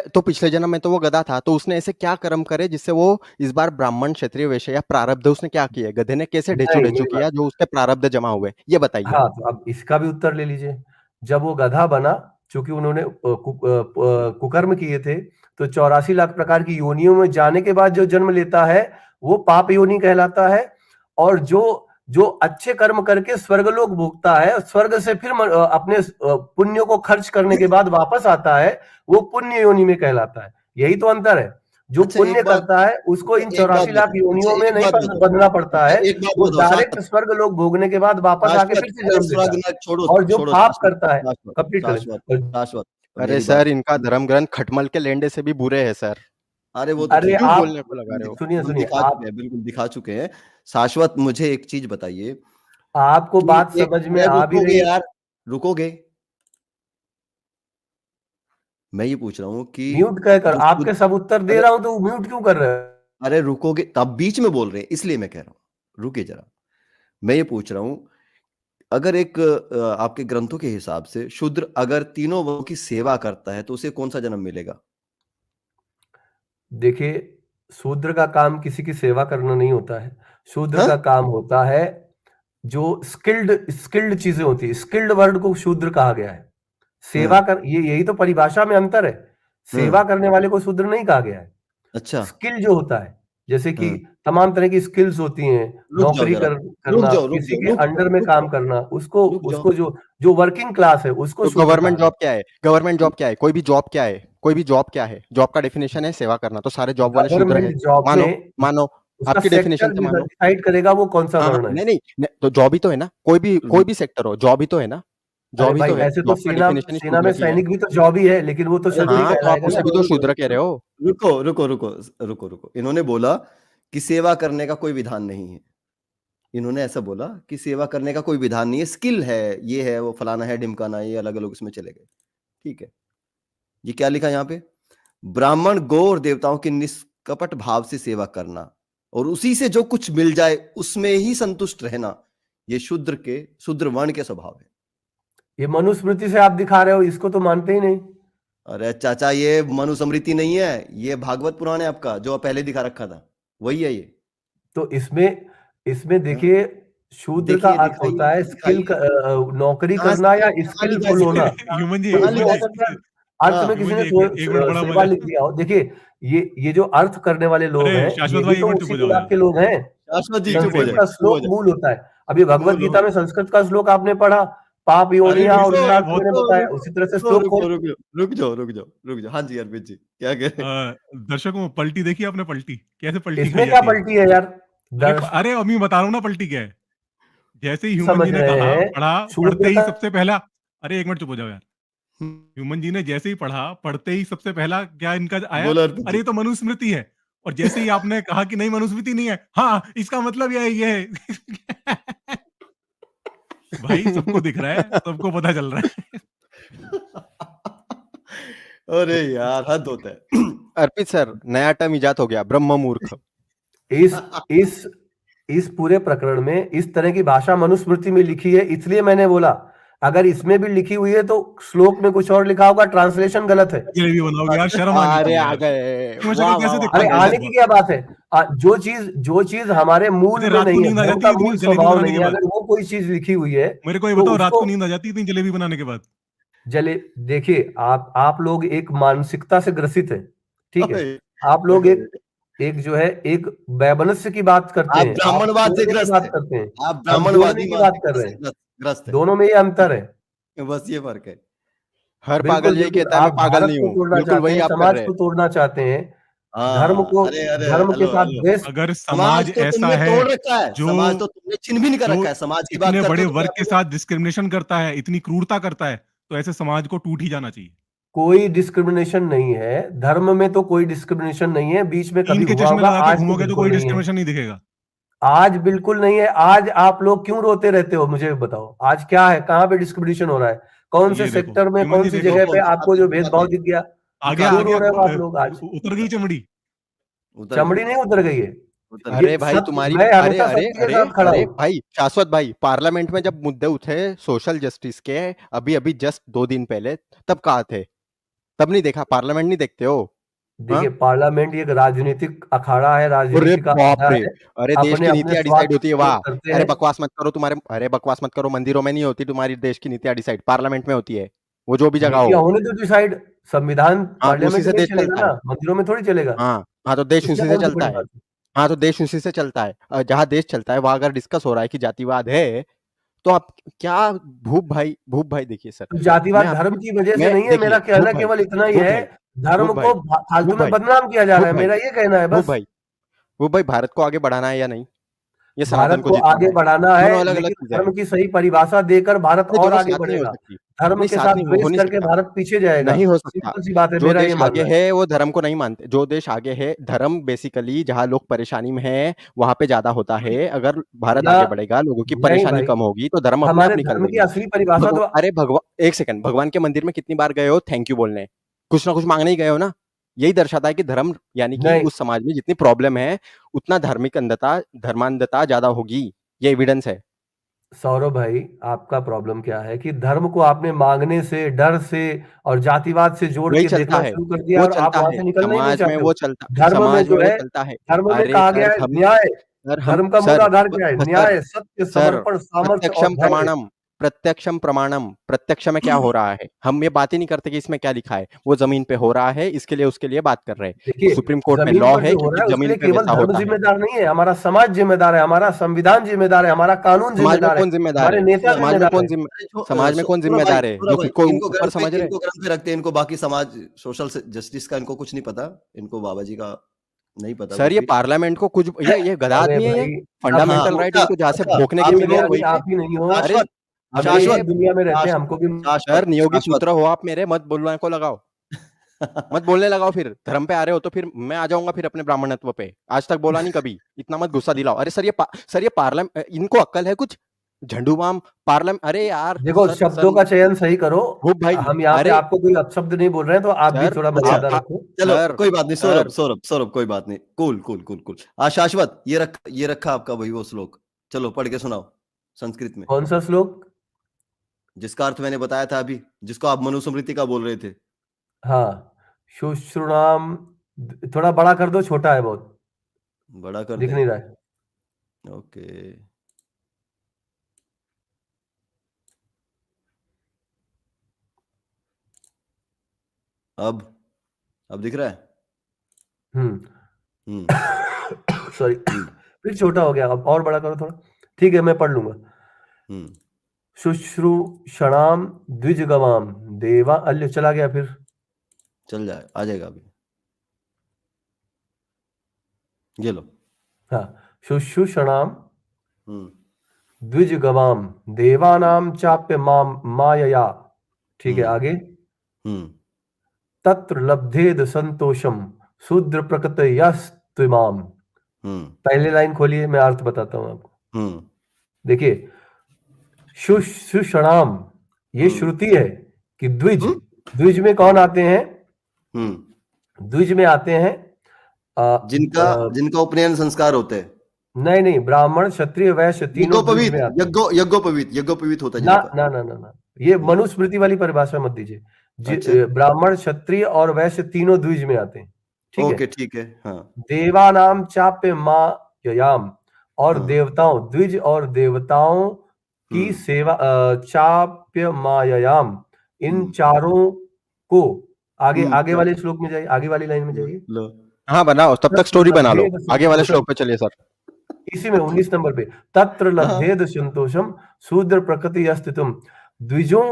तो पिछले जन्म में तो वो गधा था, तो उसने ऐसे क्या कर्म करे जिससे वो इस बार ब्राह्मण, क्षत्रिय, वैश्य या प्रारब्ध उसने क्या किए? गधे ने कैसे नहीं, ढेंचू-ढेंचू मेरी बात, किया जो उसके प्रारब्ध जमा हुए? ये बताइए। हाँ, तो अब इसका भी उत्तर ले लीजिए। जब वो गधा बना, चूंकि उन्होंने कुकर्म किए थे, तो 84 लाख प्रकार की योनियों में जाने के बाद जो जन्म लेता है, वो पाप योनि कहलाता है। और जो जो अच्छे कर्म करके स्वर्गलोक भोगता है, स्वर्ग से फिर अपने पुण्यों को खर्च करने के बाद वापस आता है, वो पुण्य योनि में कहलाता है। यही तो अंतर है। जो अच्छा पुण्य एक बात, करता है उसको इन एक बात 84 लाख बताओ, अच्छा योनियों में एक नहीं बात बताओ, बंधना पड़ता अच्छा है। एक बात वो बताओ डायरेक्ट शाश्वत, स्वर्ग लोक भोगने के बाद वापस आके शाश्वत, फिर से अरे जन्म लेता है। स्वर्गनाथ छोड़ो, और जो छोड़ो पाप शाश्वत, करता है, शाश्वत, कंप्लीट करें। शाश्वत, और शाश्वत, अरे मेरी बात सर, इनका धर्म ग्रंथ खटमल के लेंडे से भी बुरे हैं सर। अरे वो तो अरे ठीक है, क्यों आप बोलने को लगा रहे हो? सुनिए, हम सुनिए, दिखा चुके आप, हैं, बिल्कुल दिखा चुके हैं। शाश्वत मुझे एक चीज़ बताइए आपको कि बात एक, समझ में अरे आ भी रुकोगे रही? यार, रुकोगे? मैं ये पूछ रहा हूँ कि म्यूट कहकर जो आपके शुद्ध, सब उत्तर दे अरे रहा हूं तो म्यूट क्यों कर रहे हो? अरे रुकोगे, तब बीच में बोल रहे हैं इसलिए मैं कह रहा हूँ, रुकिए ज़रा। मैं ये पूछ रहा हूँ, अगर एक आपके ग्रंथों के हिसाब से शूद्र अगर तीनों वर्गों की सेवा करता है तो उसे कौन-सा जन्म मिलेगा? देखिए, शूद्र का काम किसी की सेवा करना नहीं होता है। शूद्र हाँ? का काम होता है जो स्किल्ड स्किल्ड चीजें होती है, स्किल्ड वर्ड को शूद्र कहा गया है। सेवा हुँ, कर, ये यही तो परिभाषा में अंतर है। सेवा हुँ, करने वाले को शूद्र नहीं कहा गया है। अच्छा, स्किल जो होता है, जैसे कि हुँ। तमाम तरह की स्किल्स होती हैं, रुक जाओ नौकरी ज़रा, रुक करना, जाओ, रुक किसी जाओ, के रुक जाओ, अंडर में रुक काम जाओ, करना, उसको रुक जाओ। उसको जो जो वर्किंग क्लास है, उसको तो शूद्र कहा गवर्नमेंट है। जॉब क्या है? गवर्नमेंट जॉब क्या है? कोई भी जॉब क्या है? कोई भी जॉब क्या है? जॉब का डेफिनेशन है सेवा करना, तो सारे जॉब वाले शूद्र गवर्नमेंट हैं। जॉब मानो, में मानो, उसका आपकी डेफिनेशन सेक्टर से मानो। डिसाइड करेगा वो कौन सा हाँ, वर्ण है। नहीं, तो जॉब ही तो है ना, कोई भी सेक्टर हो, जॉब ही तो है ना, अरे जॉब ही भाई तो है, ऐसे तो जॉब का सेना डेफिनेशन ही सेना में शूद्र की है। सैनिक भी तो जॉब ही है, लेकिन वो तो अरे शूद्र ही हाँ, तो आप कहलाएगा उसे ना। भी तो शूद्र कह रहे हो। रुको। इन्होंने बोला कि सेवा करने का कोई विधान नहीं है। इन्होंने ऐसा बोला कि सेवा करने का कोई विधान नहीं है, स्किल है, ये है, वो फलाना है, ढिमकाना है, ये अलग-अलग उसमें चले गए। ठीक है। ये क्या लिखा यहाँ पे? ब्राह्मण, गौ और देवताओं की निष्कपट भाव से सेवा करना और उसी से जो कुछ मिल जाए उसमें ही संतुष्ट रहना, ये शूद्र वर्ण के स्वभाव है। ये मनुस्मृति से आप दिखा रहे हो, इसको तो मानते ही नहीं। अरे चाचा, ये मनुस्मृति नहीं है, ये भागवत पुराण है आपका, जो पहले दिखा रखा था, वही है ये। तो इसमें हाँ, देखिए, शूद्र का देखिए, अर्थ होता है स्किल, दिखाइए। नौकरी कहाँ करना या कहाँ लिखा है स्किलफुल इसमें? होना। ह्यूमन जी, कोई कहाँ भी लिखा हो है सकता इसमें? है, अर्थ हाँ, में किसी ह्यूमन ने जी, एक मिनट बड़ा सेवा मजा। लिख दिया हो। देखिए, ये जो अर्थ करने वाले लोग अरे हैं, शाश्वत ये भी भाई, एक तो मिनट चुप उसी हो जाओ विभाग यार। के लोग हैं। शाश्वत जी चुप हो एक संस्कृत जाए, का मिनट। चुप हो श्लोक जाए। मूल होता है। अभी भगवत बोलो। गीता में संस्कृत का श्लोक आपने पढ़ा, पाप अरे योनिया और रुको, इंद्रार्थ बहुत मैंने बताया, उसी तरह से श्लोक खोल। रुक जाओ। हाँ जी, अर्पित जी, क्या कह रहे हैं? दर्शकों, पलटी देखी आपने? पलटी कैसे पलटी इसमें खाई क्या जाती है? पलटी है यार? दर्श अरे अभी मैं बता रहा हूँ ना पलटी क्या है। जैसे ही ह्यूमन समझ जी ने रहे कहा, हैं पढ़ा, पढ़ते शूद्र ही का। सबसे पहला, अरे एक मिनट चुप हो जाओ यार। ह्यूमन जी ने जैसे ही पढ़ा, पढ़ते ही सबसे पहला क्या इनका आया? बोलो अर्पित अरे जी। ये तो मनुस्मृति है। और जैसे ही आपने कहा कि नहीं मनुस्मृति नहीं है, हाँ इसका मतलब ये है। भाई सबको दिख रहा है, सबको पता चल रहा है। अरे यार, हद होता है। अर्पित सर, नया टर्म इजाद हो गया, ब्रह्म मूर्ख। इस इस इस पूरे प्रकरण में इस तरह की भाषा मनुस्मृति में लिखी है, इसलिए मैंने बोला अगर इसमें भी लिखी हुई है तो श्लोक में कुछ और लिखा होगा, ट्रांसलेशन गलत है। जलेबी बनाओगे यार, शर्म आनी अरे चाहिए आ यार। गए, शक्ल वाह कैसे वाह दिखता अरे है वाह, आने गजब। की क्या बात है? जो चीज हमारे मूल मुझे में रात को नहीं है, नींद आ धर्म जाती का है इतनी मूल जलेबी स्वभाव बनाने नहीं के है, बाद। अगर वो कोई चीज लिखी हुई है मेरे को ये तो बताओ, रात को उसको नींद आ जाती है इतनी जलेबी बनाने के बाद? जले देखिए, आप लोग एक मानसिकता से ग्रसित है, ठीक है। ओए, आप लोग एक जो है एक वैमनस्य की बात करते आप हैं, आप ब्राह्मणवाद से तोड़ने की ग्रस्त बात है। करते हैं, आप हम जोड़ने ब्राह्मणवादी की बात कर मानसिकता रहे से हैं। ग्रस्त है। दोनों में ये अंतर है। बस ये फर्क है। हर बिल्कुल पागल यही बिल्कुल, कहता है मैं आप पागल भारत नहीं को हूँ, तोड़ना बिल्कुल चाहते वही हैं, आप कर समाज रहे हैं। को तोड़ना चाहते हैं, धर्म हाँ, को अरे, धर्म के हेलो, साथ हेलो। द्वेष। अगर समाज समाज तो ऐसा तुमने है तोड़ रखा है, जो समाज तो तुमने चिन्ह भी नहीं कर जो रखा है। समाज की बात इतने करते बड़े हो तो वर्ग क्या के बोलो? साथ डिस्क्रिमिनेशन करता है, इतनी क्रूरता करता है, तो ऐसे समाज को टूट ही जाना चाहिए। कोई डिस्क्रिमिनेशन नहीं है, धर्म में तो कोई डिस्क्रिमिनेशन नहीं है, बीच में कभी टीन के हुआ चश्मे होगा, लगा के आज तो घूमोगे तो बिल्कुल कोई नहीं है। डिस्क्रिमिनेशन नहीं दिखेगा। आज बिल्कुल नहीं है। आज आप लोग क्यों रोते रहते हो, मुझे बताओ, आज क्या है, कहाँ पे डिस्क्रिमिनेशन हो रहा है, कौन से ये देखो सेक्टर में, ह्यूमन कौन जी, सी देखो जगह पे कौन सी बात आपको जो भेदभाव दिखाते दिख गया? आ गया, क्यों आ रो गया, रहे हो आप लोग आज? उतर गई चमड़ी। उतर गई, चमड़ी नहीं उतर गई है। उतर गई। ये अरे भाई सत्य, तुम्हारी, मैं अरे हमेशा अरे सत्य के अरे साथ खड़ा अरे हूं। भाई शाश्वत भाई, पार्लियामेंट में जब मुद्दे उठे सोशल जस्टिस के, अभी अभी जस्ट 2 दिन पहले, तब कहाँ थे? तब नहीं देखा? पार्लियामेंट नहीं देखते हो? हाँ, देखिए, पार्लियामेंट एक राजनीतिक अखाड़ा है, अरे राजनीति का बाप अड्डा रे, है। अरे देश अपने की अपने नीतियां स्वार्थ डिसाइड होती है, के लिए वाह। करते अरे हैं। बकवास मत करो, अरे बकवास मत करो, मंदिरों में नहीं होती तुम्हारी देश की नीतियां डिसाइड, पार्लियामेंट में होती है, वो जो भी जगह नीतियां हो। होने दो डिसाइड, संविधान हाँ, तो उसी पार्लियामेंट से में ही देश चलेगा चलता है। ना, मंदिरों में थोड़ी चलेगा। हाँ हाँ, तो देश इसमें उसी से कौन सी चलता बड़ी है। बात है? हाँ, तो देश उसी से चलता है। जहाँ देश चलता है वहां अगर डिस्कस हो रहा है कि जातिवाद है, तो आप क्या, भूप भाई देखिए सर, तो जातिवाद मैं धर्म आपको, की वजह से मैं नहीं है, देखिए मेरा कहना भूप भाई, केवल इतना ही भूप है। भाई, धर्म भूप भाई, को फालतू भूप में भाई, बदनाम किया जा भूप रहा है, भाई, मेरा ये कहना है भूप बस। भाई, भूप भाई, भारत को आगे बढ़ाना है या नहीं? ये सनातन भारत को को जितवाना आगे है? बढ़ाना है, दोनों अलग अलग लेकिन चीजें हैं। धर्म की सही परिभाषा देकर भारत नहीं, और दोनों आगे साथ नहीं हो बढ़ेगा। सकती। धर्म नहीं, के साथ साथ नहीं हो द्वेष नहीं करके सकता। भारत पीछे जाएगा। नहीं हो सकता। सिंपल सी बात है, जो मेरा ये देश आगे मानना है। है वो धर्म को नहीं मानते। जो देश आगे है, धर्म बेसिकली जहाँ लोग परेशानी में हैं, वहाँ पे ज़्यादा होता है। अगर भारत भैया, आगे बढ़ेगा, लोगों की नहीं परेशानी भाई, कम होगी, तो धर्म अपने आप हमारे निकल धर्म की देंगे। असली परिभाषा तो अरे एक सेकंड, भगवान के मंदिर में कितनी बार गए हो थैंक यू बोलने? कुछ ना कुछ मांगने ही गए हो ना? यही दर्शाता है कि धर्म, यानी कि नहीं। उस समाज में जितनी प्रॉब्लम है, उतना धार्मिक अंधता, धर्मांधता ज़्यादा होगी। ये एविडेंस है। सौरभ भाई, आपका प्रॉब्लम क्या है कि धर्म को आपने मांगने से, डर से और जातिवाद से जोड़ वही के चलता देखना है, शुरू कर दिया वो और आप चलता वहां है। से निकलना ही नहीं समाज में चाहते वो हो। चलता, धर्म में समाज में जो वो है, चलता है। धर्म में अरे कहा सर गया है हम न्याय। सर हम धर्म का मूल सर आधार क्या है? सर न्याय, सत्य, सर समर्पण, सामर्थ्य और प्रत्यक्षम धैर्य। प्रमाणम, प्रत्यक्षम प्रमाणम, प्रत्यक्ष में क्या हो रहा है? हम ये बात ही नहीं करते कि इसमें क्या लिखा है। वो ज़मीन पे हो रहा है, इसके लिए उसके लिए बात कर रहे हैं। देखिए, सुप्रीम कोर्ट में जमीन लॉ पर है जो हो रहा क्योंकि है उसके ज़मीन लिए पे केवल वैसा धर्म होता है। जिम्मेदार नहीं है, हमारा समाज जिम्मेदार है, हमारा संविधान जिम्मेदार है, हमारा कानून समाज में जिम्मेदार है, कौन ज़िम्मेदार हमारे है? नेता समाज में जिम्मेदार है। समाज में कौन सौरभ भाई, ज़िम्मेदार है? जो खुद को ऊपर समझ रहे हैं? इनको गर्म पे रखते हैं, इनको बाकी समाज सोशल जस्टिस का इनको कुछ नहीं पता, इनको बाबा जी का नहीं पता सर कुछ ये भी। पार्लियामेंट को कुछ ये गधा अरे आदमी है ये, भाई, फंडामेंटल हाँ, राइट अच्छा, इनको जहाँ से अच्छा, भोंकने आप के भी मिले हैं नहीं, वहीं आप पे। ही नहीं हो। अरे शाश्वत, हम अरे एक ही दुनिया में रहते हैं, हमको भी सर शाश्वत, नियोगी शाश्वत। पुत्र हो आप मेरे, मत बोलने को लगाओ, मत बोलने लगाओ। फिर धर्म पे आ रहे हो तो फिर मैं आ जाऊंगा फिर अपने ब्राह्मणत्व पे। आज तक बोला नहीं कभी, इतना मत गुस्सा दिलाओ। अरे सर ये पार्लियामेंट, इनको अक्ल है कुछ? झंडूबाम पार्लियामेंट, अरे यार देखो, सर शब्दों सर का चयन सही करो। खूब भाई। हम यहाँ पे अरे आपको कोई अपशब्द नहीं बोल रहे हैं, तो आप भी सर थोड़ा हाँ मर्यादा हाँ रखो। चलो सर कोई बात नहीं, सौरभ, सर सौरभ, सौरभ, कोई बात नहीं, कूल, कूल, कूल, कूल। शाश्वत, ये रखा आपका वही वो श्लोक, चलो पढ़ के सुनाओ संस्कृत में, कौन सा श्लोक? जिसका अर्थ मैंने बताया था अभी, जिसको आप मनुस्मृति का बोल रहे थे। हाँ, शुश्रुणाम, थोड़ा बड़ा कर दो, छोटा है बहुत, बड़ा कर दिख दें? नहीं रहा है। ओके। अब दिख रहा है? हम्म हम्म सॉरी, फिर छोटा हो गया, अब और बड़ा करो थोड़ा। ठीक है, मैं पढ़ लूंगा। हम्म शुश्रूषणाम द्विजगवाम देवा, अल्य चला गया फिर। चल जाए, आ जाएगा अभी, ये लो। हाँ, शुश्रूषणाम हम्म द्विजगवाम देवानाम चाप्य मायया। ठीक है, आगे। हम्म तत्र लब्धेद संतोषम शूद्र प्रकृतयस्त्विमाम। हम्म पहले लाइन खोलिए, मैं अर्थ बताता हूं आपको। हम्म देखिए, शुषणाम, ये श्रुति है कि द्विज, हम्म द्विज में कौन आते हैं? हम्म द्विज में आते हैं जिनका जिनका उपनयन संस्कार होते हैं, नहीं नहीं, ब्राह्मण क्षत्रिय वैश्य तीनों द्विज में आते हैं। यज्ञोपवीत होता है ना जिनका। ना ना ना ना, ये मनुस्मृति वाली परिभाषा मत दीजिए। अच्छा, ब्राह्मण क्षत्रिय और वैश्य तीनों द्विज में आते हैं। ठीक है। ओके, ठीक है, हाँ, देवानाम चाप्य माययाम, और हाँ, देवताओं, द्विज और देवताओं की सेवा, चाप्य माययाम, इन चारों को। आगे आगे वाले श्लोक में जाइए, आगे वाली लाइन में जाइए। लो, हाँ बनाओ, तब तक स्टोरी बना लो, आगे वाले श्लोक पे चलिए सर। इसी में 19 नंबर पे, तत्र हाँ, लब्धेद संतोषम शूद्र प्रकृति अस्तित्वम। द्विजों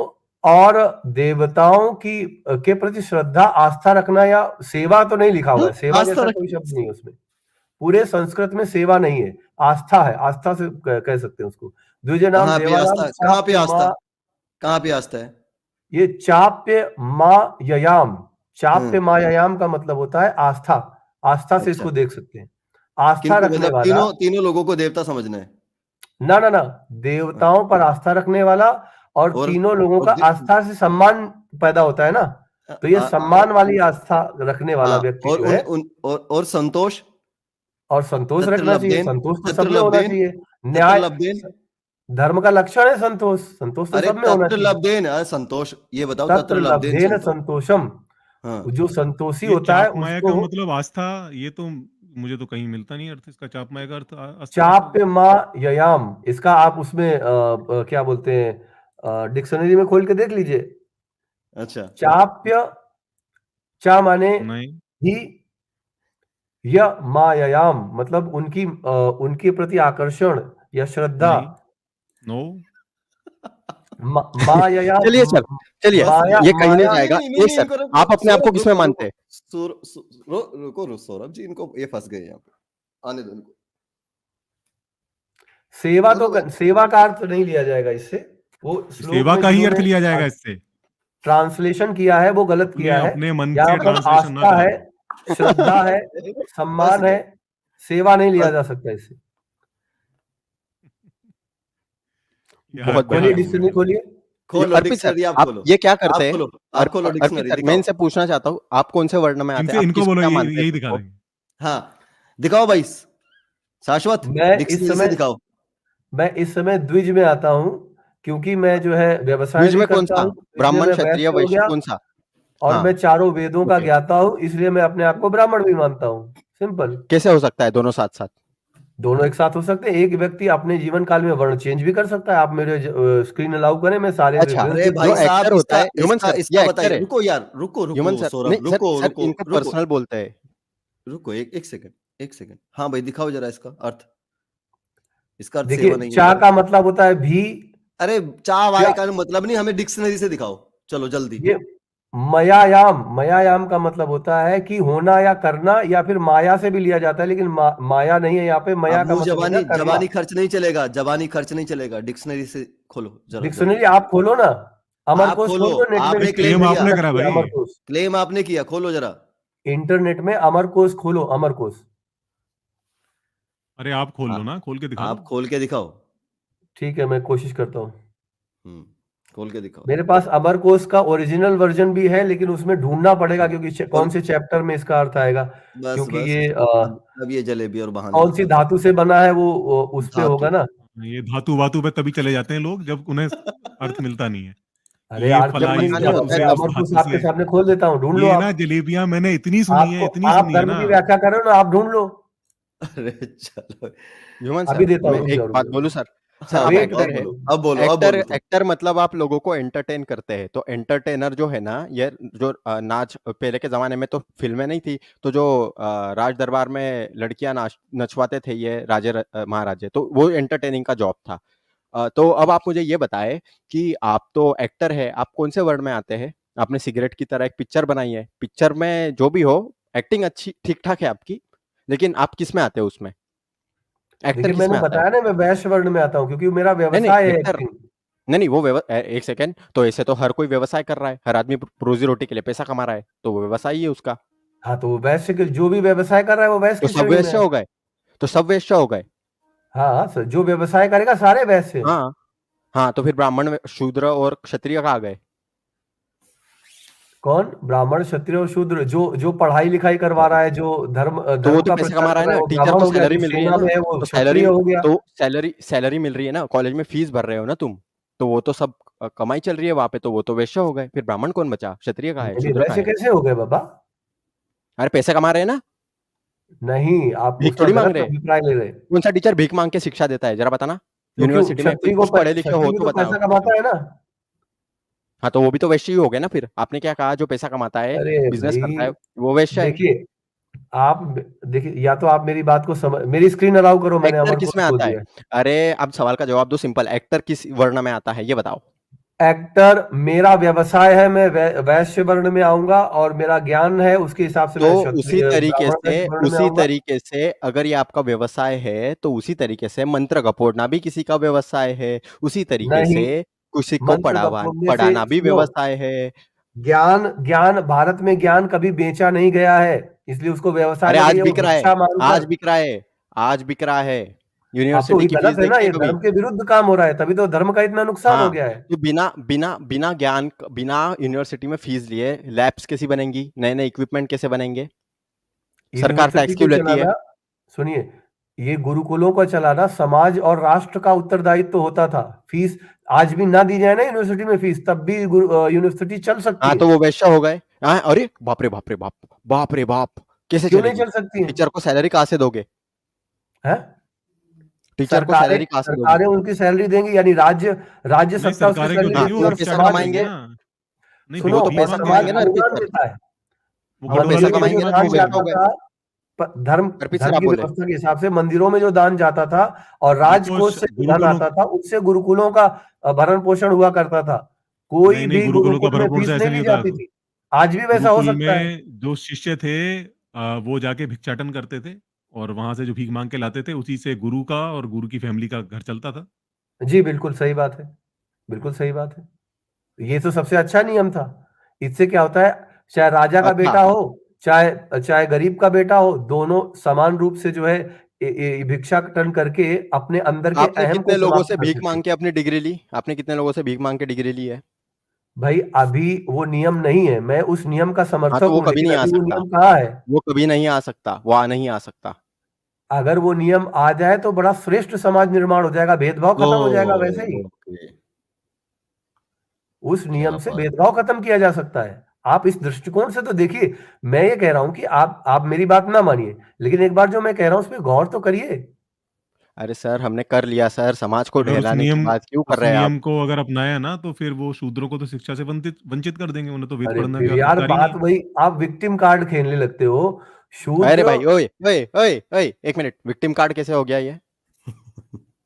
और देवताओं की के प्रति श्रद्धा, आस्था रखना, या सेवा तो नहीं लिखा हुआ है, सेवा आस्था जैसा कोई शब्द नहीं है उसमें। पूरे संस्कृत में सेवा नहीं है, आस्था है, आस्था से कह सकते हैं उसको। द्विज नाम कहाँ पे देवानाम आस्था, कहाँ पे चाप्य आस्था, मां, कहाँ पे आस्था है? ये चाप्य माययाम, चाप्य माययाम का मतलब होता है आस्था। आस्था से अच्छा, इसको देख सकते हैं, आस्था किनको, रखने मतलब वाला। तीनों तीनों लोगों को देवता समझना है? ना ना ना, देवताओं पर आस्था रखने वाला, और और तीनों लोगों और का आस्था से सम्मान पैदा होता है ना, तो ये सम्मान वाली आस्था रखने वाला हाँ, व्यक्ति और जो उन है। उन और संतोष, और संतोष तत्र रखना चाहिए, लब्धेन, संतोष तो तत्र सब में होना लब्धेन, चाहिए। तत्र न्याय, लब्धेन, धर्म का लक्षण है संतोष, संतोष तो अरे सब में होना तत्र चाहिए। लब्धेन, संतोष, ये बताओ, तत्र तत्र लब्धेन लब्धेन संतोष। संतोषम, हाँ, जो संतोषी ये होता है चाप माया उसको। का मतलब आस्था, ये तो मुझे तो कहीं मिलता नहीं अर्थ इसका। चाप माया का अर्थ आस्था कैसे चाप्य होगा? माययाम, इसका आप उसमें क्या बोलते हैं, डिक्शनरी में खोल के देख लीजिए। अच्छा, चाप्य, चा माने नहीं, ही, य माययाम मतलब उनकी उनके प्रति आकर्षण या श्रद्धा। नहीं, नो। माययाम, चलिए सर, चलिए, बस, माया, ये कहीं नहीं माया। नहीं, जाएगा। नहीं, नहीं, एक नहीं, सर, इनको आप अपने आप को किसमें मानते हैं? रुको, सौरभ जी, इनको ये फंस गए यहाँ पे, आने दो इनको। सेवा बोलो तो भाई। सेवा का अर्थ नहीं लिया जाएगा इससे। वो श्लोक सेवा में का ही अर्थ जिन्होंने लिया जाएगा इससे। ट्रांसलेशन किया है वो गलत अपने किया है। अपने मन यहाँ से पर ट्रांसलेशन ना आस्था है, करें। श्रद्धा है, फंस सम्मान है, गए, सेवा नहीं लिया फंस- जा सकता इससे। यार बहुत खोलिए बढ़िया। क्या डिक्शनरी, खोलिए। खोलो अर्पित सर, डिक्शनरी, आप आप खोलो, ये क्या आप करते हैं? खोलो, आप खोलो अर्पित डिक्शनरी, सर, मैं दिखाओ। इनसे पूछना चाहता हूँ, आप कौन से वर्ण में आते हैं? इनसे आप इनको किसको बोलो, क्या यही मानते हैं यही खुद दिखा को? देंगे। हाँ, दिखाओ भाई, शाश्वत, मैं इस डिक्शनरी से समय दिखाओ। मैं इस समय द्विज में आता हूँ, क्योंकि मैं जो है व्यवसाय द्विज भी में कौन करता सा? हूँ, इसलिए ब्राह्मण, मैं क्षत्रिय, वैश्य हो वैश्य, गया। कौन सा? और हाँ, मैं चारों वेदों का ओके। ज्ञाता हूँ, इसलिए मैं अपने आप को ब्राह्मण भी मानता हूँ। सिंपल। कैसे हो सकता है दोनों साथ साथ? दोनों एक साथ हो सकते हैं। एक व्यक्ति अपने जीवन काल में वर्ण चेंज भी कर सकता है। आप मेरे स्क्रीन अलाउ करें, मैं सारे अच्छा, रेफरेंस अरे दे भाई जो दूंगा। साहब, एक्टर होता इसका है, ह्यूमन इसका सर, इसका ये एक्टर बताइए, है। रुको यार, रुको, ह्यूमन रुको सर, सौरभ, नहीं सर, रुको, सर रुको, इनको रुको, पर्सनल बोलते हैं। रुको, एक सेकंड, एक सेकंड, हाँ भाई, दिखाओ जरा इसका अर्थ, इसका अर्थ देखिए, सेवा नहीं चा है। का मतलब होता है भी। अरे, चाह वाय क्या का मतलब नहीं, हमें डिक्शनरी से दिखाओ, चलो जल्दी। ये मयायाम का मतलब होता है कि होना या करना, या फिर माया से भी लिया जाता है, लेकिन माया नहीं है यहाँ पे। मया का अबू मतलब हो गया जबानी करना। जबानी खर्च नहीं चलेगा, जबानी खर्च नहीं चलेगा, डिक्शनरी से खोलो जरा जल्दी। डिक्शनरी आप खोलो ना, आप अमरकोश खोलो, खोल दो, नेट में आपने डिक्शनरी क्लेम क्लेम किया, आपने करा लगती है, भाई। अमरकोश। क्लेम आपने किया, खोलो जरा। इंटरनेट में अमरकोश खोलो, अमरकोश। अरे आप खोल आ- लो ना, खोल के दिखा आप दो। खोल के दिखाओ। ठीक है, मैं कोशिश करता हूँ। हम्म, खोल के दिखाओ। मेरे पास अमरकोश का ओरिजिनल वर्जन भी है, लेकिन उसमें ढूंढना पड़ेगा, हाँ, क्योंकि खोल। कौन से चैप्टर में इसका अर्थ आएगा, बस क्योंकि बस। ये अब ये जलेबी और बहाने कौन सी दिखाते धातु से बना है, वो उस पे धातु। होगा ना। ये धातु वातु पे तभी चले जाते हैं लोग जब उन्हें अर्थ मिलता नहीं है कि अरे ये यार, जब क्यों फला नहीं पता इस नहीं दिखा धातु होता है सकते? से तब। उस अमरकोश धातु आपके से। सामने खोल देता हूँ, ढूंढ लो ये आप। ना जलेबियां मैंने इतनी सुनी है, आपको, इतनी आप सुनी है धर्म ना। की व्याख्या कर रहे हो ना, आप ढूंढ लो। अरे चलो। ह्यूमन अभी सर, देता हूँ, मैं रुक एक जाओ, रुक बात जाओ, रुक बोलूं जाओ। सर? सर हाँ आप वेट एक्टर वेट। है। बोलो, अब बोलो, अब एक्टर बोलो तुम। एक्टर मतलब आप लोगों को एंटरटेन करते हैं, तो एंटरटेनर जो है ना, ये जो नाच पहले के जमाने में तो फिल्में नहीं थी, तो जो राज दरबार में लड़कियां नाच नचवाते थे ये महाराजे, तो वो एंटरटेनिंग का जॉब था। तो अब आप मुझे ये बताएं कि आप तो एक्टर है, आप कौन से वर्ड में आते हैं? आपने सिगरेट की तरह एक पिक्चर बनाई है, पिक्चर में जो भी हो एक्टिंग अच्छी ठीक ठाक है आपकी, लेकिन आप किस में आते हो उसमें? एक्टर देखिए, किस मैंने में आता है? बताया ना, मैं वैश्य वर्ण में आता हूँ, क्योंकि मेरा नहीं नहीं व्यवसाय है एक्टर, एक्टिंग। नहीं नहीं वो एक सेकंड, तो ऐसे तो हर कोई व्यवसाय कर रहा है, हर आदमी रोजी रोटी के लिए पैसा कमा रहा है, तो वो व्यवसाय ही है उसका। हाँ, तो वो वैश्य के, जो भी व्यवसाय कर रहा है वो वैश्य तो की सब श्रेणी में वैश्य है। हो गए, तो सब वैश्य हो गए। हाँ हाँ, जो व्यवसाय करेगा सारे वैश्य हैं। हाँ हाँ, तो फिर ब्राह्मण शूद्र और क्षत्रिय कहाँ गए? कौन? ब्राह्मण, क्षत्रिय और शूद्र? जो पढ़ाई लिखाई करवा रहा है, जो धर्म तो वो धर्म तो का पैसा प्रचार कमा रहा कर है रहा है, ना, वो टीचर ब्राह्मण को हो गया। सैलरी जो मिल रही है सेना ना, में है वो तो क्षत्रिय सैलरी, हो गया। तो सैलरी मिल रही है ना, कॉलेज में फीस भर रहे हो ना तुम, तो वो तो सब कमाई चल रही है वहां पे, तो वो तो वैश्य हो गए, फिर ब्राह्मण कौन बचा? क्षत्रिय कहाँ है, नहीं नहीं, शूद्र कहाँ वैश्य है? कैसे हो गए बाबा? अरे पैसे कमा रहे हैं ना, नहीं, आप भीख उसका थोड़ी मांग गलत रहे हैं। अभिप्राय ले रहे हैं। कौन सा टीचर भीख मांग के शिक्षा देता है, जरा बताना। तो क्यों? यूनिवर्सिटी में कुछ पढ़े लिखे हो क्षत्रिय भी तो तो बताओ। पैसा कमाता है ना। हाँ तो वो भी तो वैश्य ही हो गए ना फिर, आपने क्या कहा, जो पैसा कमाता है, अरे बिजनेस भाई, करता है, वो वैश्य है। देखिए, आप देखिए, या तो आप मेरी बात को समझ, मेरी स्क्रीन अलाउ करो, मैंने एक्टर अमर किस कोश में खोल आता है? दिया अरे अब सवाल का जवाब दो सिंपल, एक्टर किस वर्ण में आता है ये बताओ। है। एक्टर मेरा व्यवसाय है, मैं वैश्य वर्ण में आऊंगा, और मेरा ज्ञान है, उसके हिसाब से तो मैं उसी क्षत्रिय तरीके ब्राह्मण से, वैश्य वर्ण में उसी आऊंगा। तरीके से अगर ये आपका व्यवसाय है, तो उसी तरीके से मंत्र गपोड़ना भी किसी का व्यवसाय है, उसी तरीके नहीं, से किसी को मंत्र गपोड़ने से, पढ़ाना भी सुनो, व्यवसाय है। ज्ञान ज्ञान भारत में ज्ञान कभी बेचा नहीं गया है, इसलिए उसको व्यवसाय अरे में आज नहीं है, वो बिक रहा है, भिक्षा आज मांगकर। बिक रहा है, आज बिक रहा है। अब तो यूनिवर्सिटी ये की फीस गलत है ना, देखी है ये कभी? धर्म के विरुद्ध काम हो रहा है, तभी तो धर्म का इतना नुकसान हो हाँ, गया है। तो बिना बिना बिना ज्ञान, बिना यूनिवर्सिटी में फीस लिए लैब्स कैसी बनेंगी, नए नए इक्विपमेंट कैसे बनेंगे? सरकार यूनिवर्सिटी टैक्स क्यों को लेती है? चलाना, सुनिए, ये गुरुकुलों का चलाना समाज और राष्ट्र का उत्तरदायित्व तो होता था। फीस आज भी ना दी जाए ना यूनिवर्सिटी में फीस, तब भी यूनिवर्सिटी चल सकती हाँ है। तो वो वैश्य हो गए। हाँ, अरे बाप रे बाप रे बाप, बाप रे बाप, कैसे क्यों नहीं चलेगी? चल सकती है? टीचर को सैलरी कहाँ से दोगे? हैं? टीचर को सरकारें सैलरी कहाँ से दोगे? सरकारें उनकी सैलरी देंगी, यानी राज्य राज्य नहीं, सत्ता उसकी सरकारें क्यों सैलरी हाँ देंगी, देती तो है, वो वो और पैसा भिक्षाटन समाज, कमाएंगे, करेंगे ना। नहीं, वो सुनो, तो भीख पैसा मांग के समाज कमाएंगे ना खाएंगे। अर्पित अनुदान सर, देता है। वो वो पैसा मंदिरों में गवर्नमेंट जो कमाएंगे ना, तो दान वो वैश्य जाता हो गए। था, धर्म अर्पित सर धर्म आप की बोले। व्यवस्था के हिसाब से मंदिरों में जो दान जाता था, और देखो राजकोष से जो धन गुरुकुलों, आता था, उससे गुरुकुलों का भरण पोषण हुआ करता था। कोई नहीं नहीं, भी गुरुकुलों का गुरुकुल में भरण फीस पोषण नहीं ऐसे ली नहीं जाती होता। थी। आज भी वैसा हो गुरुकुल सकता है। में जो शिष्य थे वो जाके भिक्षाटन करते थे, और वहां से जो भीख मांग के लाते थे उसी से गुरु का और गुरु की फैमिली का घर चलता था। जी, बिल्कुल सही बात है, बिल्कुल सही बात है। ये तो सबसे अच्छा नियम था। इससे क्या होता है, चाहे राजा का अच्छा, बेटा हो, चाहे चाहे गरीब का बेटा हो, दोनों समान रूप से जो है भिक्षाटन करके अपने अंदर के आपने अहम को कितने लोगों समाप्त से कर भीख सकते मांग हैं। के अपनी डिग्री ली? आपने कितने लोगों से भीख मांग के डिग्री ली है? भाई, अभी वो नियम नहीं है, मैं उस नियम का हाँ तो समर्थक वो हूँ, कभी लेकिन नहीं आ अभी वो सकता, नियम कहाँ है? वो कभी नहीं आ सकता, वो आ नहीं आ सकता। अगर वो नियम आ जाए तो बड़ा श्रेष्ठ समाज निर्माण हो जाएगा, भेदभाव ओ, खत्म हो जाएगा वैसे ही। ओके, उस क्या नियम से बात। भेदभाव खत्म किया जा सकता है। आप इस दृष्टिकोण से तो देखिए, मैं ये कह रहा हूं कि आप मेरी बात ना मानिए, लेकिन एक बार जो मैं कह रहा हूं उस पर गौर तो करिए। अरे सर हमने कर लिया सर, समाज को अगर ढहलाने की बात क्यों कर उस रहे हैं आप? नियम को अगर अपनाया ना, तो फिर वो शूद्रों को तो शिक्षा से वंचित वंचित कर देंगे, उन्हें तो वेद अरे पढ़ने की फिर यार, अधिकार ही बात नहीं है। वही, आप विक्टिम कार्ड खेलने लगते हो। अरे शूद्र, भाई, ओए ओए ओए ओए, एक मिनट, विक्टिम कार्ड कैसे हो गया ये?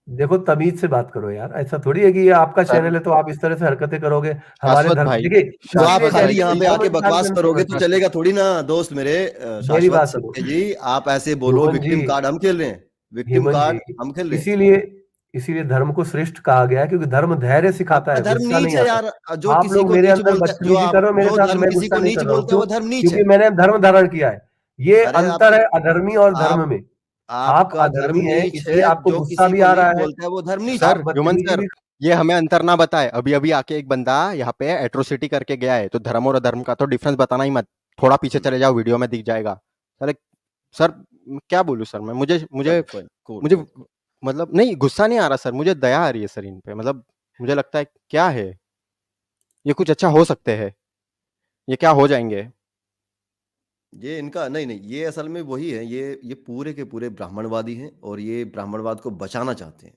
देखो तमीज से बात करो यार, ऐसा थोड़ी है कि ये आपका सर चैनल है तो आप इस तरह से हरकतें करोगे हमारे शाश्वत धर्म भाई, देखिए तो आप इसीलिए शाश्वत खाली भाई, यहाँ डेफिनेटली पे धर्म आके के साथ बकवास मैं नहीं करोगे तो समझता। चलेगा थोड़ी ना दोस्त मेरे मेरी शाश्वत बात सुनो, सत्य जी, आप ऐसे बोलो ह्यूमन जी, विक्टिम कार्ड हम खेल रहे हैं, विक्टिम ह्यूमन जी, कार्ड हम खेल रहे हैं। इसीलिए इसीलिए धर्म को श्रेष्ठ कहा गया है क्योंकि धर्म धैर्य सिखाता आपका है, धर्म गुस्सा नीच नहीं है आता। यार, जो आप किसी लोग को मेरे नीच अंदर बोलता है, बदतमीजी कर रहे हो मेरे जो साथ, धर्म मैं किसी गुस्सा को नहीं नीच कर रहा हूँ। बोलता है क्यों? वो धर्म नीच क्योंकि है। मैंने धर्म धारण किया है। ये अरे अंतर है अधर्मी और धर्म आप में। आप आपका धर्म अधर्मी हैं नीच इसलिए है, आपको जो गुस्सा किसी भी को आ नीच रहा है, बोलता है वो धर्म नीच है। सर आप ह्यूमन बदतमीजी सर, भी। ये हमें अंतर ना बताए। अभी अभी आके एक बंदा यहाँ पे एट्रोसिटी करके गया है, तो धर्म और अधर्म का तो डिफरेंस बताना ही मत। थोड़ा पीछे चले जाओ, वीडियो में दिख जाएगा। सर सर क्या बोलूं सर, मैं मुझे मुझे कोई नहीं, कूल मुझे कूल कूल। मतलब नहीं, गुस्सा नहीं आ रहा सर, मुझे दया आ रही है सर इन पे। मतलब मुझे लगता है क्या है ये, कुछ अच्छा हो सकते हैं, ये क्या हो जाएंगे। ये इनका नहीं नहीं, ये असल में वही है, ये पूरे के पूरे ब्राह्मणवादी हैं और ये ब्राह्मणवाद को बचाना चाहते हैं।